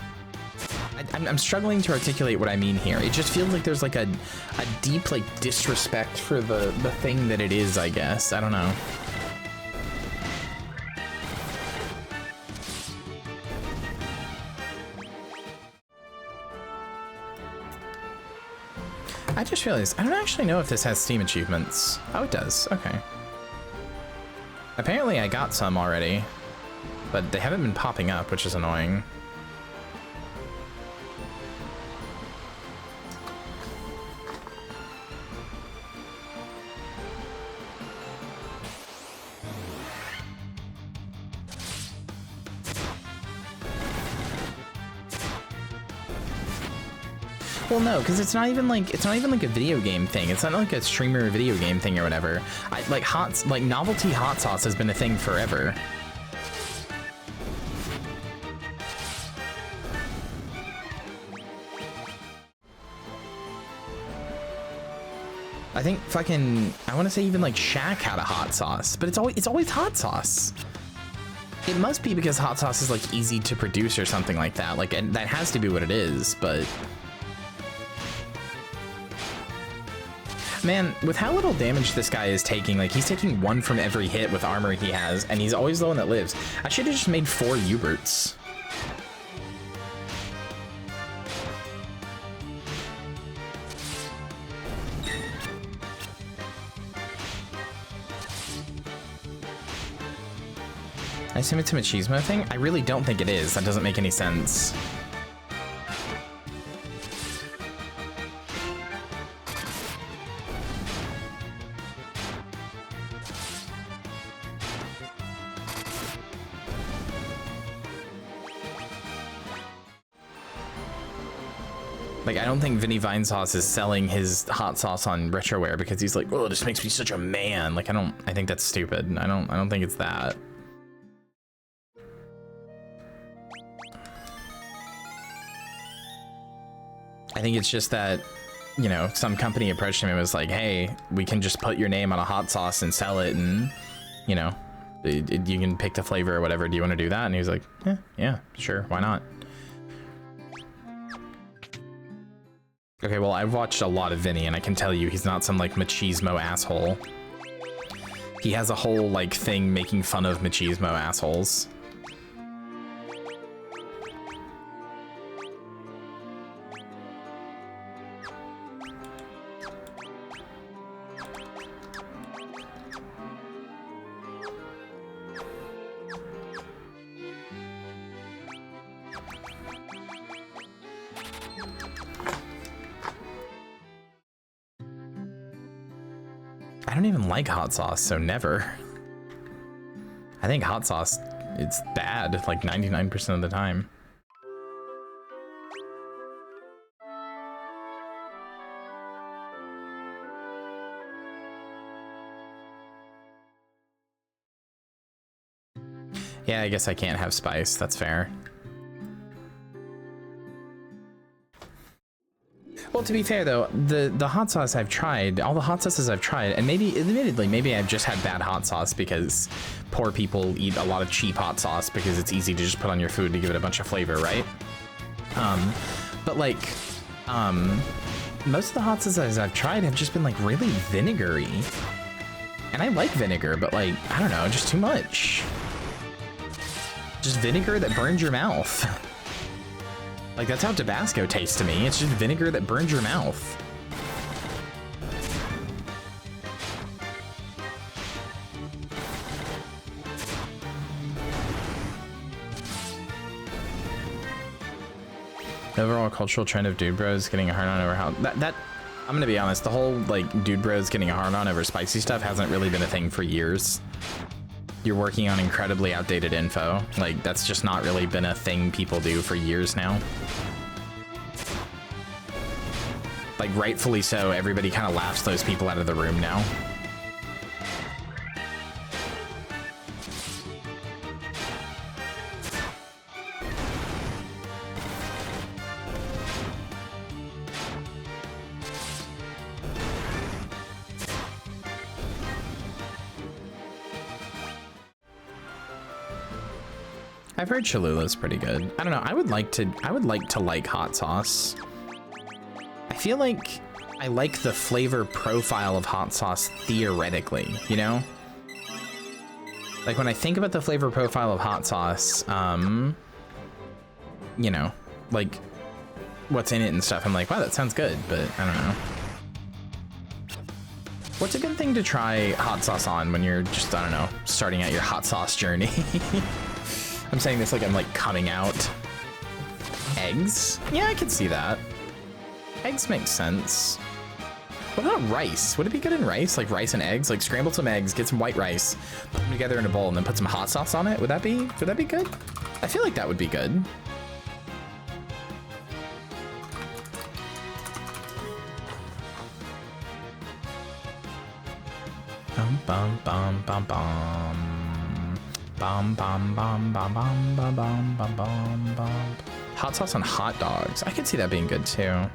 Speaker 1: I'm struggling to articulate what I mean here. It just feels like there's like a deep like disrespect for the thing that it is, I guess. I don't know. I just realized I don't actually know if this has Steam achievements. Oh, it does. Okay. Apparently I got some already, but they haven't been popping up, which is annoying. Well, no, because it's not even like a video game thing. It's not like a streamer video game thing or whatever. Like novelty hot sauce has been a thing forever. I think I want to say even like Shaq had a hot sauce, but it's always hot sauce. It must be because hot sauce is like easy to produce or something like that. Like, and that has to be what it is, but Man, with how little damage this guy is taking, like he's taking 1 from every hit with armor he has, and he's always the one that lives. I should have just made 4 Yuberts. I assume it's a machismo thing? I really don't think it is. That doesn't make any sense. Like, I don't think Vinny Vinesauce is selling his hot sauce on Retroware because he's like, oh, this makes me such a man. Like, I think that's stupid. I don't think it's that. I think it's just that, you know, some company approached him and was like, hey, we can just put your name on a hot sauce and sell it, and, you know, you can pick the flavor or whatever. Do you want to do that? And he was like, yeah, sure, why not? Okay, well, I've watched a lot of Vinny, and I can tell you he's not some, like, machismo asshole. He has a whole, like, thing making fun of machismo assholes. I don't even like hot sauce, so never. I think hot sauce, it's bad, like 99% of the time. Yeah, I guess I can't have spice, that's fair. Well, to be fair though, the hot sauce I've tried, all the hot sauces I've tried, and maybe, admittedly, maybe I've just had bad hot sauce because poor people eat a lot of cheap hot sauce because it's easy to just put on your food to give it a bunch of flavor, right? But like, most of the hot sauces I've tried have just been like really vinegary. And I like vinegar, but like, I don't know, just too much. Just vinegar that burns your mouth. Like, that's how Tabasco tastes to me. It's just vinegar that burns your mouth. The overall cultural trend of dude bros getting a hard on over how... That I'm gonna be honest, the whole, like, dude bros getting a hard on over spicy stuff hasn't really been a thing for years. You're working on incredibly outdated info. Like, that's just not really been a thing people do for years now. Like, rightfully so, everybody kind of laughs those people out of the room now. I've heard Cholula's pretty good. I don't know, I would like to like hot sauce. I feel like I like the flavor profile of hot sauce theoretically, you know? Like when I think about the flavor profile of hot sauce, you know, like what's in it and stuff, I'm like, wow, that sounds good, but I don't know. What's a good thing to try hot sauce on when you're just, I don't know, starting out your hot sauce journey? I'm saying this like I'm like coming out. Eggs? Yeah, I could see that. Eggs make sense. What about rice? Would it be good in rice? Like rice and eggs? Like scramble some eggs, get some white rice, put them together in a bowl, and then put some hot sauce on it? Would that be good? I feel like that would be good. Bum bum bum bum bum. Bum bum bum bum bum bum bum bum bum bum. Hot sauce on hot dogs. I could see that being good too.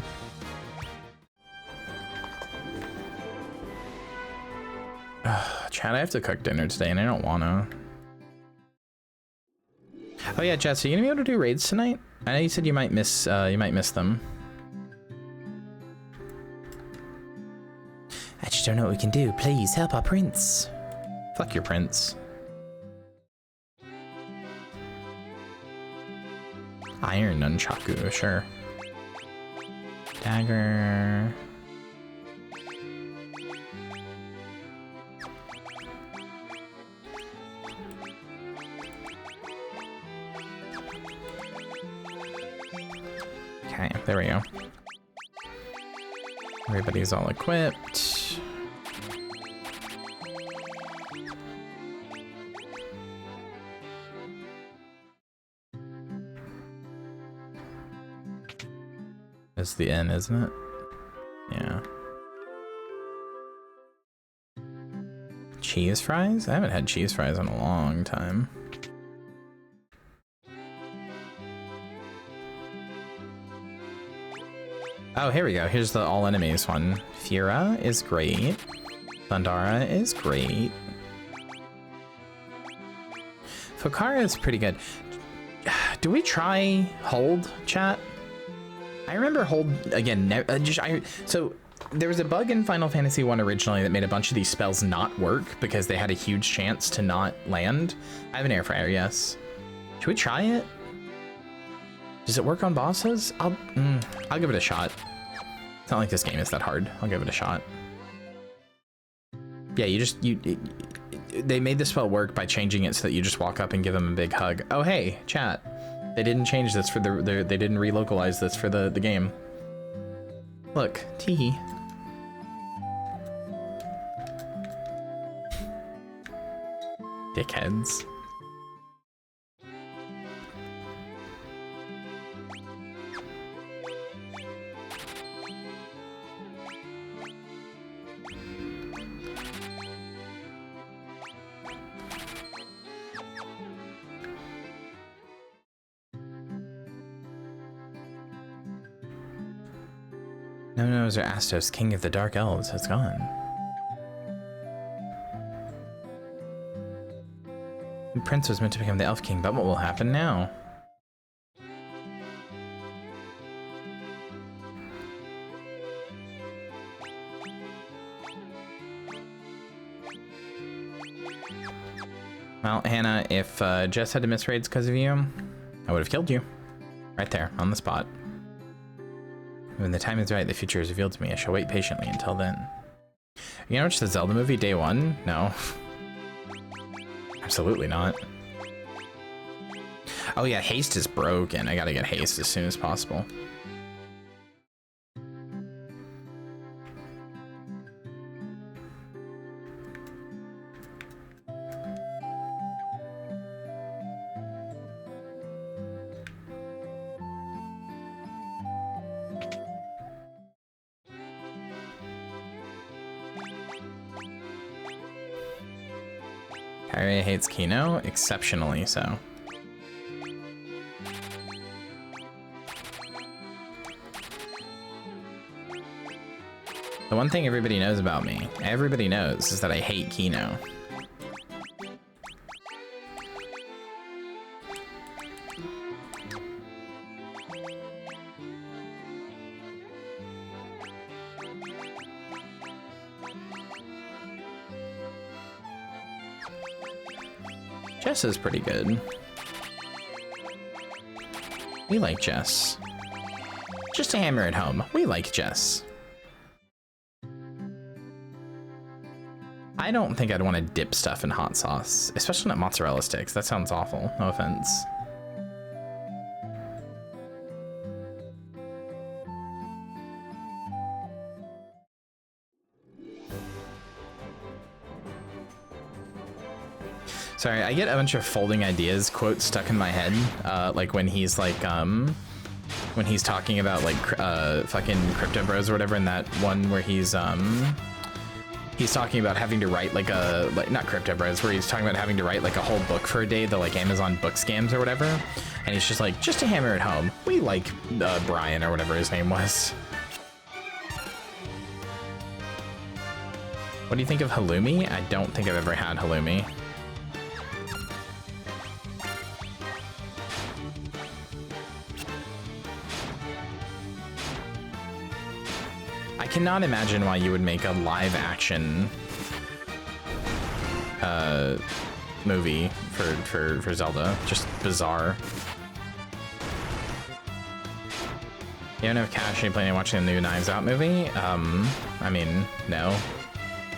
Speaker 1: Chad, I have to cook dinner today and I don't wanna. Oh yeah, Jess, are you gonna be able to do raids tonight? I know you said you might miss them.
Speaker 2: I just don't know what we can do. Please help our prince.
Speaker 1: Fuck your prince. Iron nunchaku, sure. Dagger. Okay, there we go. Everybody's all equipped. It's the inn, isn't it? Yeah. Cheese fries? I haven't had cheese fries in a long time. Oh, here we go. Here's the all enemies one. Fira is great. Thundara is great. Fokara is pretty good. Do we try hold, chat? I remember hold again. So there was a bug in Final Fantasy 1 originally that made a bunch of these spells not work because they had a huge chance to not land. I have an air fryer, yes. Should we try it? Does it work on bosses? I'll give it a shot. It's not like this game is that hard. I'll give it a shot. Yeah, they made the spell work by changing it so that you just walk up and give them a big hug. Oh, hey, chat. They didn't change this for they didn't relocalize this for the game. Look, teehee. Dickheads. No, Astos, king of the dark elves, has gone. The prince was meant to become the elf king, but what will happen now? Well, Hannah, if Jess had to miss raids because of you, I would have killed you. Right there, on the spot. When the time is right, the future is revealed to me. I shall wait patiently until then. You know watch the Zelda movie day one? No. Absolutely not. Oh yeah, haste is broken. I gotta get haste as soon as possible. Harry hates Kino, exceptionally so. The one thing everybody knows about me, everybody knows, is that I hate Kino. Jess is pretty good. We like Jess. Just to hammer it home, we like Jess. I don't think I'd want to dip stuff in hot sauce, especially not mozzarella sticks. That sounds awful, no offense. Sorry, I get a bunch of folding ideas quotes stuck in my head, like when he's like, when he's talking about like fucking Crypto Bros or whatever, in that one where he's talking about having to write like not Crypto Bros, where he's talking about having to write like a whole book for a day, the like Amazon book scams or whatever, and he's just like, just to hammer it home, we like Brian or whatever his name was. What do you think of halloumi? I don't think I've ever had halloumi. I cannot imagine why you would make a live action movie for Zelda. Just bizarre. You don't have cash and you planning on watching the new Knives Out movie? I mean, no.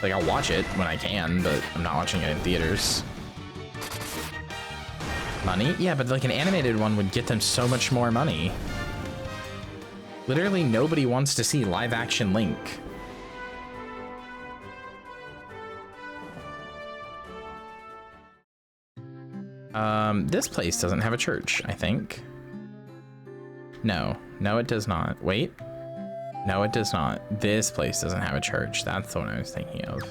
Speaker 1: Like, I'll watch it when I can, but I'm not watching it in theaters. Money? Yeah, but like an animated one would get them so much more money. Literally nobody wants to see live action Link. This place doesn't have a church, I think. No, it does not. Wait. No, it does not. This place doesn't have a church. That's the one I was thinking of.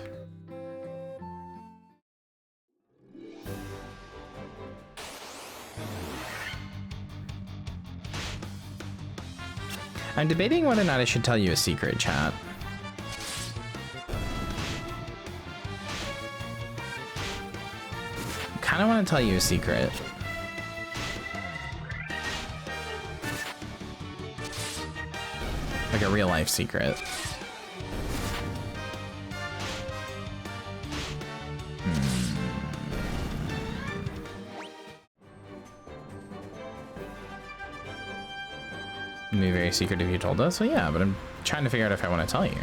Speaker 1: I'm debating whether or not I should tell you a secret, chat. I kind of want to tell you a secret. Like a real life secret. It'd be very secret if you told us. Well, yeah, but I'm trying to figure out if I want to tell you.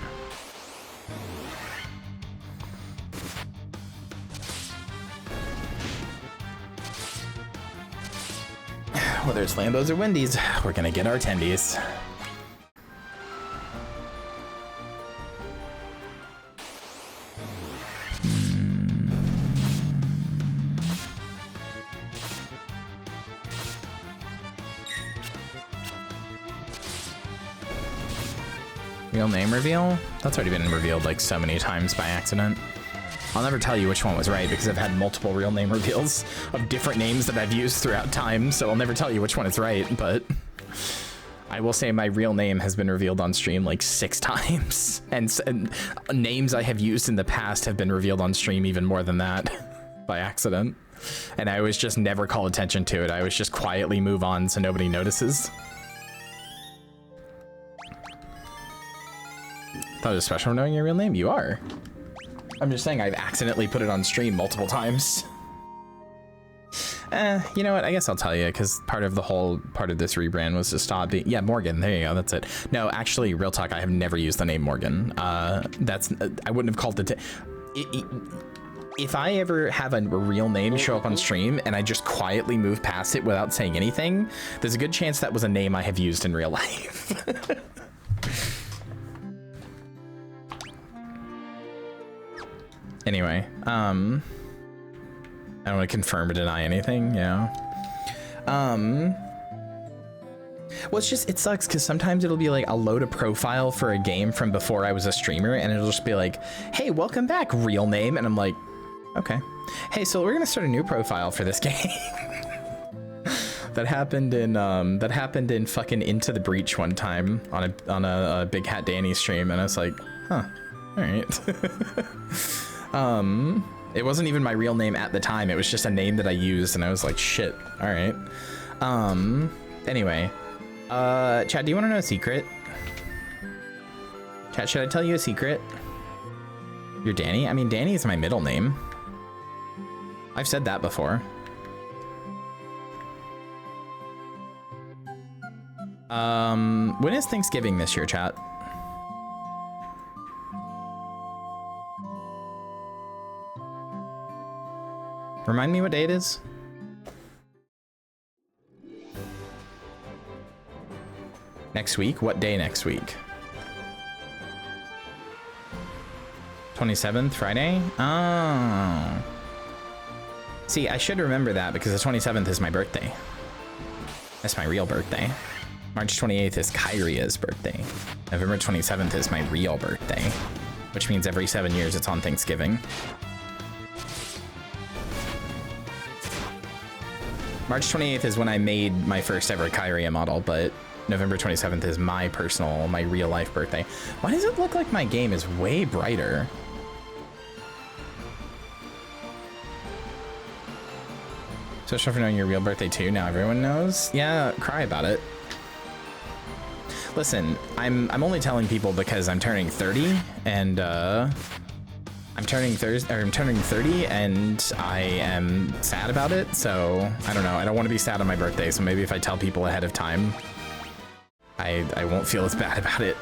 Speaker 1: Whether it's Lambos or Wendy's, we're gonna get our tendies. Real name reveal? That's already been revealed like so many times by accident. I'll never tell you which one was right because I've had multiple real name reveals of different names that I've used throughout time, so I'll never tell you which one is right, but I will say my real name has been revealed on stream like 6 times, and names I have used in the past have been revealed on stream even more than that by accident, and I always just never call attention to it. I always just quietly move on so nobody notices. Thought it was special knowing your real name. You are. I'm just saying I've accidentally put it on stream multiple times. You know what? I guess I'll tell you because part of this rebrand was to stop being. Yeah, Morgan. There you go. That's it. No, actually, real talk. I have never used the name Morgan. I wouldn't have called it. If I ever have a real name show up on stream and I just quietly move past it without saying anything, there's a good chance that was a name I have used in real life. Anyway, I don't want to confirm or deny anything, yeah. Well, it sucks because sometimes it'll be like I'll load a profile for a game from before I was a streamer and it'll just be like, hey, welcome back, real name. And I'm like, okay. Hey, so we're gonna start a new profile for this game. That happened in fucking Into the Breach one time on a Big Hat Danny stream, and I was like, huh, all right. It wasn't even my real name at the time. It was just a name that I used, and I was like, shit, all right. Anyway, Chad, do you want to know a secret? Chad, should I tell you a secret? You're Danny? I mean, Danny is my middle name. I've said that before. When is Thanksgiving this year, chat? Remind me what day it is? Next week? What day next week? 27th, Friday? Oh. See, I should remember that because the 27th is my birthday. That's my real birthday. March 28th is Kyria's birthday. November 27th is my real birthday, which means every 7 years it's on Thanksgiving. March 28th is when I made my first ever Kyria model, but November 27th is my real life birthday. Why does it look like my game is way brighter? Especially for knowing your real birthday too, now everyone knows. Yeah, cry about it. Listen, I'm only telling people because I'm turning 30 and I'm turning 30 and I am sad about it. So I don't know. I don't want to be sad on my birthday. So maybe if I tell people ahead of time, I won't feel as bad about it.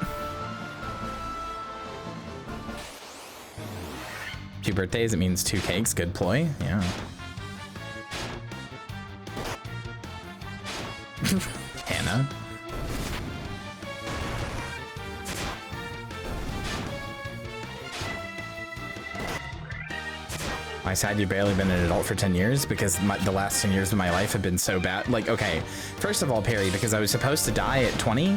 Speaker 1: 2 birthdays, it means 2 cakes. Good ploy. Yeah. Hannah. I sad you've barely been an adult for 10 years because the last 10 years of my life have been so bad. Like, okay, first of all, Perry, because I was supposed to die at 20,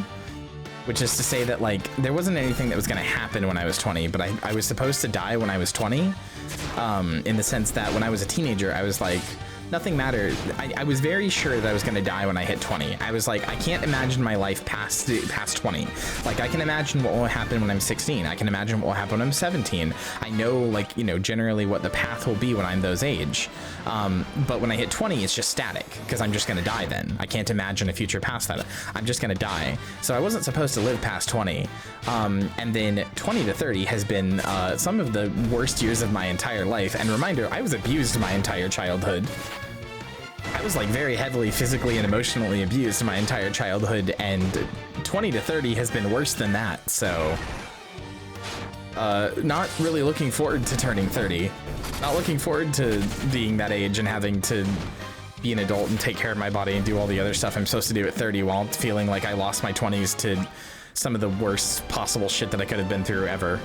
Speaker 1: which is to say that, like, there wasn't anything that was going to happen when I was 20, but I was supposed to die when I was 20, in the sense that when I was a teenager, I was like, nothing mattered. I was very sure that I was going to die when I hit 20. I was like, I can't imagine my life past 20. Like, I can imagine what will happen when I'm 16. I can imagine what will happen when I'm 17. I know, like, you know, generally what the path will be when I'm those age. But when I hit 20, it's just static because I'm just going to die then. I can't imagine a future past that. I'm just going to die. So I wasn't supposed to live past 20. And then 20 to 30 has been some of the worst years of my entire life. And reminder, I was abused my entire childhood. I was like very heavily physically and emotionally abused my entire childhood, and 20 to 30 has been worse than that. So not really looking forward to turning 30. Not looking forward to being that age and having to be an adult and take care of my body and do all the other stuff I'm supposed to do at 30 while feeling like I lost my 20s to some of the worst possible shit that I could have been through ever.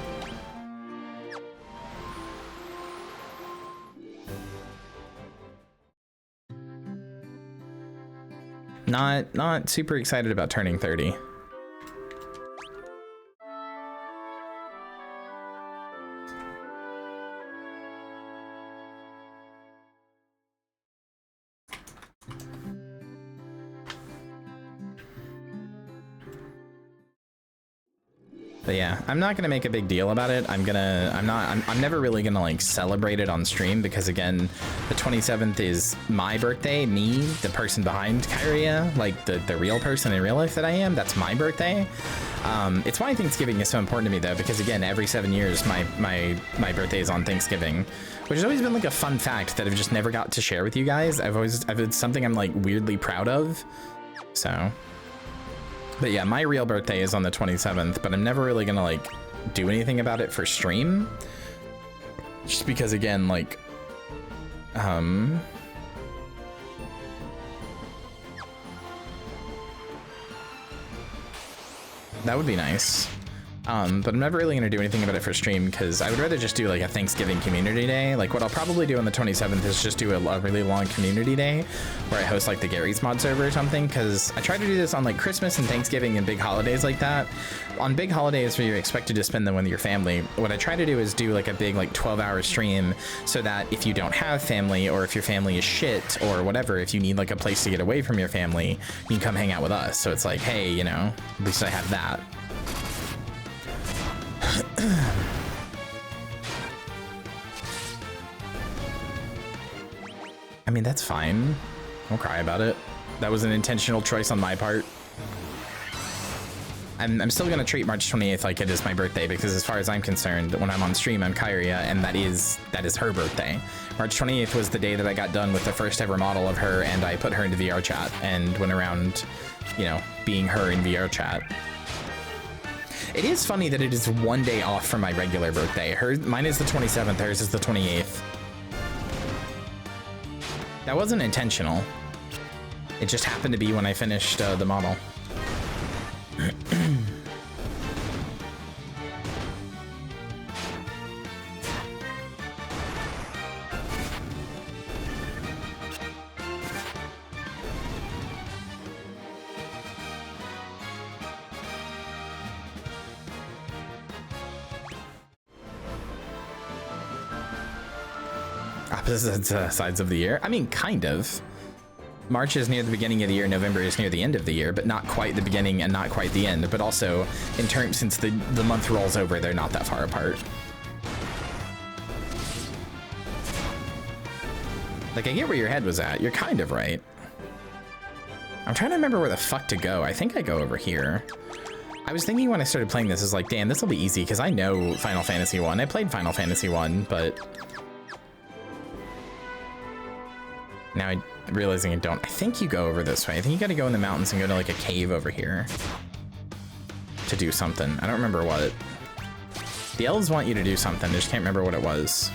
Speaker 1: Not super excited about turning 30. But yeah, I'm not gonna make a big deal about it. I'm never really gonna like celebrate it on stream because again, the 27th is my birthday, me, the person behind Kyria, like the real person in real life that I am. That's my birthday. It's why Thanksgiving is so important to me though, because again, every 7 years my birthday is on Thanksgiving, which has always been like a fun fact that I've just never got to share with you guys. It's something I'm like weirdly proud of. So. But yeah, my real birthday is on the 27th, but I'm never really gonna like do anything about it for stream. Just because again, like, that would be nice. But I'm never really gonna do anything about it for stream because I would rather just do like a Thanksgiving community day. Like what I'll probably do on the 27th is just do a really long community day where I host like the Gary's mod server or something, because I try to do this on like Christmas and Thanksgiving and big holidays like that. On big holidays where you're expected to spend them with your family, what I try to do is do like a big like 12-hour stream so that if you don't have family or if your family is shit or whatever, if you need like a place to get away from your family, you can come hang out with us. So it's like, hey, you know, at least I have that. I mean, that's fine. Don't cry about it. That was an intentional choice on my part. I'm still gonna treat March 28th like it is my birthday because as far as I'm concerned, when I'm on stream, I'm Kyria, and that is her birthday. March 28th was the day that I got done with the first ever model of her, and I put her into VR chat and went around, you know, being her in VR chat. It is funny that it is one day off from my regular birthday. Mine is the 27th, hers is the 28th. That wasn't intentional. It just happened to be when I finished the model. Opposite sides of the year? I mean, kind of. March is near the beginning of the year, November is near the end of the year, but not quite the beginning and not quite the end. But also, in terms, since the month rolls over, they're not that far apart. Like, I get where your head was at. You're kind of right. I'm trying to remember where the fuck to go. I think I go over here. I was thinking when I started playing this, is like, damn, this will be easy because I know Final Fantasy 1. I played Final Fantasy 1, but now I'm realizing I don't. I think you go over this way. I think you got to go in the mountains and go to like a cave over here to do something. I don't remember what. The elves want you to do something. I just can't remember what it was.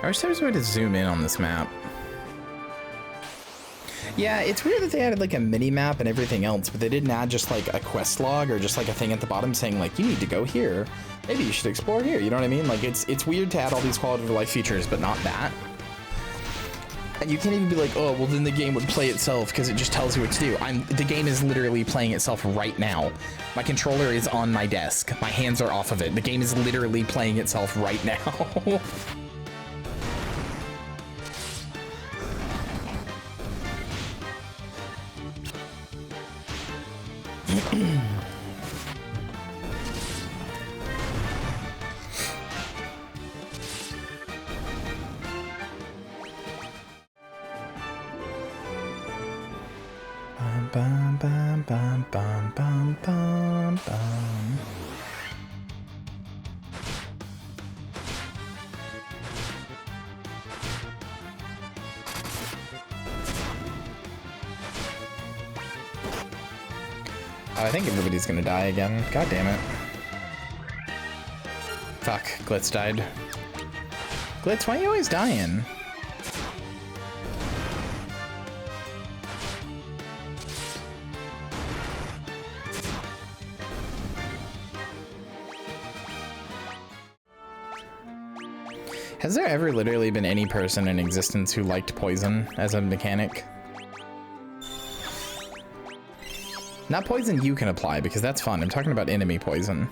Speaker 1: I wish there was a way to zoom in on this map. Yeah, it's weird that they added like a mini map and everything else, but they didn't add just like a quest log or just like a thing at the bottom saying like, you need to go here. Maybe you should explore here. You know what I mean? Like it's weird to add all these quality of life features, but not that. And you can't even be like, oh, well then the game would play itself because it just tells you what to do. The game is literally playing itself right now. My controller is on my desk. My hands are off of it. The game is literally playing itself right now. Bum, bum, bum, bum, bum, bum, bum. Oh, I think everybody's gonna die again. God damn it. Fuck, Glitz died. Glitz, why are you always dying? Has there ever literally been any person in existence who liked poison as a mechanic? Not poison you can apply, because that's fun. I'm talking about enemy poison.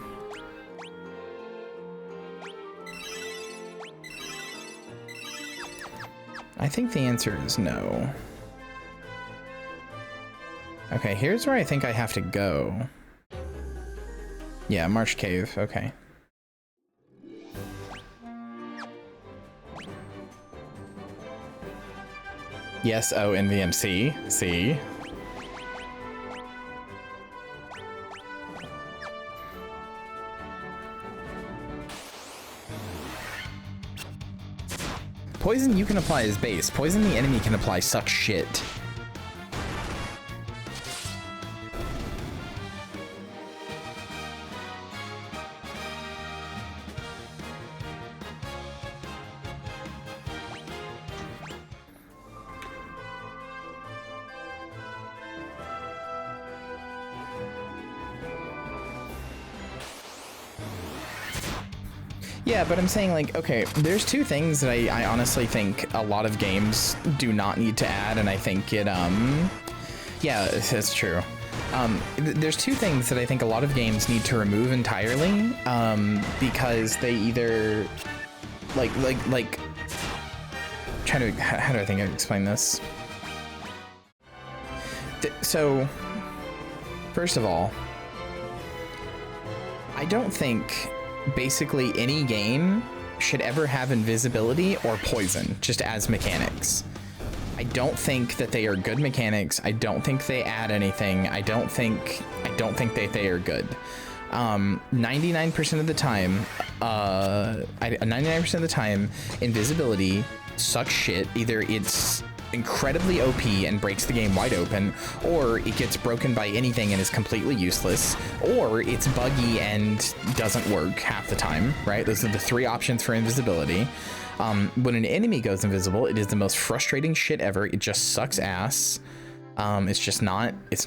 Speaker 1: I think the answer is no. Okay, here's where I think I have to go. Yeah, Marsh Cave, okay. Yes, oh, NVMC, see? Poison you can apply as base. Poison the enemy can apply sucks shit. Yeah, but I'm saying, like, okay, there's two things that I honestly think a lot of games do not need to add, and I think it, yeah, that's true. There's two things that I think a lot of games need to remove entirely, because they either, like, trying to, how do I think I explain this? So, first of all, I don't think basically any game should ever have invisibility or poison just as mechanics. I don't think that they are good mechanics. I don't think they add anything. I don't think that they are good. 99% of the time, 99% of the time, invisibility sucks shit. Either it's incredibly OP and breaks the game wide open, or it gets broken by anything and is completely useless, or it's buggy and doesn't work half the time, right? Those are the three options for invisibility. When an enemy goes invisible, it is the most frustrating shit ever. It just sucks ass. It's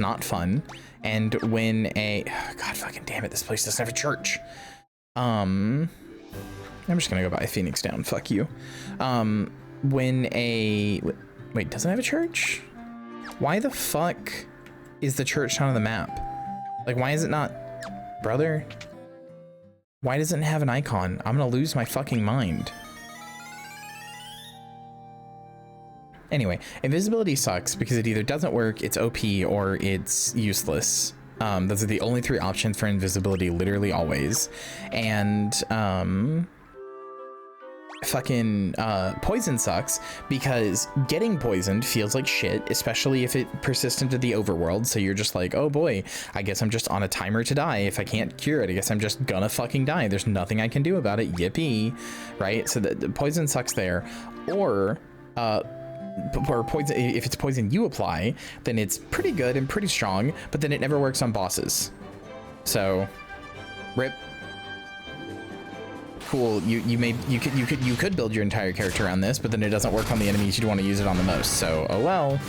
Speaker 1: not fun. And when God fucking damn it, this place doesn't have a church. I'm just gonna go buy Phoenix Down, fuck you. Wait, doesn't it have a church? Why the fuck is the church not on the map? Like, why is it not... Brother? Why doesn't it have an icon? I'm gonna lose my fucking mind. Anyway, invisibility sucks because it either doesn't work, it's OP, or it's useless. Those are the only three options for invisibility, literally always. And, fucking poison sucks because getting poisoned feels like shit, especially if it persists into the overworld. So you're just like, oh boy, I guess I'm just on a timer to die. If I can't cure it, I guess I'm just gonna fucking die. There's nothing I can do about it. Yippee, right? So the poison sucks there. Or poison, if it's poison you apply, then it's pretty good and pretty strong, but then it never works on bosses. So rip. Cool, you could build your entire character around this, but then it doesn't work on the enemies you'd want to use it on the most. So oh well.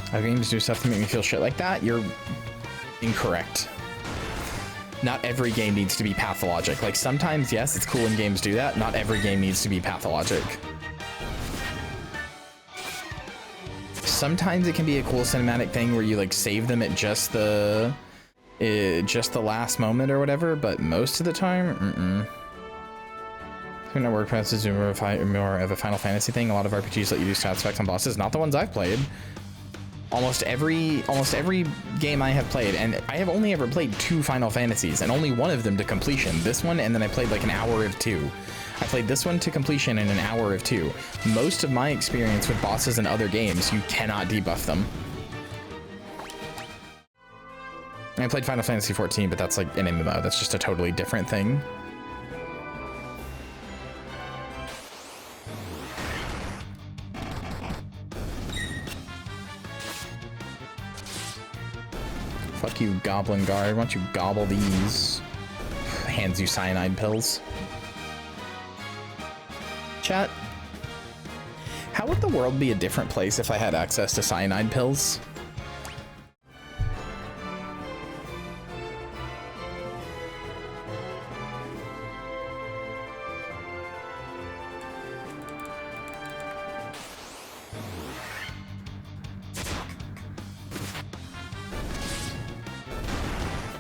Speaker 1: How games do stuff to make me feel shit like that? You're incorrect. Not every game needs to be pathologic. Like sometimes, yes, it's cool when games do that. Not every game needs to be pathologic. Sometimes it can be a cool cinematic thing where you like save them at just the last moment or whatever, but most of the time, Network Pass is more of a Final Fantasy thing. A lot of RPGs let you do stat specs on bosses. Not the ones I've played. Almost every game I have played, and I have only ever played 2 Final Fantasies, and only one of them to completion. This one, and then I played like an hour of 2. I played this one to completion in an hour of 2. Most of my experience with bosses in other games, you cannot debuff them. I played Final Fantasy 14, but that's like an MMO. That's just a totally different thing. Fuck you, Goblin Guard. Why don't you gobble these? Hands you cyanide pills. Chat. How would the world be a different place if I had access to cyanide pills?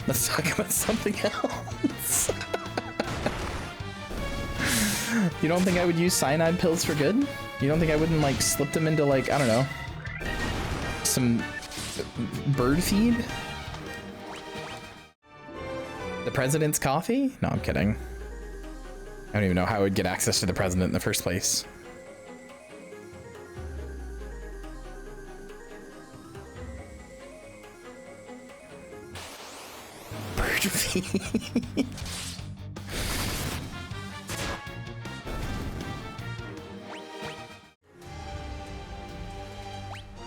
Speaker 1: Let's talk about something else. You don't think I would use cyanide pills for good? You don't think I wouldn't like slip them into like, I don't know, some bird feed? The president's coffee? No, I'm kidding. I don't even know how I would get access to the president in the first place.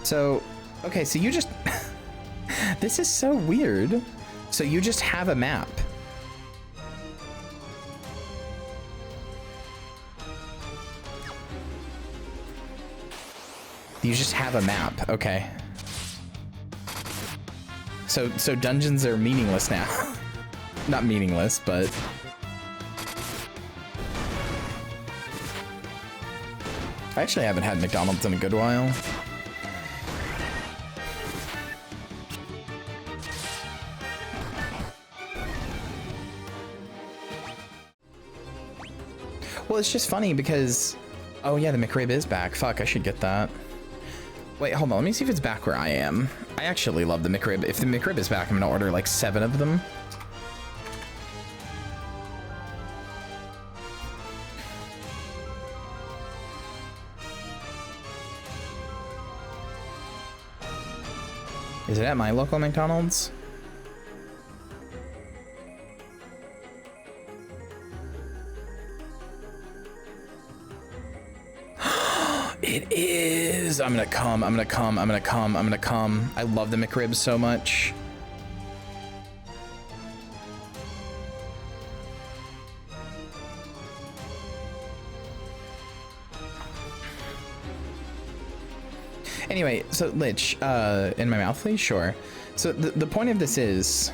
Speaker 1: So, okay, so you just... This is so weird. So you just have a map. You just have a map, okay. So dungeons are meaningless now. Not meaningless, but... I actually haven't had McDonald's in a good while. Well, it's just funny because... Oh yeah, the McRib is back. Fuck, I should get that. Wait, hold on. Let me see if it's back where I am. I actually love the McRib. If the McRib is back, I'm gonna order like 7 of them. Is it at my local McDonald's? It is. I'm gonna come. I'm gonna come. I'm gonna come. I'm gonna come. I love the McRib so much. Anyway, so Lich, in my mouth, please? Sure. So the point of this is,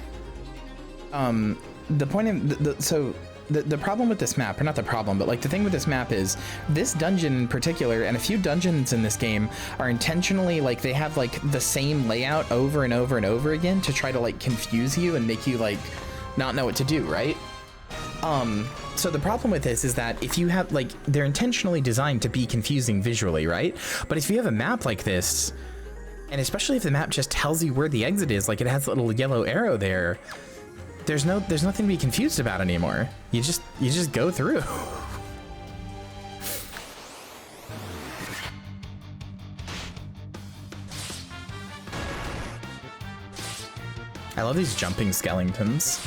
Speaker 1: the point of so the problem with this map, or not the problem, but like the thing with this map is this dungeon in particular, and a few dungeons in this game are intentionally like they have like the same layout over and over and over again to try to like confuse you and make you like not know what to do, right? So the problem with this is that if you have like, they're intentionally designed to be confusing visually, right? But if you have a map like this, and especially if the map just tells you where the exit is, like it has a little yellow arrow there, there's nothing to be confused about anymore. You just go through. I love these jumping skeletons.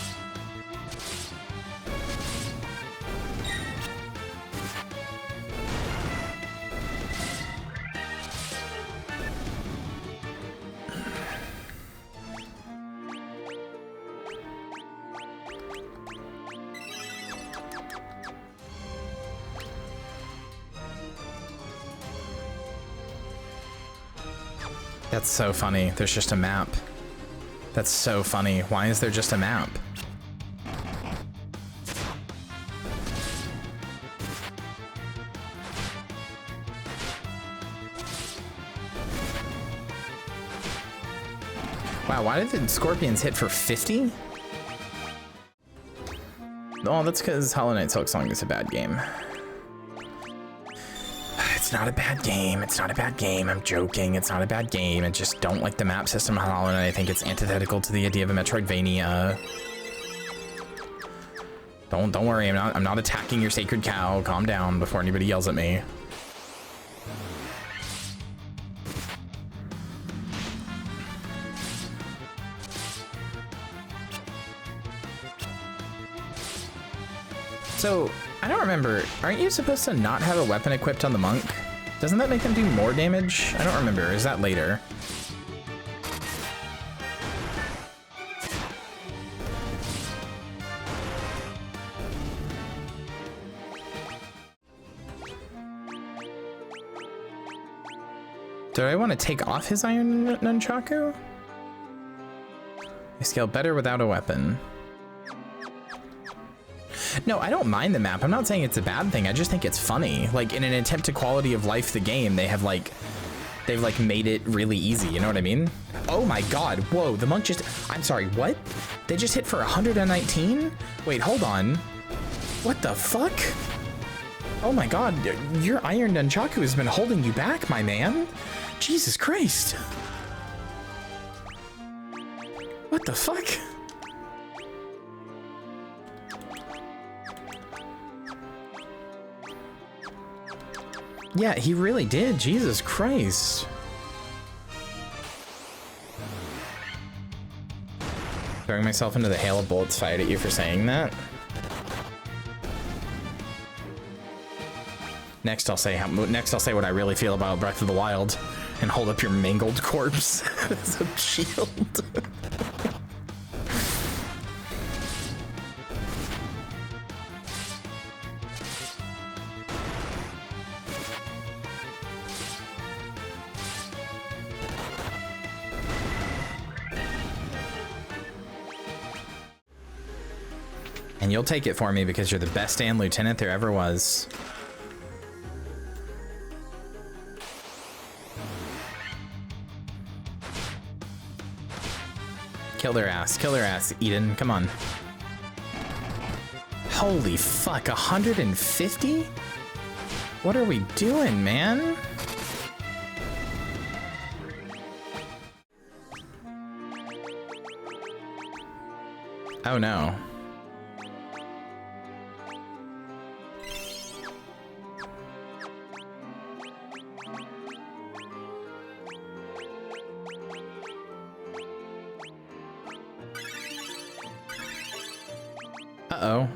Speaker 1: That's so funny. There's just a map. That's so funny. Why is there just a map? Wow, why did the scorpions hit for 50? Oh, that's because Hollow Knight Silksong is a bad game. It's not a bad game. It's not a bad game. I'm joking. It's not a bad game. I just don't like the map system on Hollow Knight. I think it's antithetical to the idea of a Metroidvania. Don't worry. I'm not attacking your sacred cow. Calm down before anybody yells at me. So, I don't remember. Aren't you supposed to not have a weapon equipped on the monk? Doesn't that make them do more damage? I don't remember. Is that later? Do I want to take off his iron nunchaku? I scale better without a weapon. No, I don't mind the map. I'm not saying it's a bad thing. I just think it's funny. Like, in an attempt to quality of life the game, they've made it really easy. You know what I mean? Oh my God. Whoa, the monk just, I'm sorry, what? They just hit for 119? Wait, hold on. What the fuck? Oh my God, your iron nunchaku has been holding you back, my man. Jesus Christ. What the fuck? Yeah, he really did. Jesus Christ. Throwing myself into the hail of bullets fired at you for saying that. Next I'll say what I really feel about Breath of the Wild and hold up your mangled corpse as a shield. And you'll take it for me because you're the best stand lieutenant there ever was. Kill their ass, Eden, come on. Holy fuck, 150? What are we doing, man? Oh no. Uh-oh.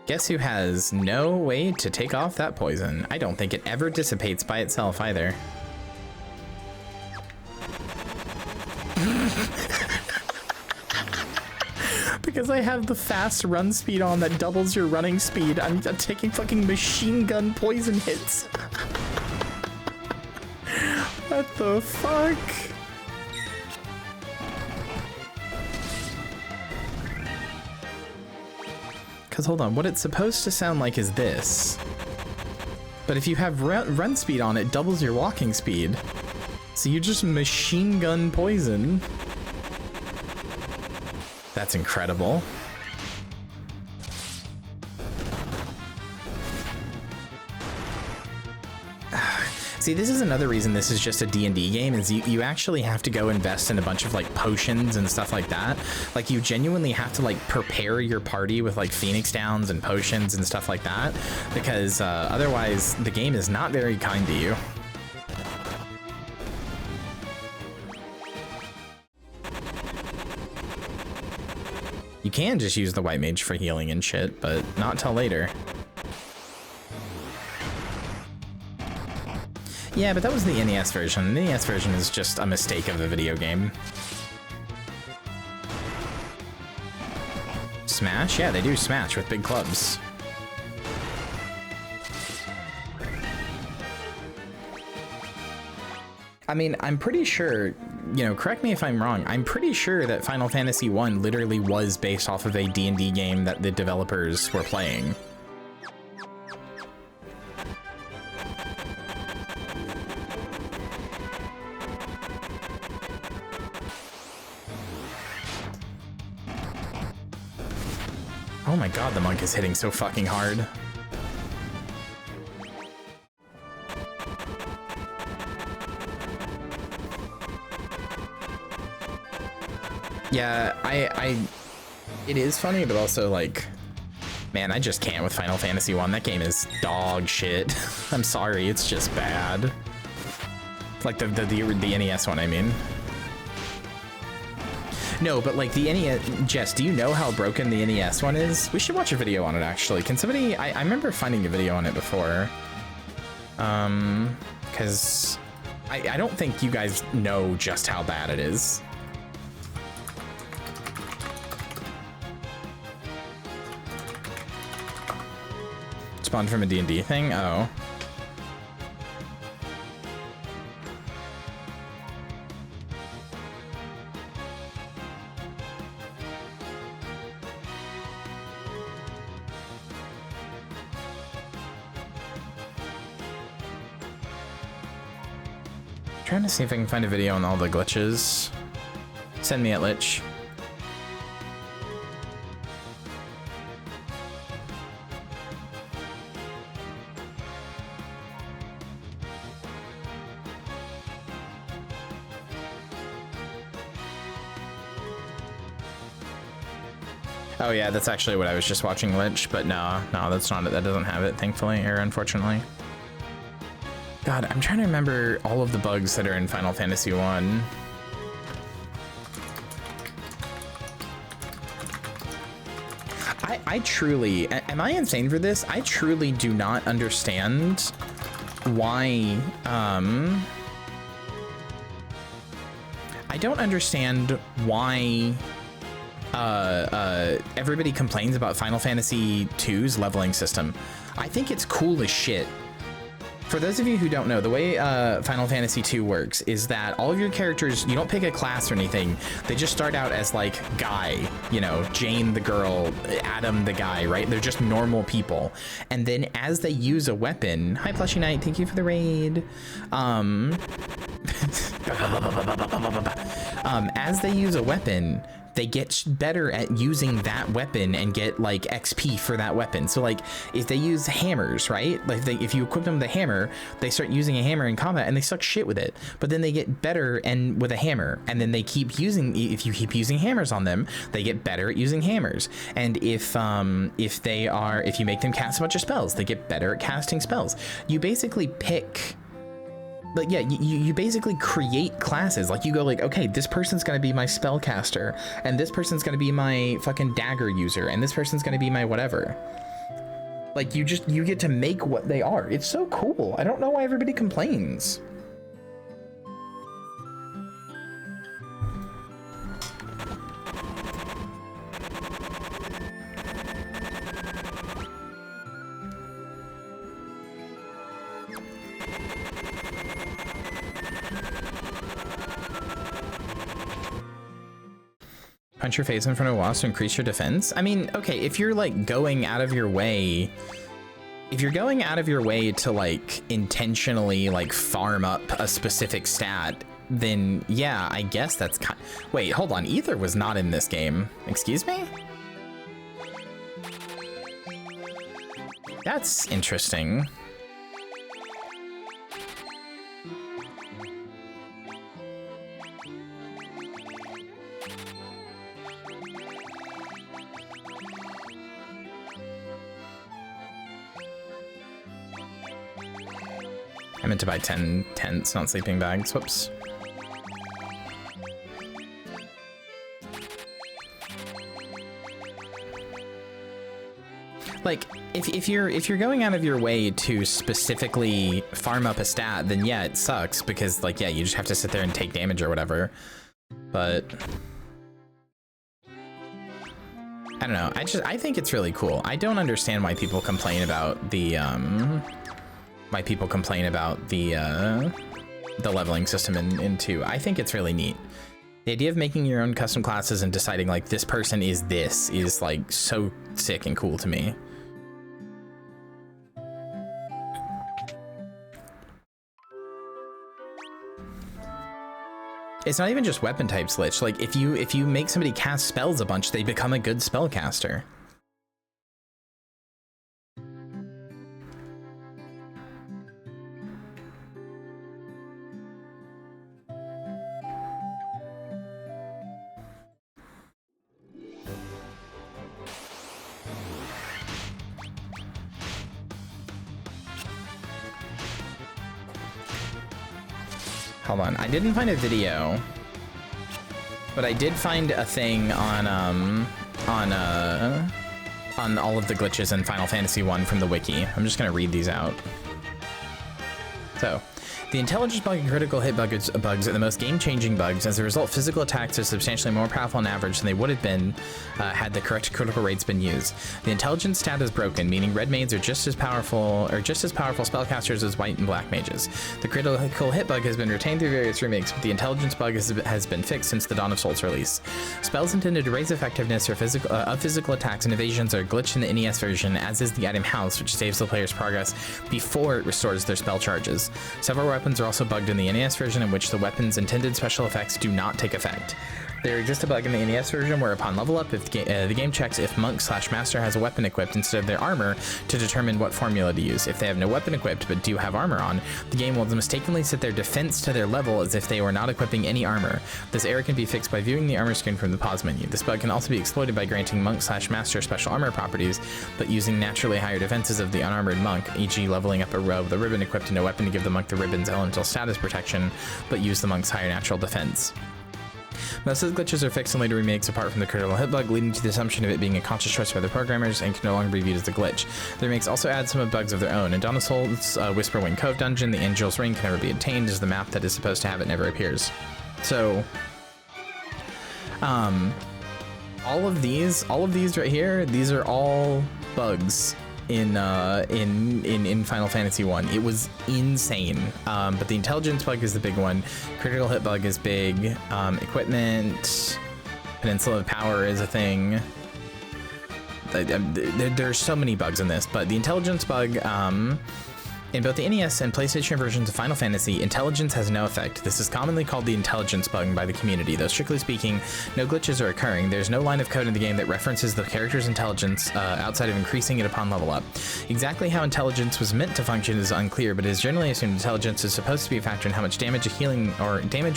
Speaker 1: Guess who has no way to take off that poison? I don't think it ever dissipates by itself either. Because I have the fast run speed on that doubles your running speed, I'm taking fucking machine gun poison hits. What the fuck? Because hold on, what it's supposed to sound like is this. But if you have run speed on, it doubles your walking speed. So you just machine gun poison. That's incredible. See, this is another reason this is just a D&D game, is you actually have to go invest in a bunch of like potions and stuff like that. Like you genuinely have to like prepare your party with like Phoenix Downs and potions and stuff like that, because otherwise the game is not very kind to you. You can just use the White Mage for healing and shit, but not till later. Yeah, but that was the NES version. The NES version is just a mistake of the video game. Smash? Yeah, they do smash with big clubs. I mean, I'm pretty sure, you know, correct me if I'm wrong, I'm pretty sure that Final Fantasy 1 literally was based off of a D&D game that the developers were playing. Oh my god, the monk is hitting so fucking hard. Yeah, it is funny, but also like, man, I just can't with Final Fantasy 1. That game is dog shit. I'm sorry, it's just bad. Like the NES one, I mean. No, but like the NES, Jess, do you know how broken the NES one is? We should watch a video on it, actually. Can somebody, I remember finding a video on it before. Because I don't think you guys know just how bad it is. Spawned from a D&D thing? Oh. Trying to see if I can find a video on all the glitches. Send me at Lich. Oh yeah, that's actually what I was just watching, Lich, but no, that's not it. That doesn't have it, thankfully, or unfortunately. God, I'm trying to remember all of the bugs that are in Final Fantasy 1. I truly, am I insane for this? I truly do not understand why, I don't understand why everybody complains about Final Fantasy II's leveling system. I think it's cool as shit. For those of you who don't know, the way Final Fantasy II works is that all of your characters, you don't pick a class or anything. They just start out as like Guy, you know, Jane the girl, Adam the guy, right? They're just normal people. And then as they use a weapon, hi Plushy Knight, thank you for the raid. As they use a weapon, they get better at using that weapon and get like XP for that weapon. So like if they use hammers, right? Like if you equip them with a hammer, they start using a hammer in combat and they suck shit with it. But then they get better and with a hammer, and then they keep using, if you keep using hammers on them, they get better at using hammers. And if you make them cast a bunch of spells, they get better at casting spells. You basically pick, like, yeah, you basically create classes. Like you go like, okay, this person's gonna be my spellcaster, and this person's gonna be my fucking dagger user, and this person's gonna be my whatever. Like you get to make what they are. It's so cool. I don't know why everybody complains. Punch your face in front of a wasp to increase your defense? I mean, okay, if you're like going out of your way, if you're going out of your way to like intentionally like farm up a specific stat, then yeah, I guess that's kind. Wait, hold on, Ether was not in this game. Excuse me? That's interesting. I meant to buy 10 tents, not sleeping bags. Whoops. Like, if you're going out of your way to specifically farm up a stat, then yeah, it sucks because like yeah, you just have to sit there and take damage or whatever. But I don't know. I think it's really cool. I don't understand why people complain about the the leveling system in 2. I think it's really neat. The idea of making your own custom classes and deciding like this person is this is like so sick and cool to me. It's not even just weapon types, Lich. Like if you make somebody cast spells a bunch, they become a good spellcaster. Hold on, I didn't find a video, but I did find a thing on all of the glitches in Final Fantasy 1 from the wiki. I'm just gonna read these out. So, the intelligence bug and critical hit bugs are the most game-changing bugs. As a result, physical attacks are substantially more powerful on average than they would have been had the correct critical rates been used. The intelligence stat is broken, meaning red maids are just as powerful spellcasters as white and black mages. The critical hit bug has been retained through various remakes, but the intelligence bug has been fixed since the Dawn of Souls release. Spells intended to raise effectiveness of physical attacks and evasions are glitched in the NES version, as is the item house, which saves the player's progress before it restores their spell charges. Several weapons are also bugged in the NES version, in which the weapon's intended special effects do not take effect. There exists a bug in the NES version where upon level up, if the game checks if monk/master has a weapon equipped instead of their armor to determine what formula to use. If they have no weapon equipped but do have armor on, the game will mistakenly set their defense to their level as if they were not equipping any armor. This error can be fixed by viewing the armor screen from the pause menu. This bug can also be exploited by granting monk/master special armor properties, but using naturally higher defenses of the unarmored monk, e.g. leveling up a row of the ribbon equipped in a weapon to give the monk the ribbon's elemental status protection, but use the monk's higher natural defense. Most of the glitches are fixed in later remakes apart from the critical hit bug, leading to the assumption of it being a conscious choice by the programmers and can no longer be viewed as a glitch. The remakes also add some bugs of their own. In Dawn of Souls Whisperwind Cove dungeon, the Angel's Ring can never be obtained as the map that is supposed to have it never appears. So, all of these right here, these are all bugs in Final Fantasy 1. It was insane. But the intelligence bug is the big one. Critical hit bug is big. Equipment, Peninsula of Power is a thing. There's so many bugs in this, but the intelligence bug, in both the NES and PlayStation versions of Final Fantasy, intelligence has no effect. This is commonly called the intelligence bug by the community, though strictly speaking, no glitches are occurring. There's no line of code in the game that references the character's intelligence outside of increasing it upon level up. Exactly how intelligence was meant to function is unclear, but it is generally assumed intelligence is supposed to be a factor in how much damage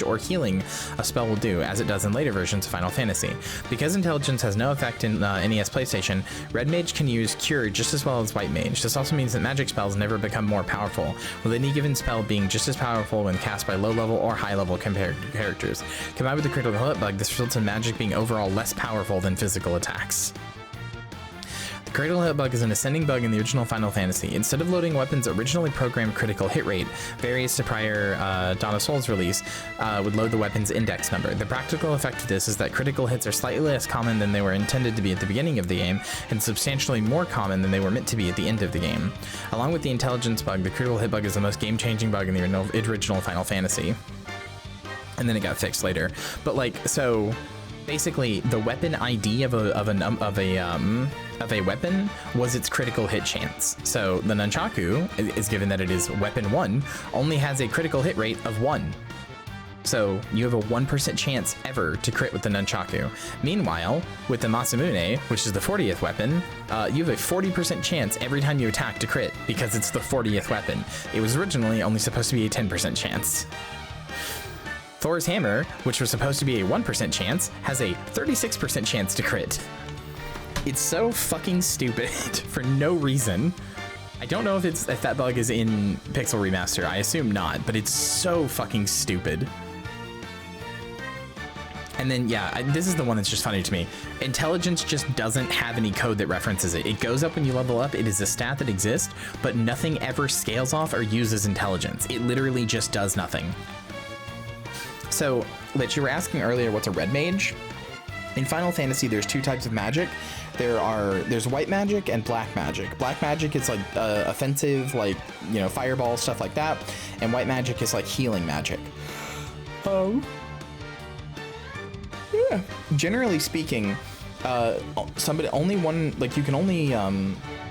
Speaker 1: or healing a spell will do, as it does in later versions of Final Fantasy. Because intelligence has no effect in NES PlayStation, Red Mage can use Cure just as well as White Mage. This also means that magic spells never become more powerful, with any given spell being just as powerful when cast by low-level or high-level characters. Combined with the critical hit bug, this results in magic being overall less powerful than physical attacks. The critical hit bug is an ascending bug in the original Final Fantasy. Instead of loading weapons' originally programmed critical hit rate, various to prior Dawn of Souls release, would load the weapon's index number. The practical effect of this is that critical hits are slightly less common than they were intended to be at the beginning of the game, and substantially more common than they were meant to be at the end of the game. Along with the intelligence bug, the critical hit bug is the most game-changing bug in the original Final Fantasy. And then it got fixed later. But like, so basically the weapon ID of a weapon was its critical hit chance. So the nunchaku is given that it is weapon 1, only has a critical hit rate of 1. So you have a 1% chance ever to crit with the nunchaku. Meanwhile, with the Masamune, which is the 40th weapon, you have a 40% chance every time you attack to crit because it's the 40th weapon. It was originally only supposed to be a 10% chance. Thor's hammer, which was supposed to be a 1% chance, has a 36% chance to crit. It's so fucking stupid for no reason. I don't know if that bug is in Pixel Remaster. I assume not, but it's so fucking stupid. And then, yeah, this is the one that's just funny to me. Intelligence just doesn't have any code that references it. It goes up when you level up. It is a stat that exists, but nothing ever scales off or uses intelligence. It literally just does nothing. So, Lich, you were asking earlier what's a red mage? In Final Fantasy, there's 2 types of magic. There's white magic and black magic. Black magic is like offensive, like, you know, fireball, stuff like that. And white magic is like healing magic. Yeah. Generally speaking, you can only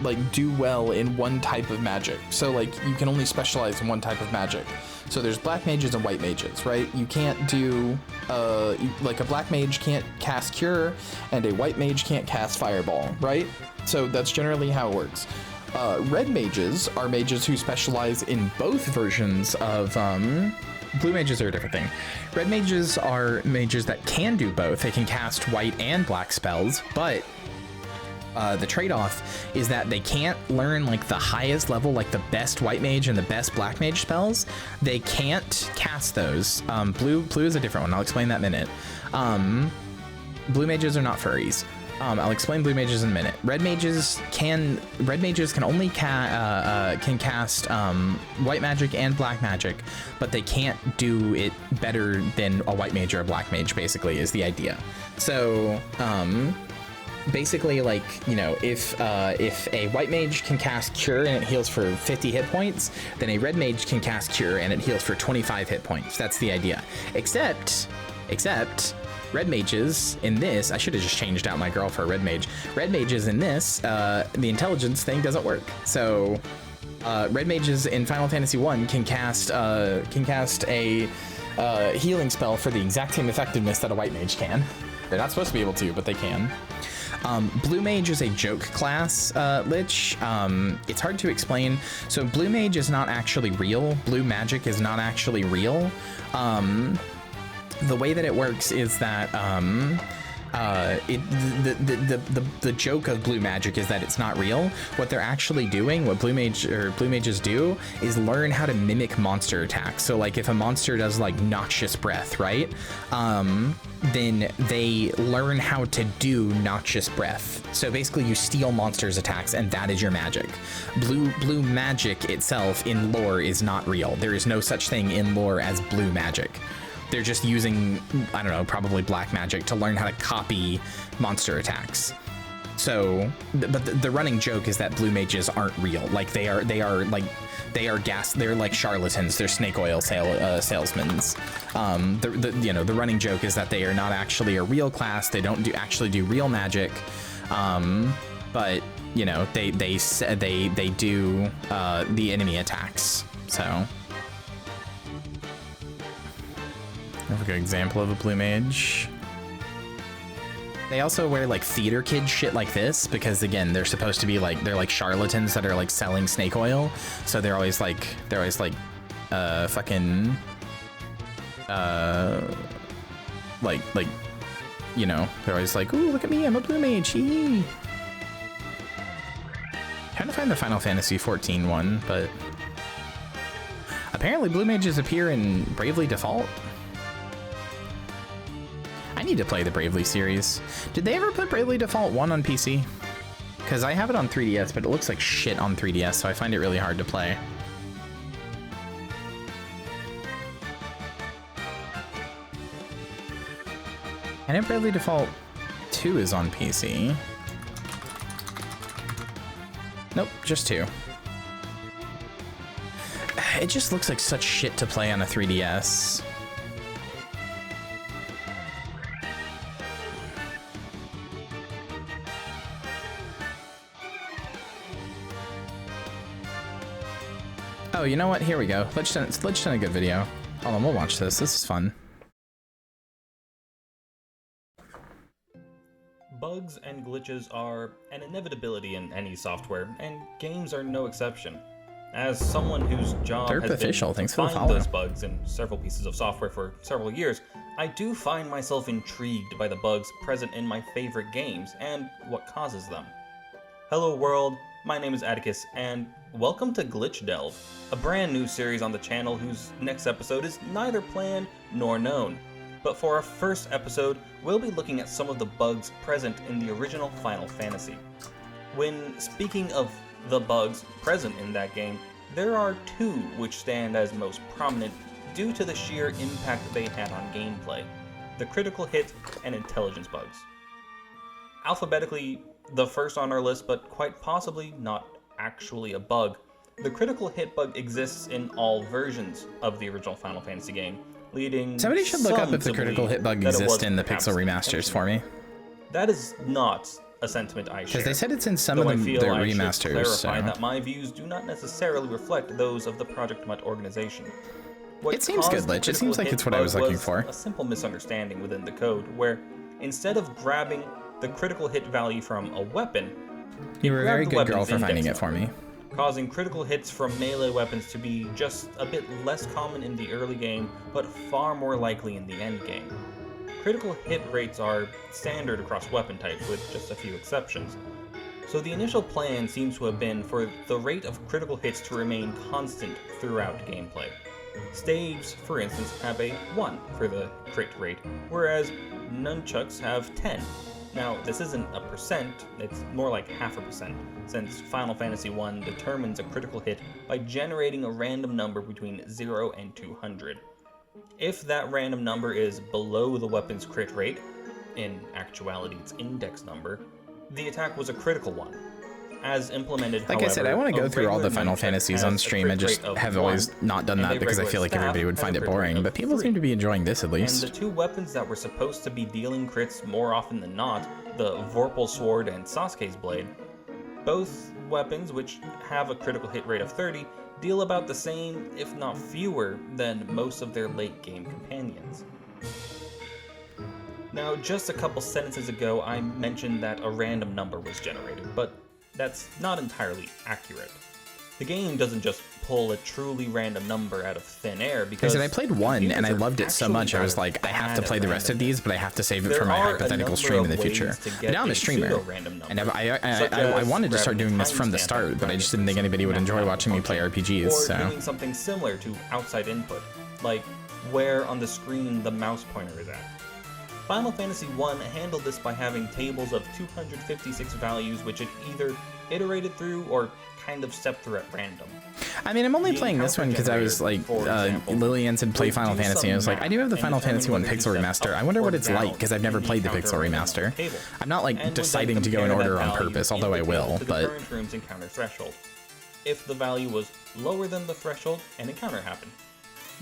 Speaker 1: like do well in one type of magic. So like you can only specialize in one type of magic. So there's black mages and white mages, right? You can't do like a black mage can't cast cure and a white mage can't cast fireball, right? So that's generally how it works. Red mages are mages who specialize in both versions of blue mages are a different thing. Red mages are mages that can do both. They can cast white and black spells, but the trade-off is that they can't learn like the highest level, like the best white mage and the best black mage spells. They can't cast those. Blue is a different one. I'll explain that in a minute. Blue mages are not furries. I'll explain blue mages in a minute. Red mages can only can cast white magic and black magic, but they can't do it better than a white mage or a black mage, basically, is the idea. So basically, like, you know, if a white mage can cast cure and it heals for 50 hit points, then a red mage can cast cure and it heals for 25 hit points. That's the idea. Except red mages in this, I should have just changed out my girl for a red mage. Red mages in this, the intelligence thing doesn't work. So red mages in Final Fantasy 1 can cast a healing spell for the exact same effectiveness that a white mage can. They're not supposed to be able to, but they can. Blue mage is a joke class, Lich. It's hard to explain. So blue mage is not actually real. Blue magic is not actually real. The way that it works is that the joke of blue magic is that it's not real. What they're actually doing, what blue mages do, is learn how to mimic monster attacks. So like if a monster does like noxious breath, right? Then they learn how to do noxious breath. So basically you steal monsters' attacks and that is your magic. Blue magic itself in lore is not real. There is no such thing in lore as blue magic. They're just using, I don't know, probably black magic to learn how to copy monster attacks. So, but the running joke is that blue mages aren't real. Like they're like charlatans. They're snake oil salesmen. The running joke is that they are not actually a real class. They don't actually do real magic. But you know, they do the enemy attacks. So. Have a good example of a blue mage. They also wear like theater kid shit like this because again, they're supposed to be like, they're like charlatans that are like selling snake oil. So they're always like fucking like, you know, they're always like, ooh, look at me, I'm a blue mage. Trying to find the Final Fantasy 14 one, but apparently blue mages appear in Bravely Default. I need to play the Bravely series. Did they ever put Bravely Default 1 on PC? Because I have it on 3DS, but it looks like shit on 3DS, so I find it really hard to play. I know Bravely Default 2 is on PC. Nope, just 2. It just looks like such shit to play on a 3DS. Oh, you know what? Here we go. Lich done a good video. Hold on, we'll watch this. This is fun.
Speaker 4: Bugs and glitches are an inevitability in any software, and games are no exception. As someone whose job has been to find those bugs in several pieces of software for several years, I do find myself intrigued by the bugs present in my favorite games and what causes them. Hello world, my name is Atticus, and welcome to Glitch Delve, a brand new series on the channel whose next episode is neither planned nor known. But for our first episode, we'll be looking at some of the bugs present in the original Final Fantasy. When speaking of the bugs present in that game, there are two which stand as most prominent due to the sheer impact they had on gameplay: the critical hit and intelligence bugs. Alphabetically, the first on our list, but quite possibly not actually a bug, the critical hit bug exists in all versions of the original Final Fantasy game, leading
Speaker 1: somebody should look up if the critical hit bug exists in the Pixel remasters for me.
Speaker 4: That is not a sentiment I share,
Speaker 1: because they said it's in some of their remasters.
Speaker 4: Clarify that my views do not necessarily reflect those of the Project Mutt organization.
Speaker 1: It seems good, Lich. It seems like it's what I was looking for.
Speaker 4: A simple misunderstanding within the code, where instead of grabbing the critical hit value from a weapon,
Speaker 1: you were a very good girl for finding it for me,
Speaker 4: causing critical hits from melee weapons to be just a bit less common in the early game, but far more likely in the end game. Critical hit rates are standard across weapon types, with just a few exceptions. So the initial plan seems to have been for the rate of critical hits to remain constant throughout gameplay. Staves, for instance, have a 1 for the crit rate, whereas nunchucks have 10. Now, this isn't a percent, it's more like 0.5%, since Final Fantasy I determines a critical hit by generating a random number between 0 and 200. If that random number is below the weapon's crit rate, in actuality its index number, the attack was a critical one. As implemented,
Speaker 1: like I said, I want to go through all the Final Fantasies on stream. I just have always not done that because I feel like everybody would find it boring, but people seem to be enjoying this at least.
Speaker 4: And the two weapons that were supposed to be dealing crits more often than not, the Vorpal Sword and Sasuke's Blade, both weapons, which have a critical hit rate of 30, deal about the same, if not fewer, than most of their late game companions. Now, just a couple sentences ago, I mentioned that a random number was generated, but that's not entirely accurate. The game doesn't just pull a truly random number out of thin air, because
Speaker 1: I played one and I loved it so much I was like, I have to play the rest of these, but I have to save it for my hypothetical stream in the future. But now I'm a streamer, and I wanted to start doing this from the start, but I just didn't think anybody would enjoy watching me play RPGs.
Speaker 4: Or doing something similar to outside input, like where on the screen the mouse pointer is at. Final Fantasy I handled this by having tables of 256 values which it either iterated through or kind of stepped through at random.
Speaker 1: I mean, I'm only playing this one because I was like, Lillian said play Final Fantasy, and I was like, I do have the Final Fantasy 1 Pixel Remaster. I wonder what it's like, because I've never played the Pixel Remaster. I'm not like deciding to go in order on purpose, although I will, but...
Speaker 4: The current room's encounter threshold. If the value was lower than the threshold, an encounter happened.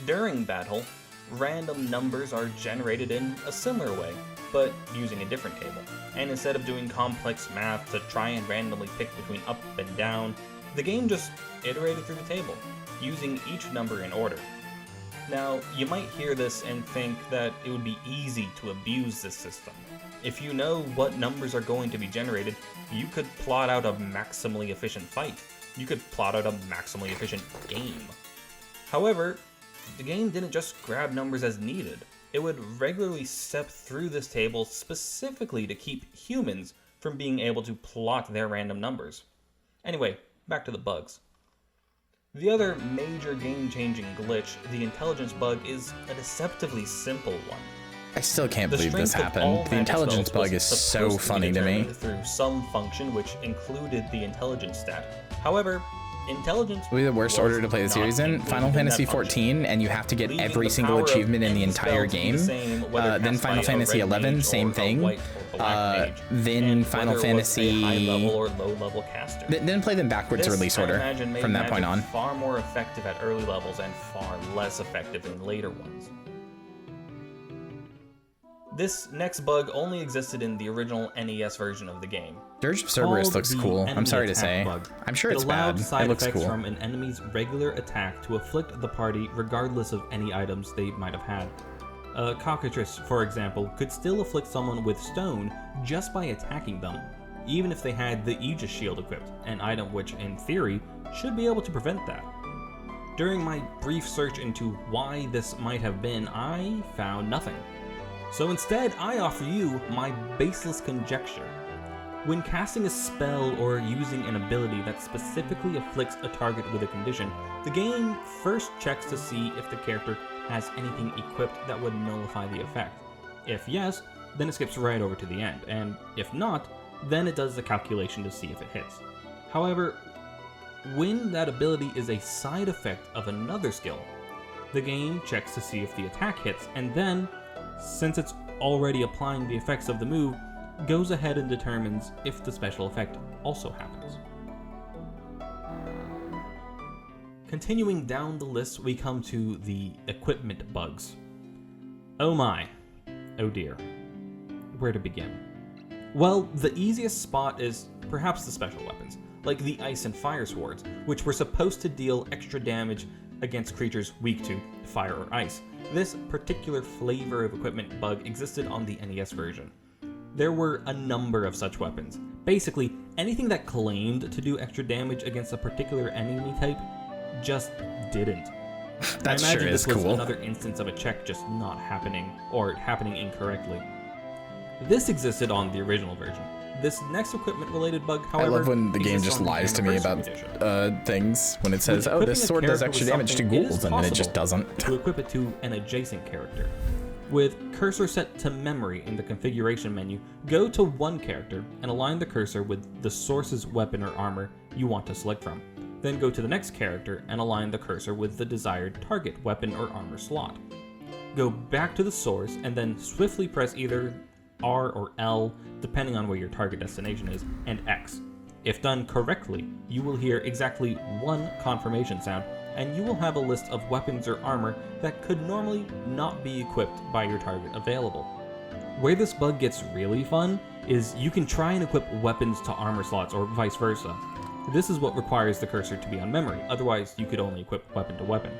Speaker 4: During battle, random numbers are generated in a similar way, but using a different table. And instead of doing complex math to try and randomly pick between up and down, the game just iterated through the table, using each number in order. Now, you might hear this and think that it would be easy to abuse this system. If you know what numbers are going to be generated, you could plot out a maximally efficient fight. You could plot out a maximally efficient game. However, the game didn't just grab numbers as needed. It would regularly step through this table specifically to keep humans from being able to plot their random numbers. Anyway, back to the bugs. The other major game-changing glitch, the intelligence bug, is a deceptively simple one.
Speaker 1: I still can't believe this happened. The intelligence bug is so funny to me.
Speaker 4: Through some function which included the intelligence stat. However, intelligence
Speaker 1: would be the worst order to play the series in. Final Fantasy XIV, and you have to get every single achievement in the entire game. Then Final Fantasy XI, same thing. Then Final Fantasy... Then play them backwards release order from that point on.
Speaker 4: Far more effective at early levels and far less effective in later ones. This next bug only existed in the original NES version of the game.
Speaker 1: Dirge of Cerberus
Speaker 5: Called
Speaker 1: looks
Speaker 5: the
Speaker 1: cool. I'm
Speaker 5: enemy
Speaker 1: sorry to
Speaker 5: attack
Speaker 1: say.
Speaker 5: bug.
Speaker 1: I'm sure
Speaker 5: It
Speaker 1: it's
Speaker 5: allowed
Speaker 1: bad.
Speaker 5: side
Speaker 1: It looks
Speaker 5: effects
Speaker 1: cool.
Speaker 5: from an enemy's regular attack to afflict the party regardless of any items they might have had. A cockatrice, for example, could still afflict someone with stone just by attacking them, even if they had the Aegis shield equipped, an item which, in theory, should be able to prevent that. During my brief search into why this might have been, I found nothing. So instead, I offer you my baseless conjecture. When casting a spell or using an ability that specifically afflicts a target with a condition, the game first checks to see if the character has anything equipped that would nullify the effect. If yes, then it skips right over to the end, and if not, then it does the calculation to see if it hits. However, when that ability is a side effect of another skill, the game checks to see if the attack hits, and then, since it's already applying the effects of the move, goes ahead and determines if the special effect also happens. Continuing down the list, we come to the equipment bugs. Oh my. Oh dear. Where to begin? Well, the easiest spot is perhaps the special weapons, like the ice and fire swords, which were supposed to deal extra damage against creatures weak to fire or ice. This particular flavor of equipment bug existed on the NES version. There were a number of such weapons. Basically, anything that claimed to do extra damage against a particular enemy type just didn't.
Speaker 1: That
Speaker 5: I imagine
Speaker 1: sure is
Speaker 5: this was
Speaker 1: cool.
Speaker 5: another instance of a check just not happening, or happening incorrectly. This existed on the original version. This next equipment-related bug,
Speaker 1: I
Speaker 5: however,
Speaker 1: love when the game
Speaker 5: exists
Speaker 1: just
Speaker 5: on the
Speaker 1: lies to me about
Speaker 5: Anniversary Edition.
Speaker 1: things when it says,
Speaker 5: When
Speaker 1: oh,
Speaker 5: equipping
Speaker 1: this
Speaker 5: a
Speaker 1: sword does
Speaker 5: character
Speaker 1: extra
Speaker 5: with
Speaker 1: damage to
Speaker 5: something, it is
Speaker 1: ghouls, and then it just
Speaker 5: possible
Speaker 1: doesn't.
Speaker 5: to equip it to an adjacent character. With cursor set to memory in the configuration menu, go to one character and align the cursor with the source's weapon or armor you want to select from. Then go to the next character and align the cursor with the desired target weapon or armor slot. Go back to the source and then swiftly press either R or L, depending on where your target destination is, and X. If done correctly, you will hear exactly one confirmation sound, and you will have a list of weapons or armor that could normally not be equipped by your target available. Where this bug gets really fun is you can try and equip weapons to armor slots or vice versa. This is what requires the cursor to be on memory, otherwise you could only equip weapon to weapon.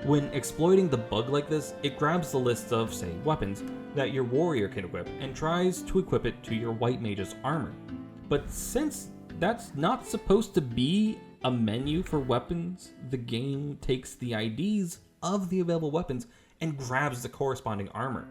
Speaker 5: When exploiting the bug like this, it grabs the list of, say, weapons that your warrior can equip and tries to equip it to your white mage's armor. But since that's not supposed to be a menu for weapons, the game takes the IDs of the available weapons and grabs the corresponding armor.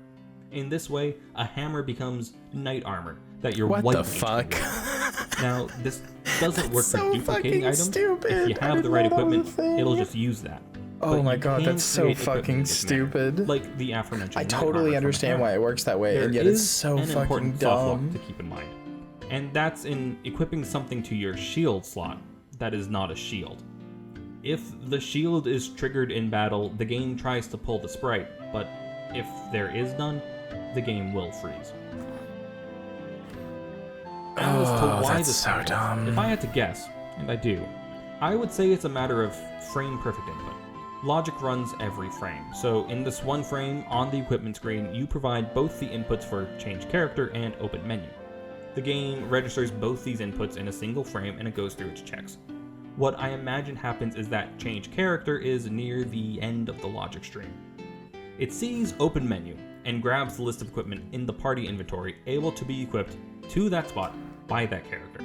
Speaker 5: In this way, a hammer becomes knight armor that your
Speaker 1: What
Speaker 5: white
Speaker 1: the
Speaker 5: mage
Speaker 1: fuck?
Speaker 5: can wear. Now, this doesn't work for
Speaker 1: so
Speaker 5: duplicating
Speaker 1: fucking
Speaker 5: items.
Speaker 1: stupid.
Speaker 5: If you
Speaker 1: I
Speaker 5: have the
Speaker 1: didn't
Speaker 5: right
Speaker 1: know that was a
Speaker 5: equipment,
Speaker 1: thing.
Speaker 5: it'll just use that.
Speaker 1: Oh
Speaker 5: But
Speaker 1: my
Speaker 5: you
Speaker 1: god,
Speaker 5: can
Speaker 1: that's so
Speaker 5: create
Speaker 1: fucking
Speaker 5: equipment with magic,
Speaker 1: stupid.
Speaker 5: like the aforementioned
Speaker 1: I
Speaker 5: knight
Speaker 1: totally
Speaker 5: armor from
Speaker 1: understand
Speaker 5: Hammer.
Speaker 1: why it works that way,
Speaker 5: There
Speaker 1: and yet it's
Speaker 5: is
Speaker 1: so
Speaker 5: an
Speaker 1: fucking
Speaker 5: important soft lock
Speaker 1: dumb.
Speaker 5: to keep in mind, and that's in equipping something to your shield slot that is not a shield. If the shield is triggered in battle, the game tries to pull the sprite, but if there is none, the game will freeze. Now as to why
Speaker 1: that's
Speaker 5: this
Speaker 1: so
Speaker 5: happens,
Speaker 1: dumb.
Speaker 5: if I had to guess, and I do, I would say it's a matter of frame perfect input. Logic runs every frame, so in this one frame on the equipment screen, you provide both the inputs for change character and open menu. The game registers both these inputs in a single frame and it goes through its checks. What I imagine happens is that change character is near the end of the logic stream. It sees open menu and grabs the list of equipment in the party inventory able to be equipped to that spot by that character.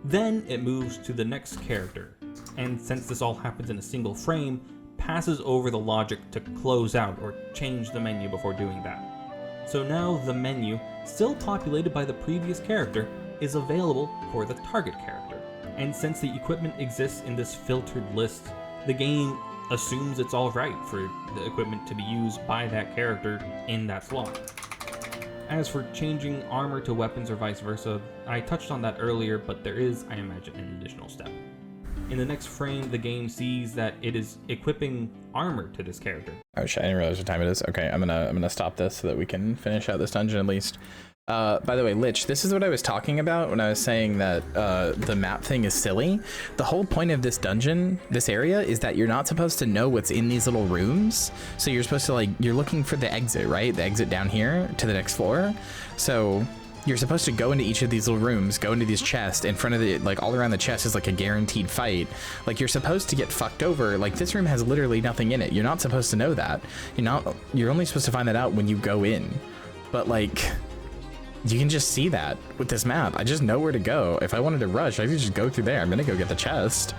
Speaker 5: Then it moves to the next character, and since this all happens in a single frame, passes over the logic to close out or change the menu before doing that. So now the menu, still populated by the previous character, is available for the target character. And since the equipment exists in this filtered list, the game assumes it's alright for the equipment to be used by that character in that slot. As for changing armor to weapons or vice versa, I touched on that earlier, but there is, I imagine, an additional step. In the next frame, the game sees that it is equipping armor to this character.
Speaker 1: Oh shit, I didn't realize what time it is. Okay, I'm gonna stop this so that we can finish out this dungeon at least. By the way, Lich, this is what I was talking about when I was saying that the map thing is silly. The whole point of this dungeon, this area, is that you're not supposed to know what's in these little rooms. So you're supposed to, like, you're looking for the exit, right? The exit down here to the next floor. So you're supposed to go into each of these little rooms, go into these chests. In front of the, like, all around the chest is like a guaranteed fight. Like, you're supposed to get fucked over. Like, this room has literally nothing in it. You're not supposed to know that. You're only supposed to find that out when you go in. But, like, you can just see that with this map. I just know where to go. If I wanted to rush, I could just go through there. I'm gonna go get the chest.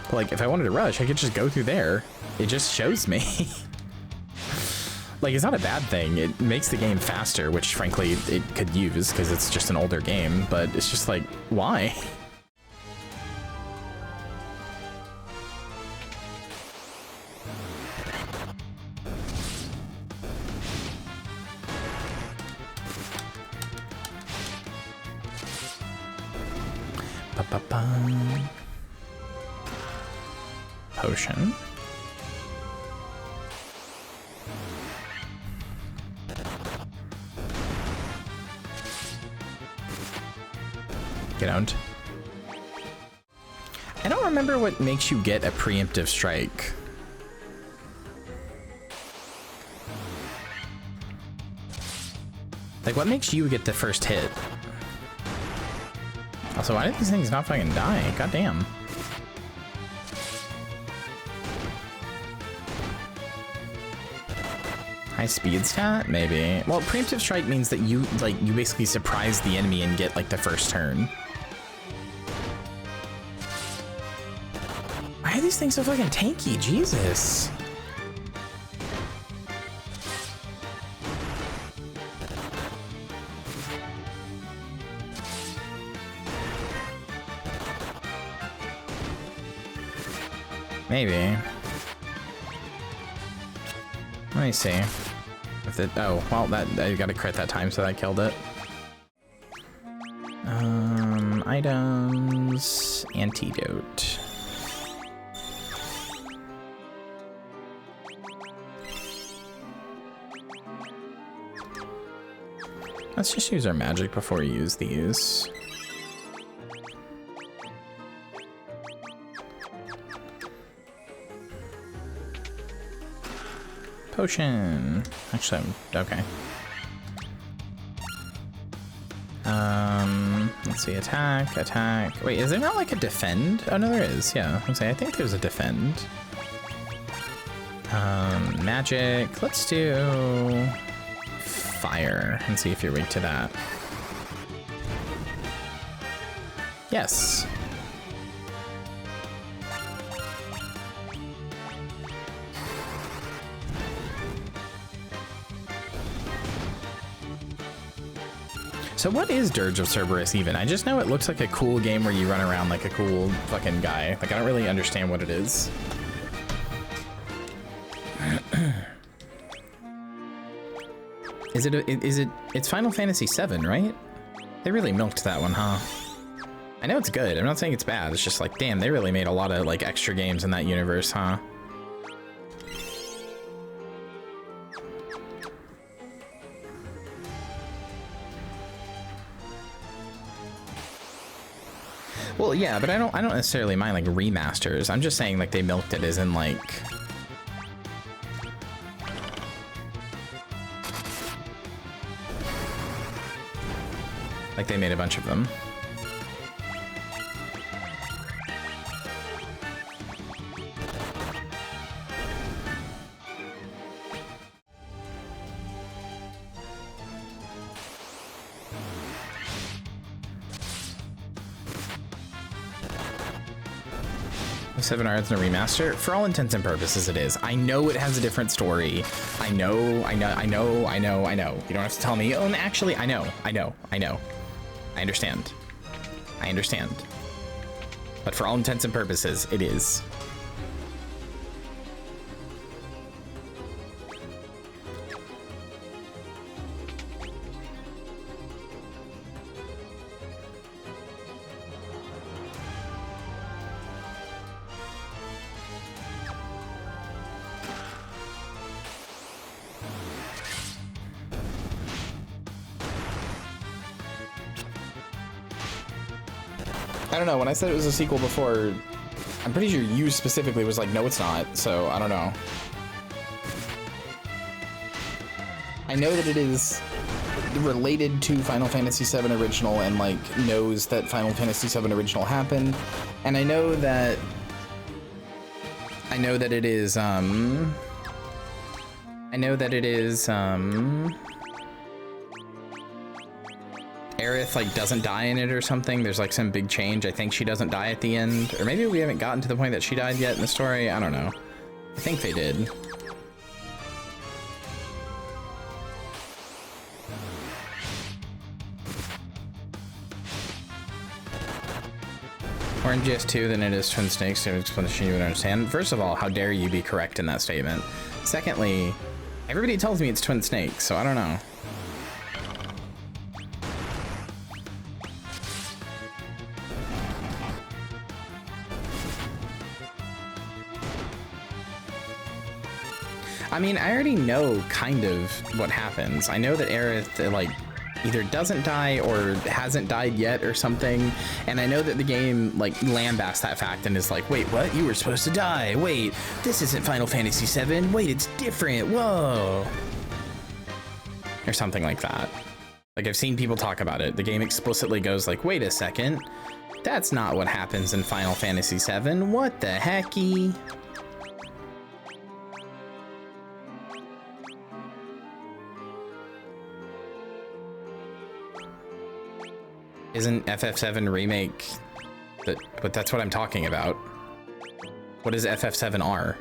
Speaker 1: But, like, if I wanted to rush, I could just go through there. It just shows me. Like, it's not a bad thing. It makes the game faster, which frankly it could use because it's just an older game, but it's just like, why? Potion. Get out. I don't remember what makes you get a preemptive strike. Like, what makes you get the first hit? Also, why did these things not fucking die? God damn. High speed stat? Maybe. Well, preemptive strike means that you basically surprise the enemy and get, like, the first turn. Why are these things so fucking tanky? Jesus. Maybe. Let me see. If it, oh, well, that I got a crit that time, so that killed it. Items, antidote. Let's just use our magic before we use these. Potion. Actually, okay. Let's see, attack. Wait, is there not like a defend? Oh no, there is. Yeah, I think there's a defend. Magic. Let's do fire and see if you're weak to that. Yes. So what is Dirge of Cerberus even? I just know it looks like a cool game where you run around like a cool fucking guy. Like, I don't really understand what it is. It's Final Fantasy VII, right? They really milked that one, huh? I know it's good. I'm not saying it's bad. It's just like, damn, they really made a lot of like extra games in that universe, huh? Well, yeah, but I don't necessarily mind like remasters. I'm just saying like they milked it as in like they made a bunch of them. Seven Arts and a remaster? For all intents and purposes, it is. I know it has a different story. I know. You don't have to tell me, oh, and actually, I know. I understand. But for all intents and purposes, it is. I don't know, when I said it was a sequel before, I'm pretty sure you specifically was like, no, it's not, so I don't know. I know that it is related to Final Fantasy VII Original and like knows that Final Fantasy VII Original happened, and I know that it is Aerith like doesn't die in it or something. There's like some big change. I think she doesn't die at the end, or maybe we haven't gotten to the point that she died yet in the story. I don't know. I think they did. Or in GS2 than it is Twin Snakes, to explanation you would understand. First of all, how dare you be correct in that statement? Secondly, everybody tells me it's Twin Snakes, so I don't know. I mean, I already know kind of what happens. I know that Aerith, like, either doesn't die or hasn't died yet or something, and I know that the game, like, lambasts that fact and is like, wait, what? You were supposed to die. Wait, this isn't Final Fantasy VII. Wait, it's different. Whoa. Or something like that. Like, I've seen people talk about it. The game explicitly goes like, wait a second. That's not what happens in Final Fantasy VII. What the hecky? Isn't FF7 Remake, but that's what I'm talking about. What is FF7R?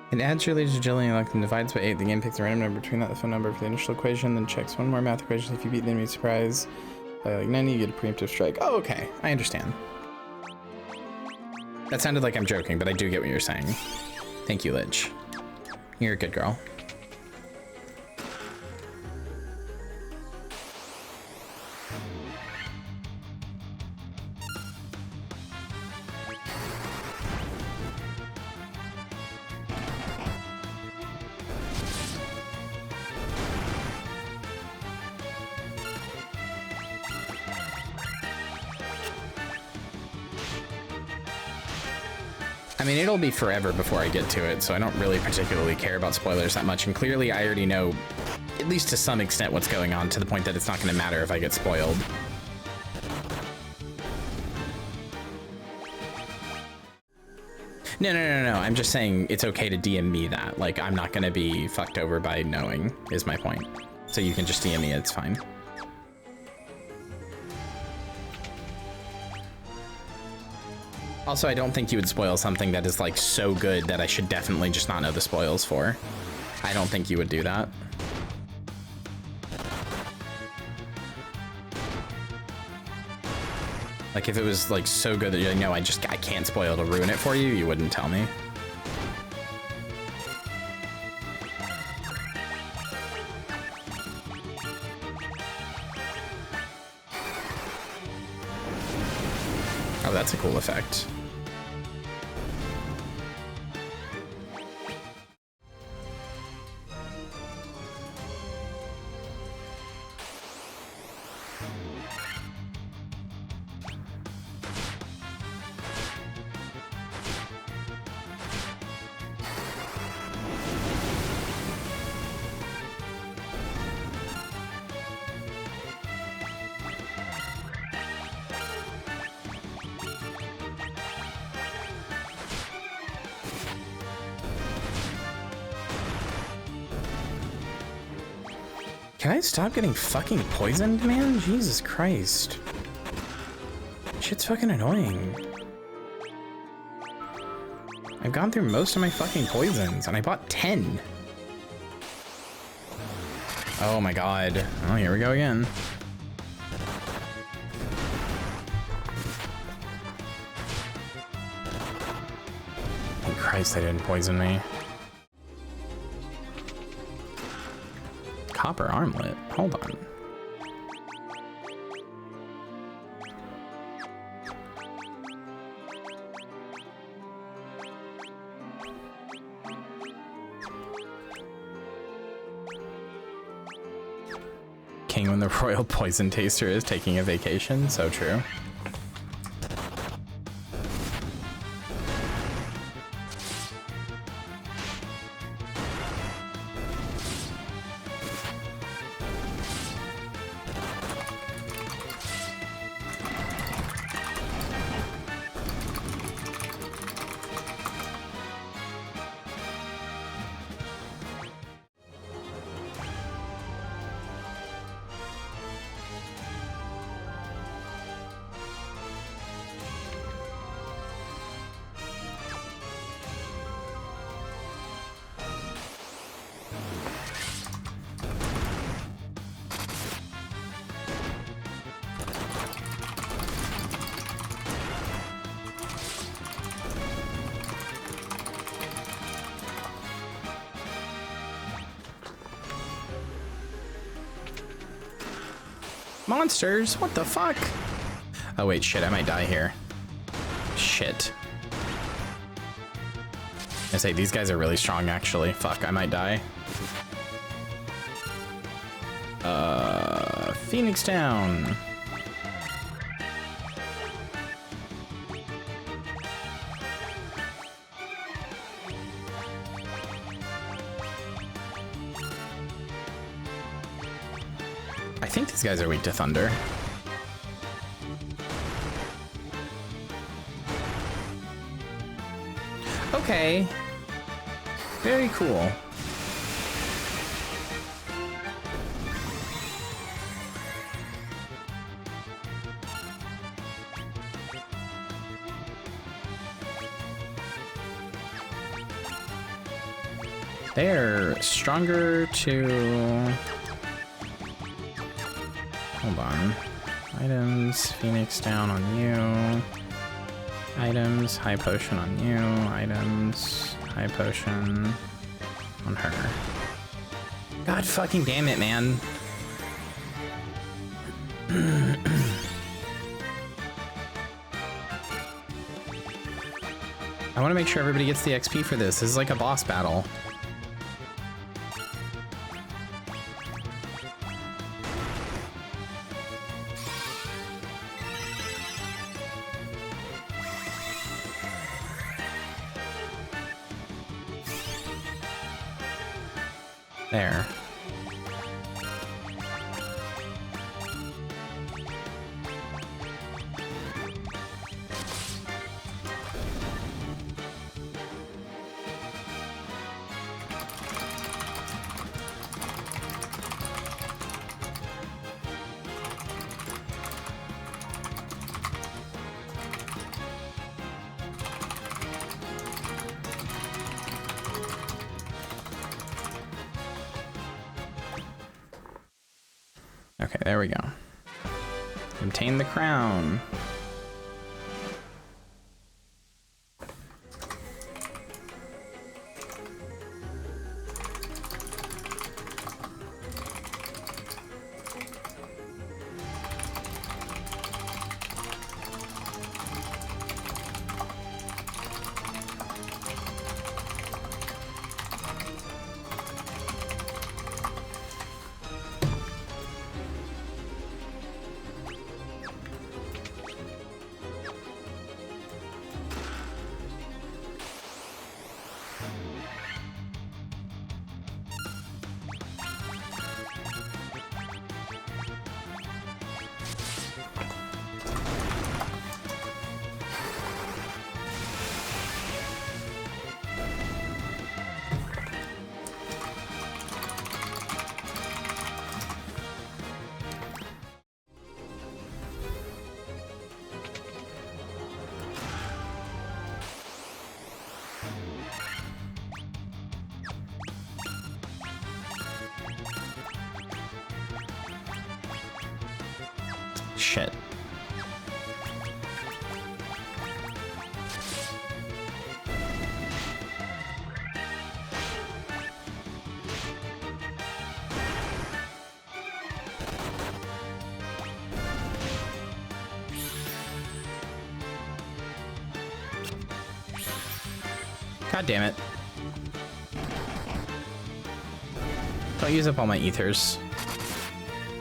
Speaker 1: It adds your leads to Jillian, like and divides by 8. The game picks a random number between that the phone number for the initial equation, then checks one more math equation. If you beat the enemy surprise by like 90, you get a preemptive strike. Oh, okay. I understand. That sounded like I'm joking, but I do get what you're saying. Thank you, Lich. You're a good girl. I mean, it'll be forever before I get to it, so I don't really particularly care about spoilers that much, and clearly I already know, at least to some extent, what's going on, to the point that it's not going to matter if I get spoiled. No, I'm just saying it's okay to DM me that. Like, I'm not going to be fucked over by knowing, is my point. So you can just DM me, it's fine. Also, I don't think you would spoil something that is, like, so good that I should definitely just not know the spoils for. I don't think you would do that. Like, if it was, like, so good that you're like, no, I can't spoil to ruin it for you, you wouldn't tell me. Oh, that's a cool effect. Can I stop getting fucking poisoned, man? Jesus Christ. Shit's fucking annoying. I've gone through most of my fucking poisons, and I bought 10. Oh my god. Oh, here we go again. Thank Christ they didn't poison me. copper armlet. Hold on. King when the royal poison taster is taking a vacation. So true. Monsters? What the fuck? Oh wait, shit, I might die here. Shit. I say, these guys are really strong actually. Fuck, I might die. Phoenix Town. I think these guys are weak to thunder. Okay. Very cool. They're stronger to... Hold on. Items, Phoenix down on you. Items, high potion on you. Items, high potion on her. God fucking damn it, man. I want to make sure everybody gets the XP for this. This is like a boss battle. There. Okay, there we go. Obtain the crown. Shit. God damn it. Don't use up all my ethers.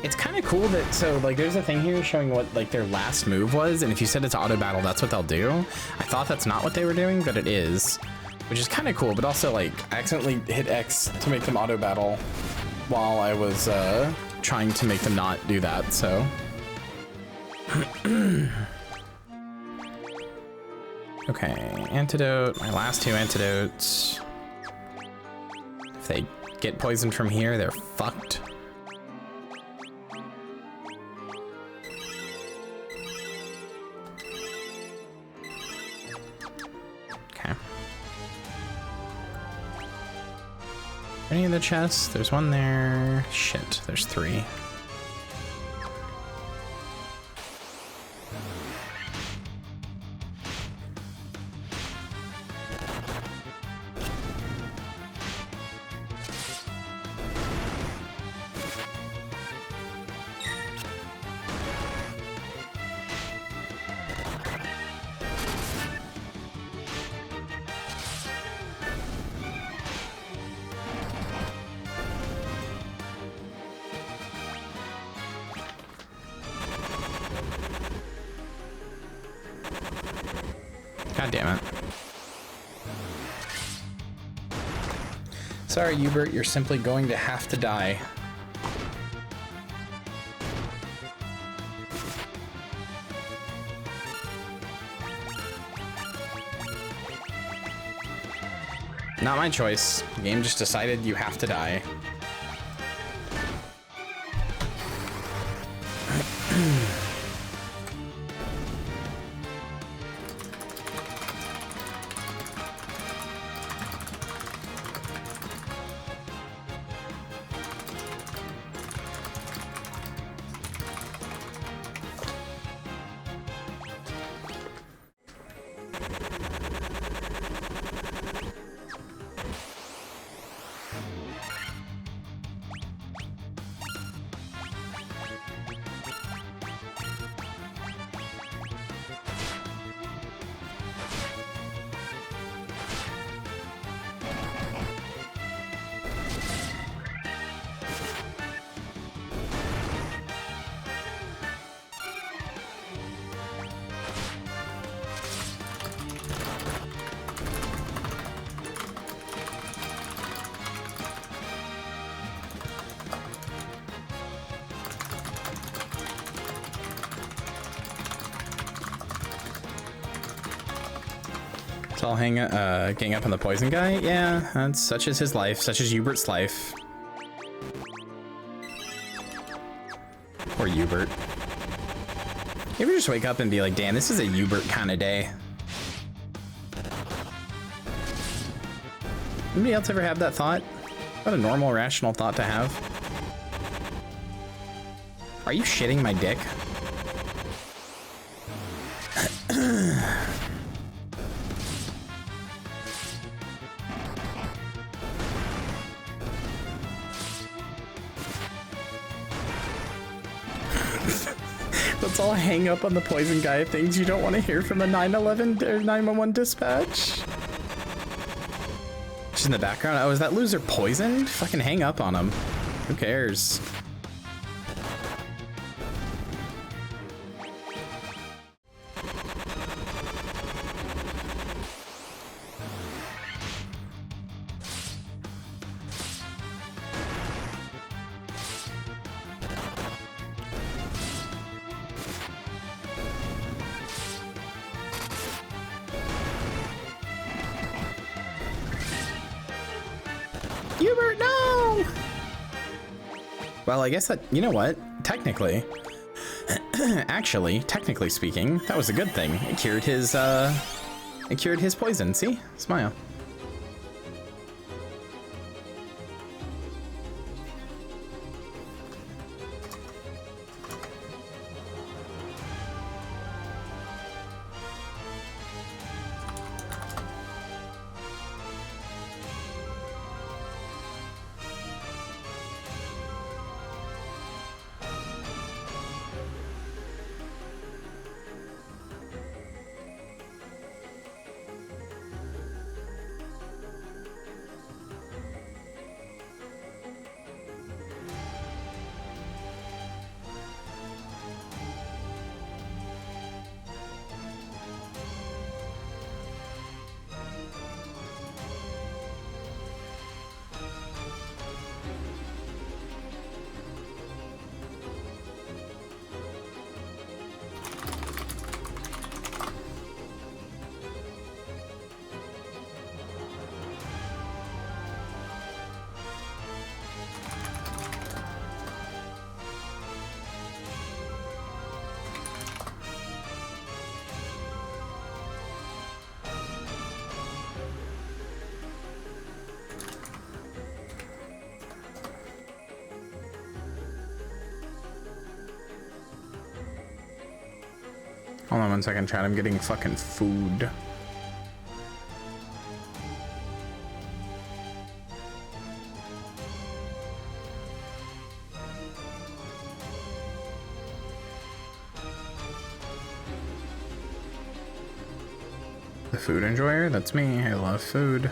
Speaker 1: It's kind of cool that, so like there's a thing here showing what like their last move was, and if you set it to auto battle, that's what they'll do. I thought that's not what they were doing, but it is, which is kind of cool, but also like I accidentally hit X to make them auto battle while I was trying to make them not do that, so. Okay, antidote, my last two antidotes. If they get poisoned from here, they're fucked. Okay. Any of the chests? There's one there. Shit, there's three. God damn it. Sorry, Yubert, you're simply going to have to die. Not my choice. The game just decided you have to die. It's all gang up on the poison guy? Yeah, that's such is his life, such is Yubert's life. Poor Yubert. You ever just wake up and be like, damn, this is a Yubert kind of day? Anybody else ever have that thought? What a normal, rational thought to have. Are you shitting my dick? Let's all hang up on the poison guy. Things you don't want to hear from a 911 or 911 dispatch. Just in the background. Oh, is that loser poisoned? Fucking hang up on him. Who cares? Yubert, no! Well, I guess that, you know what? Technically, actually, technically speaking, that was a good thing. It cured his poison. See? Smile. Hold on one second, chat. I'm getting fucking food. The food enjoyer? That's me. I love food.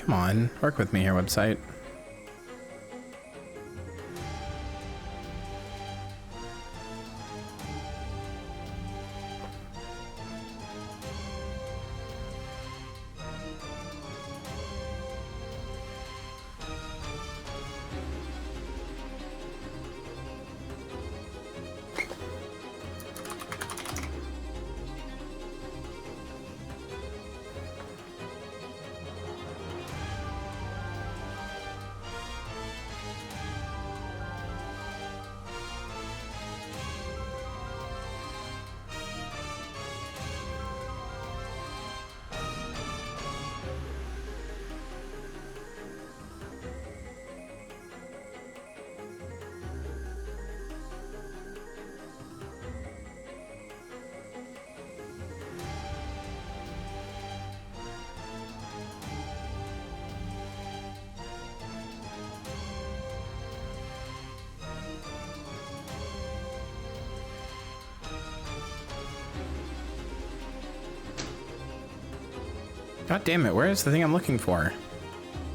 Speaker 1: Come on, work with me here, website. God damn it, where is the thing I'm looking for?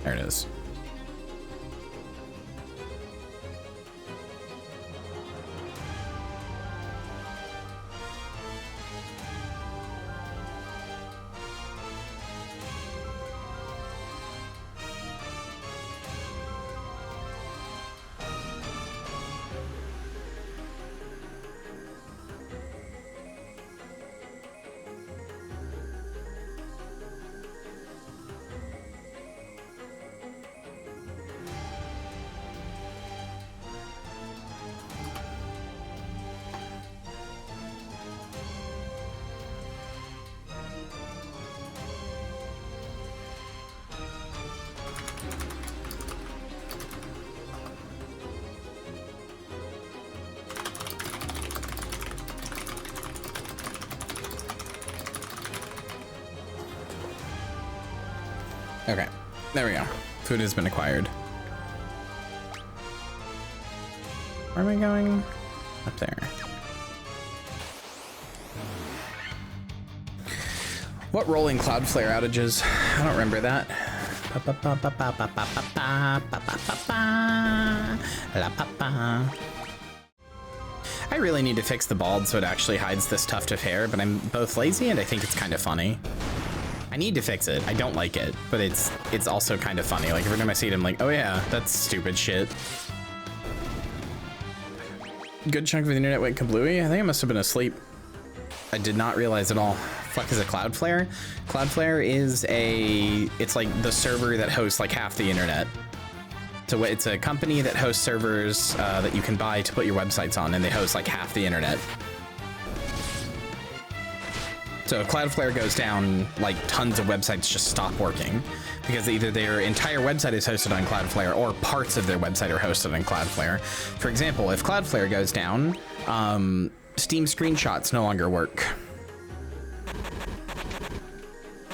Speaker 1: There it is. Okay, there we go. Food has been acquired. Where am I going? Up there. What rolling Cloudflare outages? I don't remember that. I really need to fix the bald so it actually hides this tuft of hair, but I'm both lazy and I think it's kind of funny. I need to fix it. I don't like it, but it's also kind of funny. Like every time I see it, I'm like, oh yeah, that's stupid shit. Good chunk of the internet went kablooey. I think I must have been asleep. I did not realize at all. Fuck is a Cloudflare? Cloudflare is it's like the server that hosts like half the internet. So it's a company that hosts servers that you can buy to put your websites on, and they host like half the internet. So if Cloudflare goes down, like tons of websites just stop working because either their entire website is hosted on Cloudflare or parts of their website are hosted on Cloudflare. For example, if Cloudflare goes down, Steam screenshots no longer work.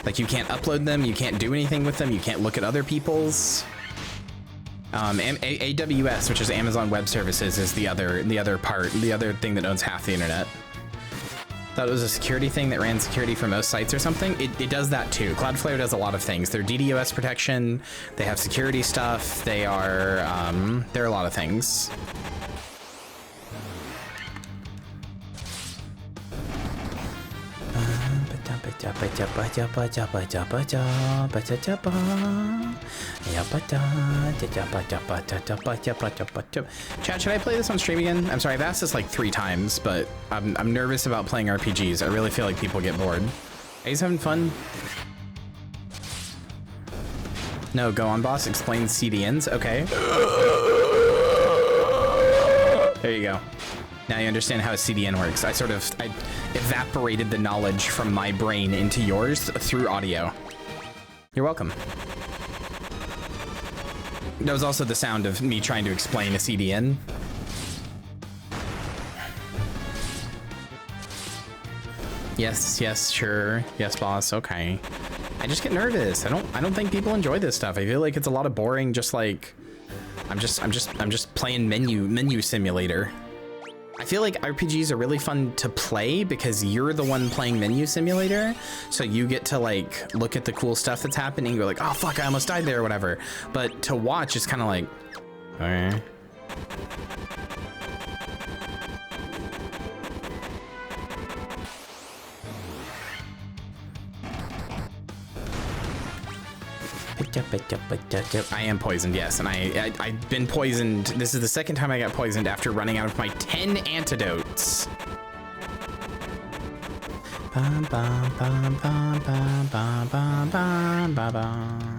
Speaker 1: Like, you can't upload them, you can't do anything with them, you can't look at other people's. AWS, which is Amazon Web Services, is the other thing that owns half the internet. Thought it was a security thing that ran security for most sites or something. It does that too. Cloudflare does a lot of things. They're DDoS protection, they have security stuff, they are, there are a lot of things. Chat, should I play this on stream again? I'm sorry, I've asked this like 3 times, but I'm nervous about playing RPGs. I really feel like people get bored. Are you having fun? No, go on, boss. Explain CDNs. Okay. There you go. Now you understand how a CDN works. I evaporated the knowledge from my brain into yours through audio. You're welcome. That was also the sound of me trying to explain a CDN. Yes, sure. Yes, boss. Okay. I just get nervous. I don't think people enjoy this stuff. I feel like it's a lot of boring, just like I'm just playing menu simulator. I feel like RPGs are really fun to play because you're the one playing menu simulator, so you get to like look at the cool stuff that's happening. You're like, oh fuck, I almost died there or whatever. But to watch is kind of like, okay. I am poisoned, yes, and I've been poisoned. This is the second time I got poisoned after running out of my 10 antidotes. Bum, bum, bum, bum, bum, bum, bum, bum, bum, bum.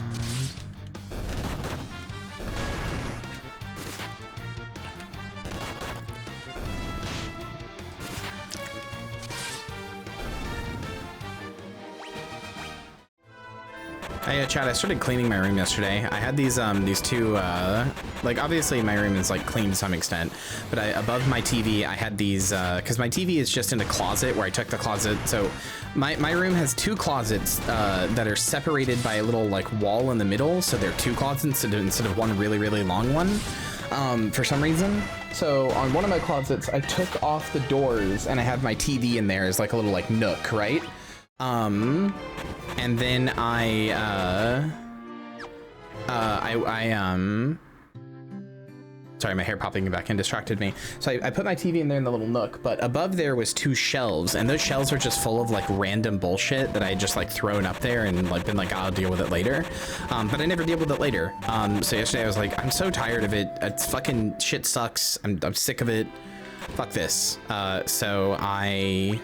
Speaker 1: Hey, Chad, I started cleaning my room yesterday. I had these two, like, obviously my room is like clean to some extent, but above my TV, I had these, cause my TV is just in a closet where I took the closet. So my room has 2 closets, that are separated by a little like wall in the middle. So they're 2 closets instead of one really, really long one, for some reason. So on one of my closets, I took off the doors and I had my TV in there as like a little like nook, right? And then sorry, my hair popping back in distracted me. So I put my TV in there in the little nook, but above there was 2 shelves, and those shelves are just full of like random bullshit that I just like thrown up there and like been like, I'll deal with it later. But I never deal with it later. So yesterday I was like, I'm so tired of it. It's fucking shit sucks. I'm sick of it. Fuck this. So I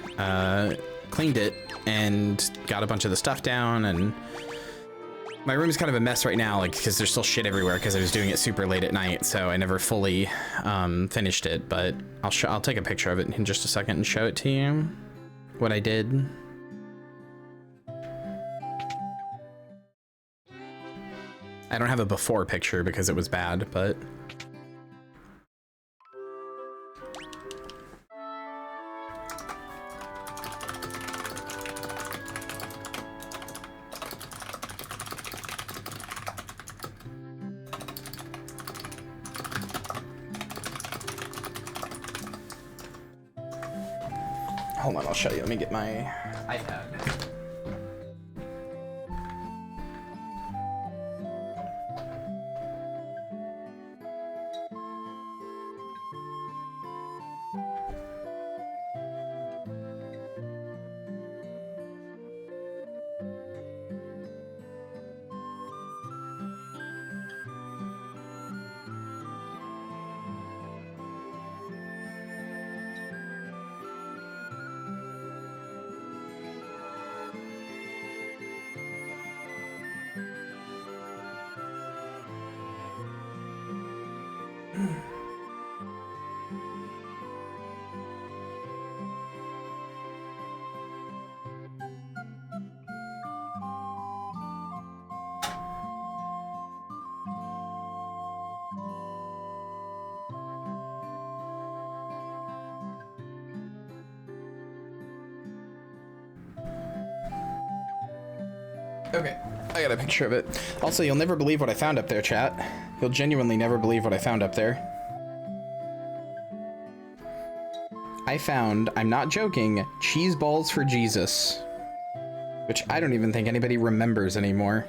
Speaker 1: cleaned it and got a bunch of the stuff down, and my room is kind of a mess right now, like because there's still shit everywhere because I was doing it super late at night, so I never fully finished it. But I'll take a picture of it in just a second and show it to you what I did. I don't have a before picture because it was bad, but hold on, I'll show you. Let me get my iPad. Okay, I got a picture of it. Also, you'll never believe what I found up there, chat. You'll genuinely never believe what I found up there. I found, I'm not joking, cheese balls for Jesus. Which I don't even think anybody remembers anymore.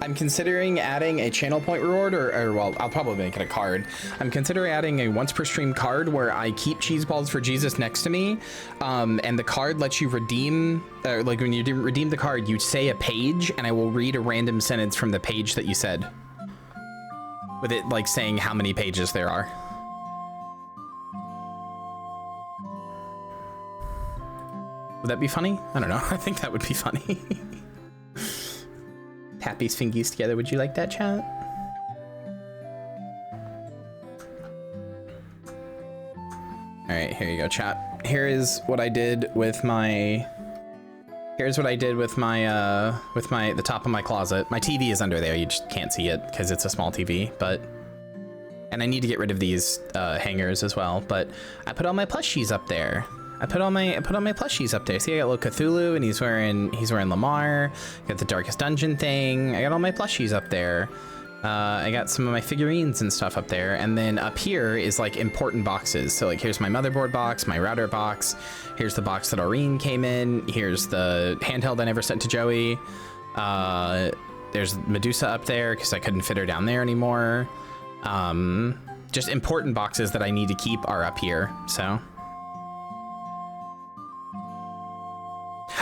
Speaker 1: I'm considering adding a channel point reward, or well, I'll probably make it a card. I'm considering adding a once per stream card where I keep cheese balls for Jesus next to me, and the card lets you redeem, like when you redeem the card, you say a page, and I will read a random sentence from the page that you said, with it like saying how many pages there are. Would that be funny? I don't know. I think that would be funny. Happy's fingies together. Would you like that, chat? All right, here you go, chat. Here is what I did with my. Here's what I did with my the top of my closet. My TV is under there. You just can't see it because it's a small TV, but. And I need to get rid of these hangers as well. But I put all my plushies up there. I put all my plushies up there. See, I got little Cthulhu, and he's wearing Lamar. Got the Darkest Dungeon thing. I got all my plushies up there. I got some of my figurines and stuff up there. And then up here is like important boxes. So like here's my motherboard box, my router box. Here's the box that Aureen came in. Here's the handheld I never sent to Joey. There's Medusa up there because I couldn't fit her down there anymore. Just important boxes that I need to keep are up here. So.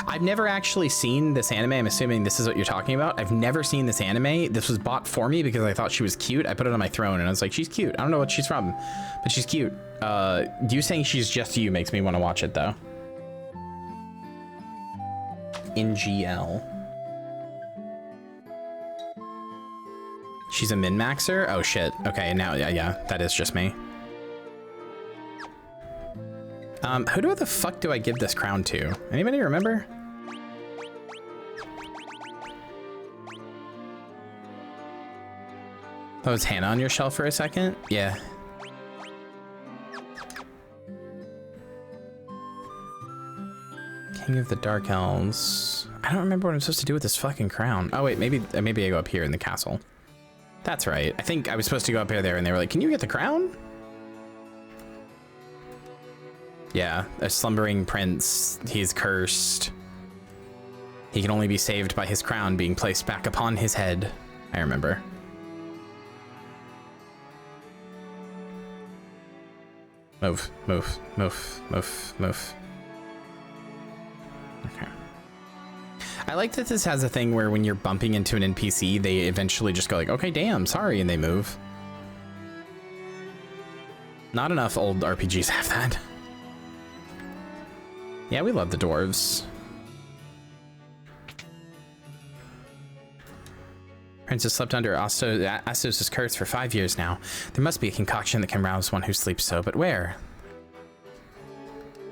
Speaker 1: I've never actually seen this anime. I'm assuming this is what you're talking about. I've never seen this anime. This was bought for me because I thought she was cute. I put it on my throne and I was like, she's cute. I don't know what she's from, but she's cute. You saying she's just you makes me want to watch it though. NGL. She's a min-maxer? Oh shit. Okay, now, yeah, that is just me. Who the fuck do I give this crown to? Anybody remember? Oh, was Hannah on your shelf for a second? Yeah. King of the Dark Elves. I don't remember what I'm supposed to do with this fucking crown. Oh wait, maybe I go up here in the castle. That's right. I think I was supposed to go up there and they were like, can you get the crown? Yeah, a slumbering prince. He's cursed. He can only be saved by his crown being placed back upon his head. I remember. Move, move, move, move, move. Okay. I like that this has a thing where when you're bumping into an NPC, they eventually just go like, okay, damn, sorry, and they move. Not enough old RPGs have that. Yeah, we love the dwarves. Princess slept under Astos' curse for 5 years now. There must be a concoction that can rouse one who sleeps so, but where?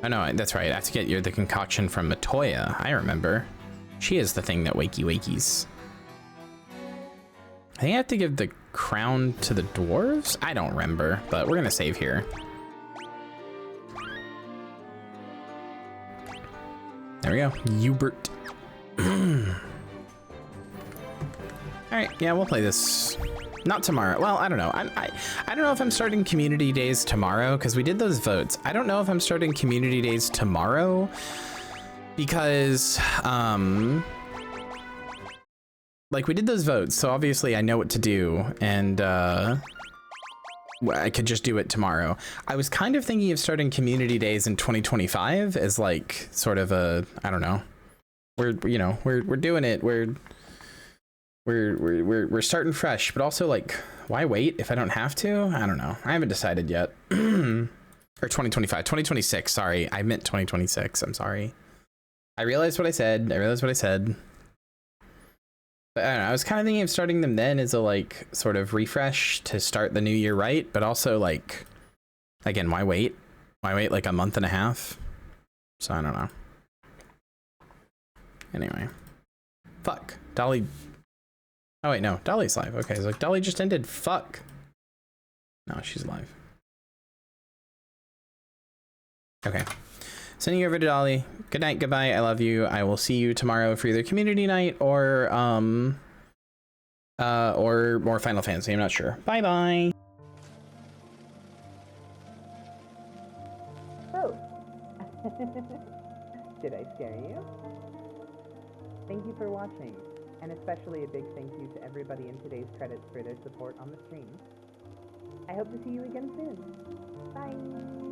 Speaker 1: Oh no, that's right. I have to get the concoction from Matoya. I remember. She is the thing that wakies. I think I have to give the crown to the dwarves? I don't remember, but we're gonna save here. There we go. Yubert. All right, yeah, we'll play this. Not tomorrow. Well, I don't know. I don't know if I'm starting community days tomorrow because we did those votes. I don't know if I'm starting community days tomorrow because like we did those votes, so obviously I know what to do, and I could just do it tomorrow. I was kind of thinking of starting community days in 2025 as like sort of a, I don't know. We're doing it. We're starting fresh, but also like, why wait if I don't have to? I don't know. I haven't decided yet. Or 2025, 2026. Sorry, I meant 2026. I'm sorry. I realized what I said. But I don't know. I was kind of thinking of starting them then as a like sort of refresh to start the new year right, but also like, again, why wait? Why wait like a month and a half? So I don't know. Anyway, fuck, Dolly. Oh wait, no, Dolly's live. Okay, so like Dolly just ended. Fuck. No, she's live. Okay. Sending you over to Dolly. Good night, goodbye. I love you. I will see you tomorrow for either community night or more Final Fantasy. I'm not sure. Bye bye.
Speaker 6: Oh. Did I scare you? Thank you for watching, and especially a big thank you to everybody in today's credits for their support on the stream. I hope to see you again soon. Bye!